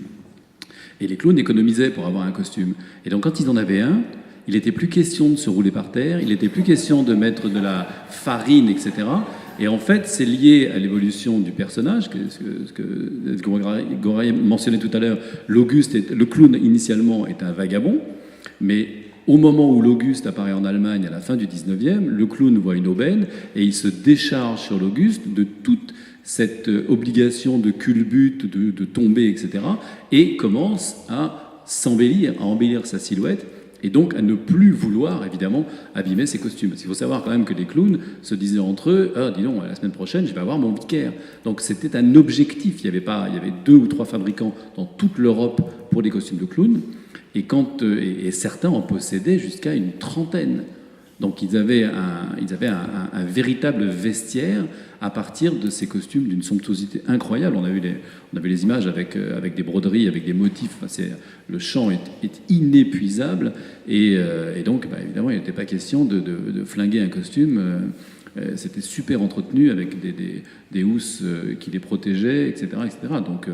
S2: Et les clowns économisaient pour avoir un costume. Et donc quand ils en avaient un, il n'était plus question de se rouler par terre, il n'était plus question de mettre de la farine, etc. Et en fait, c'est lié à l'évolution du personnage, ce que Goray mentionnait tout à l'heure. Le clown, initialement, est un vagabond, mais au moment où l'Auguste apparaît en Allemagne, à la fin du 19e, le clown voit une aubaine et il se décharge sur l'Auguste de toute cette obligation de culbute, de tomber, etc. et commence à s'embellir, à embellir sa silhouette, et donc à ne plus vouloir, évidemment, abîmer ses costumes. Parce qu'il faut savoir quand même que les clowns se disaient entre eux « Ah, dis donc, la semaine prochaine, je vais avoir mon Vicaire ». Donc c'était un objectif. Il y avait 2 ou 3 fabricants dans toute l'Europe pour les costumes de clowns, et certains en possédaient jusqu'à une trentaine. Donc ils avaient un véritable vestiaire à partir de ces costumes d'une somptuosité incroyable. On a vu les images avec des broderies, avec des motifs. Enfin, le champ est inépuisable. Et donc, évidemment, il n'était pas question de flinguer un costume. C'était super entretenu avec des housses qui les protégeaient, etc. etc. Donc,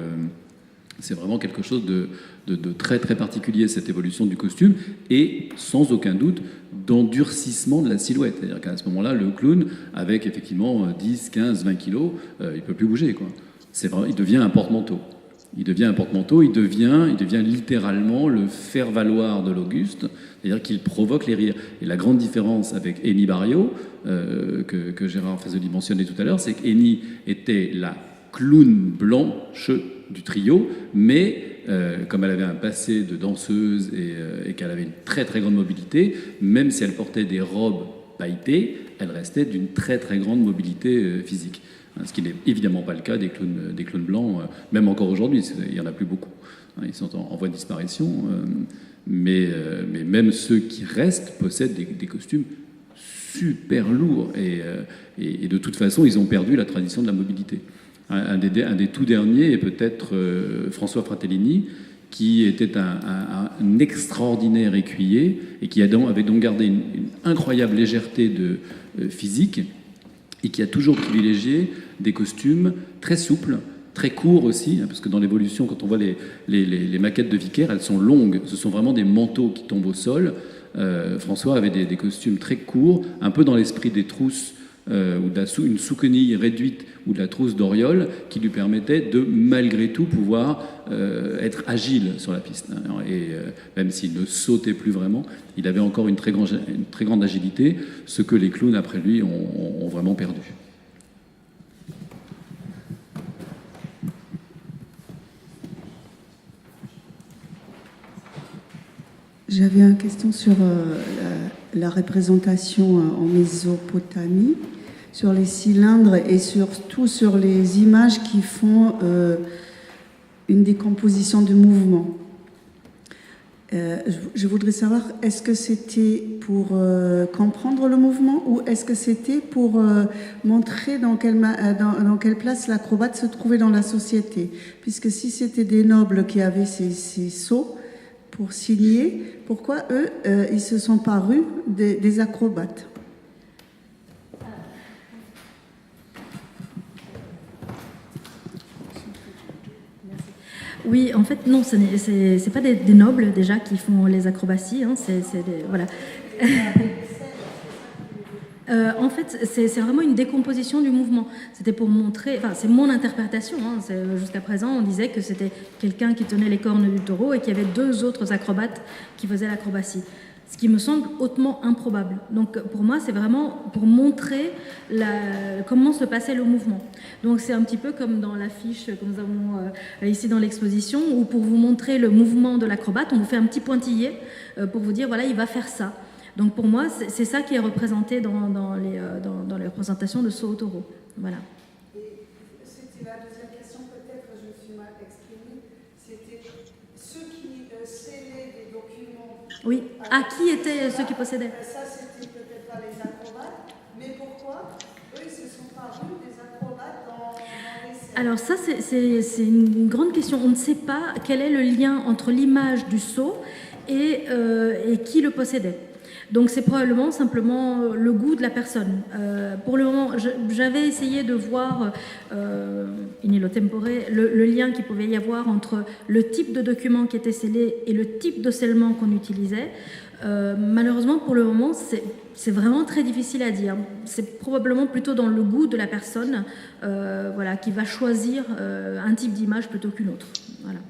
S2: c'est vraiment quelque chose de très très particulier, cette évolution du costume, et sans aucun doute d'endurcissement de la silhouette. C'est-à-dire qu'à ce moment-là, le clown, avec effectivement 10, 15, 20 kilos, il ne peut plus bouger, quoi. Il devient un porte-manteau. Il devient littéralement le faire-valoir de l'Auguste, c'est-à-dire qu'il provoque les rires. Et la grande différence avec Henny Barrio, que Gérard Fazoli mentionnait tout à l'heure, c'est qu'Henny était la clown blanche du trio, mais comme elle avait un passé de danseuse et qu'elle avait une très très grande mobilité, même si elle portait des robes pailletées, elle restait d'une très très grande mobilité physique. Ce qui n'est évidemment pas le cas des clowns blancs, même encore aujourd'hui, il n'y en a plus beaucoup. Ils sont en voie de disparition, mais même ceux qui restent possèdent des costumes super lourds, et de toute façon, ils ont perdu la tradition de la mobilité. Un des tout derniers est peut-être François Fratellini, qui était un extraordinaire écuyer et qui avait donc gardé une incroyable légèreté physique, et qui a toujours privilégié des costumes très souples, très courts aussi, parce que dans l'évolution, quand on voit les maquettes de Vicaire, elles sont longues, ce sont vraiment des manteaux qui tombent au sol. François avait des costumes très courts, un peu dans l'esprit des trousses, ou une sous-quenille réduite, ou de la trousse d'Oriol, qui lui permettait de, malgré tout, pouvoir être agile sur la piste. Et même s'il ne sautait plus vraiment, il avait encore une très grande agilité, ce que les clowns après lui ont vraiment perdu.
S11: J'avais une question sur la représentation en Mésopotamie, sur les cylindres et surtout sur les images qui font une décomposition de mouvement. Je voudrais savoir, est-ce que c'était pour comprendre le mouvement, ou est-ce que c'était pour montrer dans quelle place l'acrobate se trouvait dans la société? Puisque si c'était des nobles qui avaient ces sceaux pour signer, pourquoi eux, ils se sont parus des acrobates?
S3: Oui, en fait, non, c'est pas des nobles déjà qui font les acrobaties, hein, voilà. En fait, c'est vraiment une décomposition du mouvement. C'était pour montrer, enfin, c'est mon interprétation. Hein, jusqu'à présent, on disait que c'était quelqu'un qui tenait les cornes du taureau et qu'il y avait 2 autres acrobates qui faisaient l'acrobatie. Ce qui me semble hautement improbable. Donc pour moi, c'est vraiment pour montrer comment se passait le mouvement. Donc c'est un petit peu comme dans l'affiche que nous avons ici dans l'exposition, où pour vous montrer le mouvement de l'acrobate, on vous fait un petit pointillé pour vous dire, voilà, il va faire ça. Donc pour moi, c'est ça qui est représenté dans les représentations de saut au taureau. Voilà.
S11: C'était la deuxième question, peut-être je me suis mal exprimée. C'était ceux qui scellaient des documents.
S3: Oui. Qui étaient ceux qui possédaient?
S11: Ça, c'était peut-être pas les acrobates, mais pourquoi eux, ils se sont parus des acrobates dans les scènes?
S3: Alors ça, c'est une grande question. On ne sait pas quel est le lien entre l'image du sceau et qui le possédait. Donc c'est probablement simplement le goût de la personne. Pour le moment, j'avais essayé de voir in illo tempore le lien qu'il pouvait y avoir entre le type de document qui était scellé et le type de scellement qu'on utilisait. Malheureusement, pour le moment, c'est vraiment très difficile à dire. C'est probablement plutôt dans le goût de la personne voilà, qui va choisir un type d'image plutôt qu'une autre. Voilà.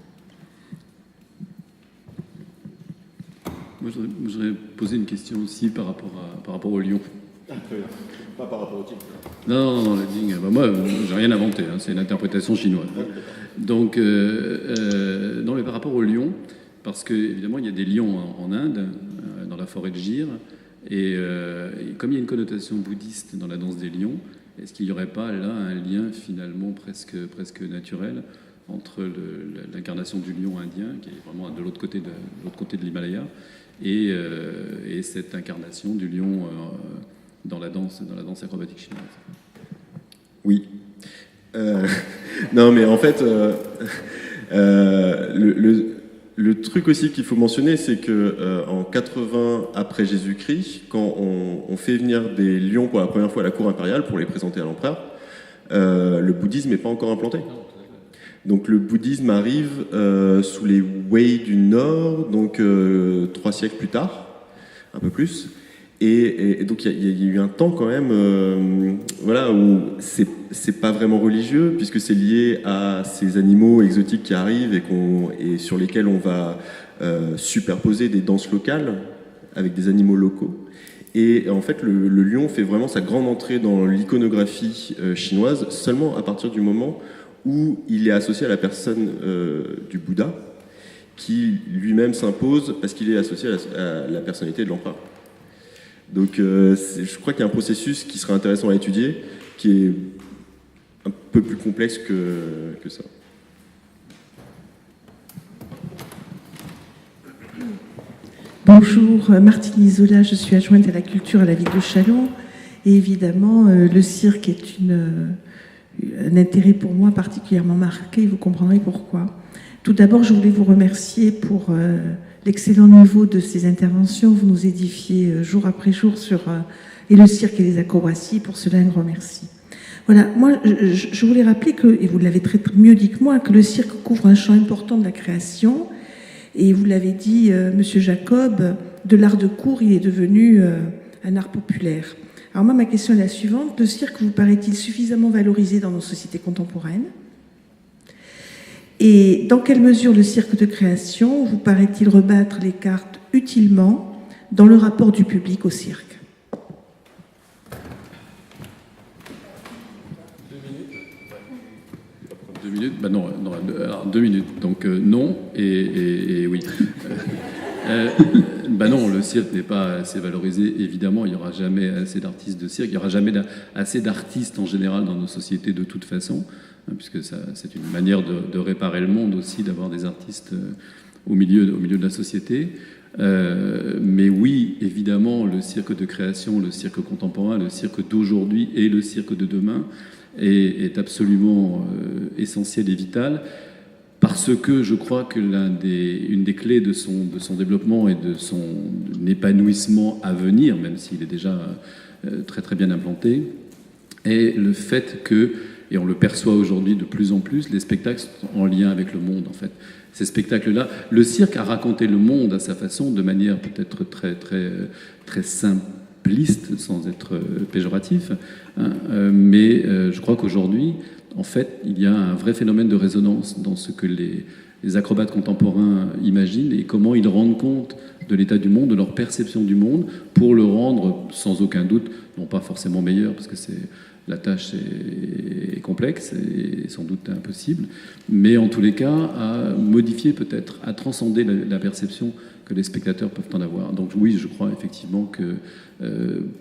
S2: Moi, je voudrais poser une question aussi par rapport au lion.
S4: Pas par rapport au type.
S2: Non, le ding, moi, j'ai rien inventé, hein, c'est une interprétation chinoise. Donc, non, mais par rapport au lion, parce qu'évidemment, il y a des lions en Inde, dans la forêt de Gir, et comme il y a une connotation bouddhiste dans la danse des lions, est-ce qu'il n'y aurait pas là un lien finalement presque naturel entre l'incarnation du lion indien, qui est vraiment de l'autre côté de l'Himalaya, et cette incarnation du lion dans la danse acrobatique chinoise?
S4: Oui. Non, mais en fait, le truc aussi qu'il faut mentionner, c'est que en 80 après Jésus-Christ, quand on fait venir des lions pour la première fois à la cour impériale pour les présenter à l'empereur, le bouddhisme n'est pas encore implanté. Donc le bouddhisme arrive sous les Wei du Nord, donc 3 siècles plus tard, un peu plus. Et donc il y a eu un temps quand même voilà, où c'est pas vraiment religieux, puisque c'est lié à ces animaux exotiques qui arrivent et sur lesquels on va superposer des danses locales avec des animaux locaux. Et en fait, le lion fait vraiment sa grande entrée dans l'iconographie chinoise seulement à partir du moment où il est associé à la personne du Bouddha, qui lui-même s'impose parce qu'il est associé à la personnalité de l'empereur. Donc je crois qu'il y a un processus qui serait intéressant à étudier, qui est un peu plus complexe que ça.
S9: Bonjour, Martine Isola, je suis adjointe à la culture à la ville de Châlons. Et évidemment, le cirque est un intérêt pour moi particulièrement marqué, vous comprendrez pourquoi. Tout d'abord, je voulais vous remercier pour l'excellent niveau de ces interventions. Vous nous édifiez jour après jour sur et le cirque et les acrobaties. Pour cela, un grand merci. Voilà, moi, je voulais rappeler que, et vous l'avez très mieux dit que moi, que le cirque couvre un champ important de la création. Et vous l'avez dit, Monsieur Jacob, de l'art de cour, il est devenu un art populaire. Alors moi, ma question est la suivante. Le cirque vous paraît-il suffisamment valorisé dans nos sociétés contemporaines? Et dans quelle mesure le cirque de création vous paraît-il rebattre les cartes utilement dans le rapport du public au cirque?
S2: 2 minutes. Non, alors 2 minutes. Donc non et oui. Non, le cirque n'est pas assez valorisé. Évidemment, il n'y aura jamais assez d'artistes de cirque. Il n'y aura jamais assez d'artistes en général dans nos sociétés de toute façon, puisque c'est une manière de réparer le monde aussi, d'avoir des artistes au milieu de la société. Mais oui, évidemment, le cirque de création, le cirque contemporain, le cirque d'aujourd'hui et le cirque de demain est absolument essentiel et vital, parce que je crois que une des clés de son développement et de son épanouissement à venir, même s'il est déjà très très bien implanté, est le fait que, et on le perçoit aujourd'hui de plus en plus, les spectacles sont en lien avec le monde en fait. Ces spectacles-là, le cirque a raconté le monde à sa façon, de manière peut-être très très très simple, simpliste, sans être péjoratif, hein, mais je crois qu'aujourd'hui, en fait, il y a un vrai phénomène de résonance dans ce que les acrobates contemporains imaginent et comment ils rendent compte de l'état du monde, de leur perception du monde, pour le rendre, sans aucun doute, non pas forcément meilleur, parce que la tâche est complexe et sans doute impossible, mais en tous les cas, à modifier peut-être, à transcender la perception que les spectateurs peuvent en avoir. Donc oui, je crois effectivement que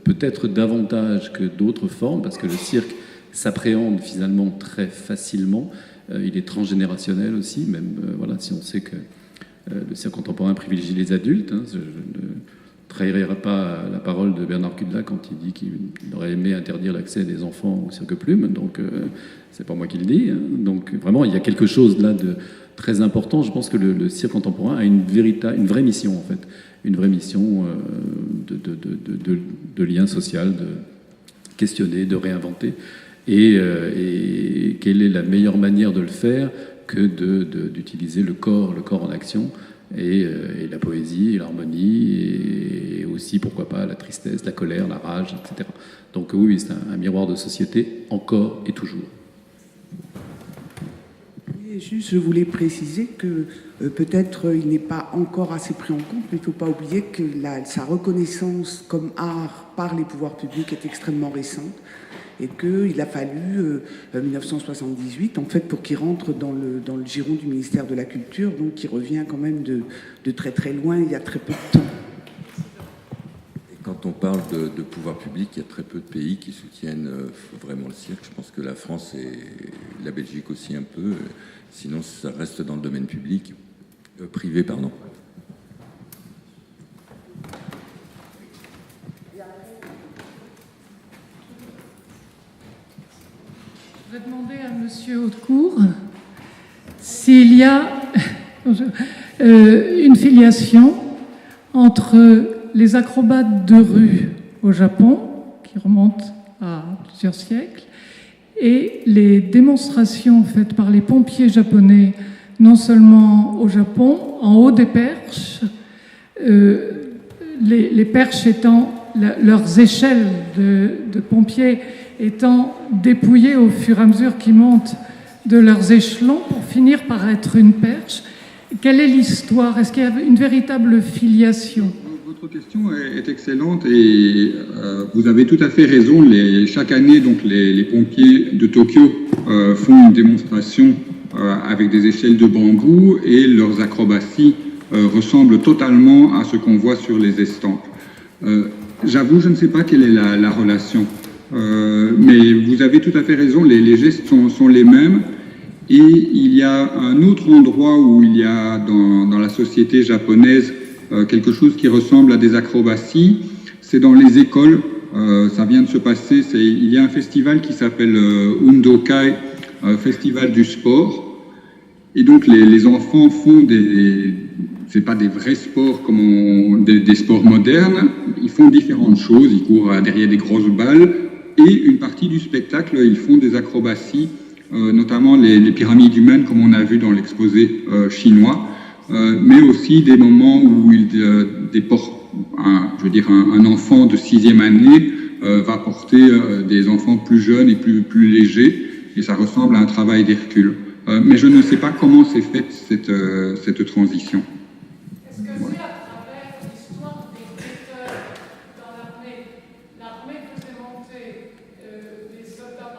S2: peut-être davantage que d'autres formes, parce que le cirque s'appréhende finalement très facilement, il est transgénérationnel aussi, même voilà, si on sait que le cirque contemporain privilégie les adultes, hein, je ne trahirai pas la parole de Bernard Kudla quand il dit qu'il aurait aimé interdire l'accès des enfants au cirque Plume, donc c'est pas moi qui le dis, hein. Donc vraiment il y a quelque chose là de très important. Je pense que le cirque contemporain a une vraie mission en fait, une vraie mission de lien social, de questionner, de réinventer, et quelle est la meilleure manière de le faire que d'utiliser le corps en action, et la poésie, et l'harmonie, et aussi, pourquoi pas, la tristesse, la colère, la rage, etc. Donc oui, c'est un miroir de société, encore et toujours.
S1: Et juste, je voulais préciser que peut-être il n'est pas encore assez pris en compte, mais il ne faut pas oublier que sa reconnaissance comme art par les pouvoirs publics est extrêmement récente, et qu'il a fallu 1978 en fait pour qu'il rentre dans le giron du ministère de la Culture, donc qui revient quand même de très très loin, il y a très peu de temps.
S8: Et quand on parle de pouvoir public, il y a très peu de pays qui soutiennent vraiment le cirque. Je pense que la France et la Belgique aussi un peu, sinon ça reste dans le domaine privé, pardon.
S9: Je vais demander à Monsieur Hautecourt s'il y a une filiation entre les acrobates de rue au Japon, qui remontent à plusieurs siècles, et les démonstrations faites par les pompiers japonais, non seulement au Japon, en haut des perches, les perches étant leurs échelles de pompiers étant dépouillées au fur et à mesure qu'ils montent de leurs échelons pour finir par être une perche. Quelle est l'histoire? Est-ce qu'il y a une véritable filiation?
S5: Votre question est excellente et vous avez tout à fait raison. Chaque année, donc, les pompiers de Tokyo font une démonstration avec des échelles de bambou et leurs acrobaties ressemblent totalement à ce qu'on voit sur les estampes. J'avoue, je ne sais pas quelle est la relation. Mais vous avez tout à fait raison, les gestes sont les mêmes, et il y a un autre endroit où il y a dans la société japonaise quelque chose qui ressemble à des acrobaties, c'est dans les écoles. Ça vient de se passer, il y a un festival qui s'appelle Undokai, festival du sport, et donc les enfants font c'est pas des vrais sports comme des sports modernes, ils font différentes choses, ils courent derrière des grosses balles, et une partie du spectacle, ils font des acrobaties, notamment les pyramides humaines, comme on a vu dans l'exposé chinois, mais aussi des moments où un enfant de 6e année va porter des enfants plus jeunes et plus légers, et ça ressemble à un travail d'Hercule. Mais je ne sais pas comment s'est faite cette transition.
S9: Est-ce que c'est à travers l'histoire des guetteurs dans l'armée? L'armée faisait monter des soldats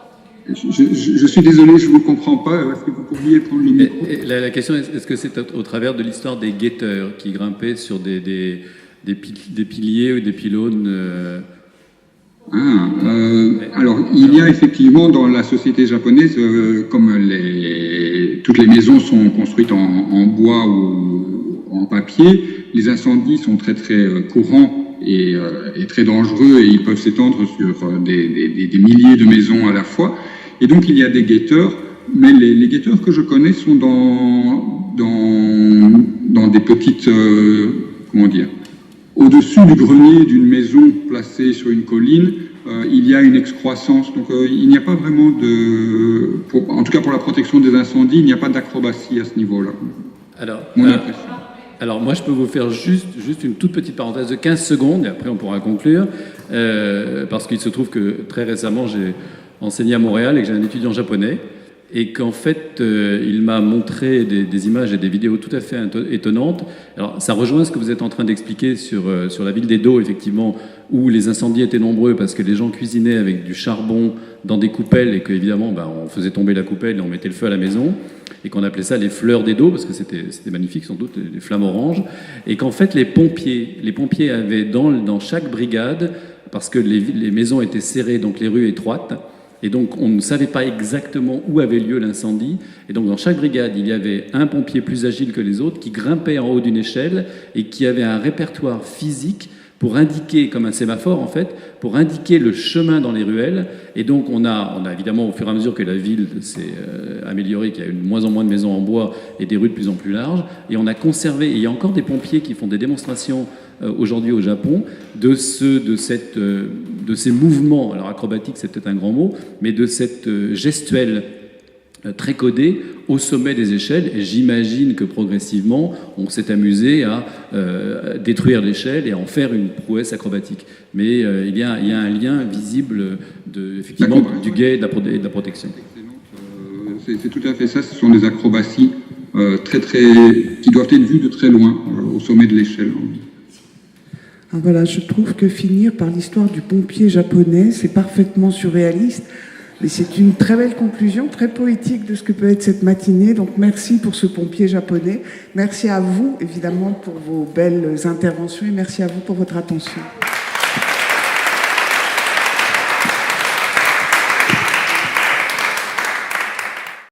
S9: particuliers.
S5: Je suis désolé, je ne vous comprends pas. Est-ce que vous pourriez prendre le micro?
S2: La question est, est-ce que c'est au travers de l'histoire des guetteurs qui grimpaient sur des piliers ou des pylônes
S5: Alors, il y a effectivement dans la société japonaise, comme toutes les maisons sont construites en bois ou en papier, les incendies sont très très courants et très dangereux, et ils peuvent s'étendre sur des milliers de maisons à la fois. Et donc il y a des guetteurs, mais les guetteurs que je connais sont dans des petites, au-dessus du grenier d'une maison placée sur une colline, il y a une excroissance. Donc il n'y a pas vraiment en tout cas pour la protection des incendies, il n'y a pas d'acrobatie à ce niveau-là.
S2: Alors moi je peux vous faire juste une toute petite parenthèse de 15 secondes, et après on pourra conclure. parce qu'il se trouve que très récemment, j'ai enseigné à Montréal et que j'ai un étudiant japonais, et qu'en fait, il m'a montré des images et des vidéos tout à fait étonnantes. Alors, ça rejoint ce que vous êtes en train d'expliquer sur la ville d'Edo, effectivement, où les incendies étaient nombreux parce que les gens cuisinaient avec du charbon dans des coupelles et qu'évidemment, on faisait tomber la coupelle et on mettait le feu à la maison, et qu'on appelait ça les fleurs d'Edo, parce que c'était magnifique, sans doute, les flammes oranges, et qu'en fait, les pompiers avaient dans chaque brigade, parce que les maisons étaient serrées, donc les rues étroites, et donc, on ne savait pas exactement où avait lieu l'incendie. Et donc, dans chaque brigade, il y avait un pompier plus agile que les autres qui grimpait en haut d'une échelle et qui avait un répertoire physique pour indiquer, comme un sémaphore en fait, pour indiquer le chemin dans les ruelles. Et donc, on a évidemment, au fur et à mesure que la ville s'est améliorée, qu'il y a eu de moins en moins de maisons en bois et des rues de plus en plus larges, et on a conservé, et il y a encore des pompiers qui font des démonstrations aujourd'hui au Japon, de ces mouvements, alors acrobatique c'est peut-être un grand mot, mais de cette gestuelle très codée au sommet des échelles, et j'imagine que progressivement on s'est amusé à détruire l'échelle et à en faire une prouesse acrobatique. Mais il y a un lien visible effectivement du guet et de la protection.
S5: C'est tout à fait ça, ce sont des acrobaties qui doivent être vues de très loin, au sommet de l'échelle.
S1: Ah, voilà, je trouve que finir par l'histoire du pompier japonais, c'est parfaitement surréaliste, mais c'est une très belle conclusion, très poétique de ce que peut être cette matinée. Donc merci pour ce pompier japonais. Merci à vous, évidemment, pour vos belles interventions, et merci à vous pour votre attention.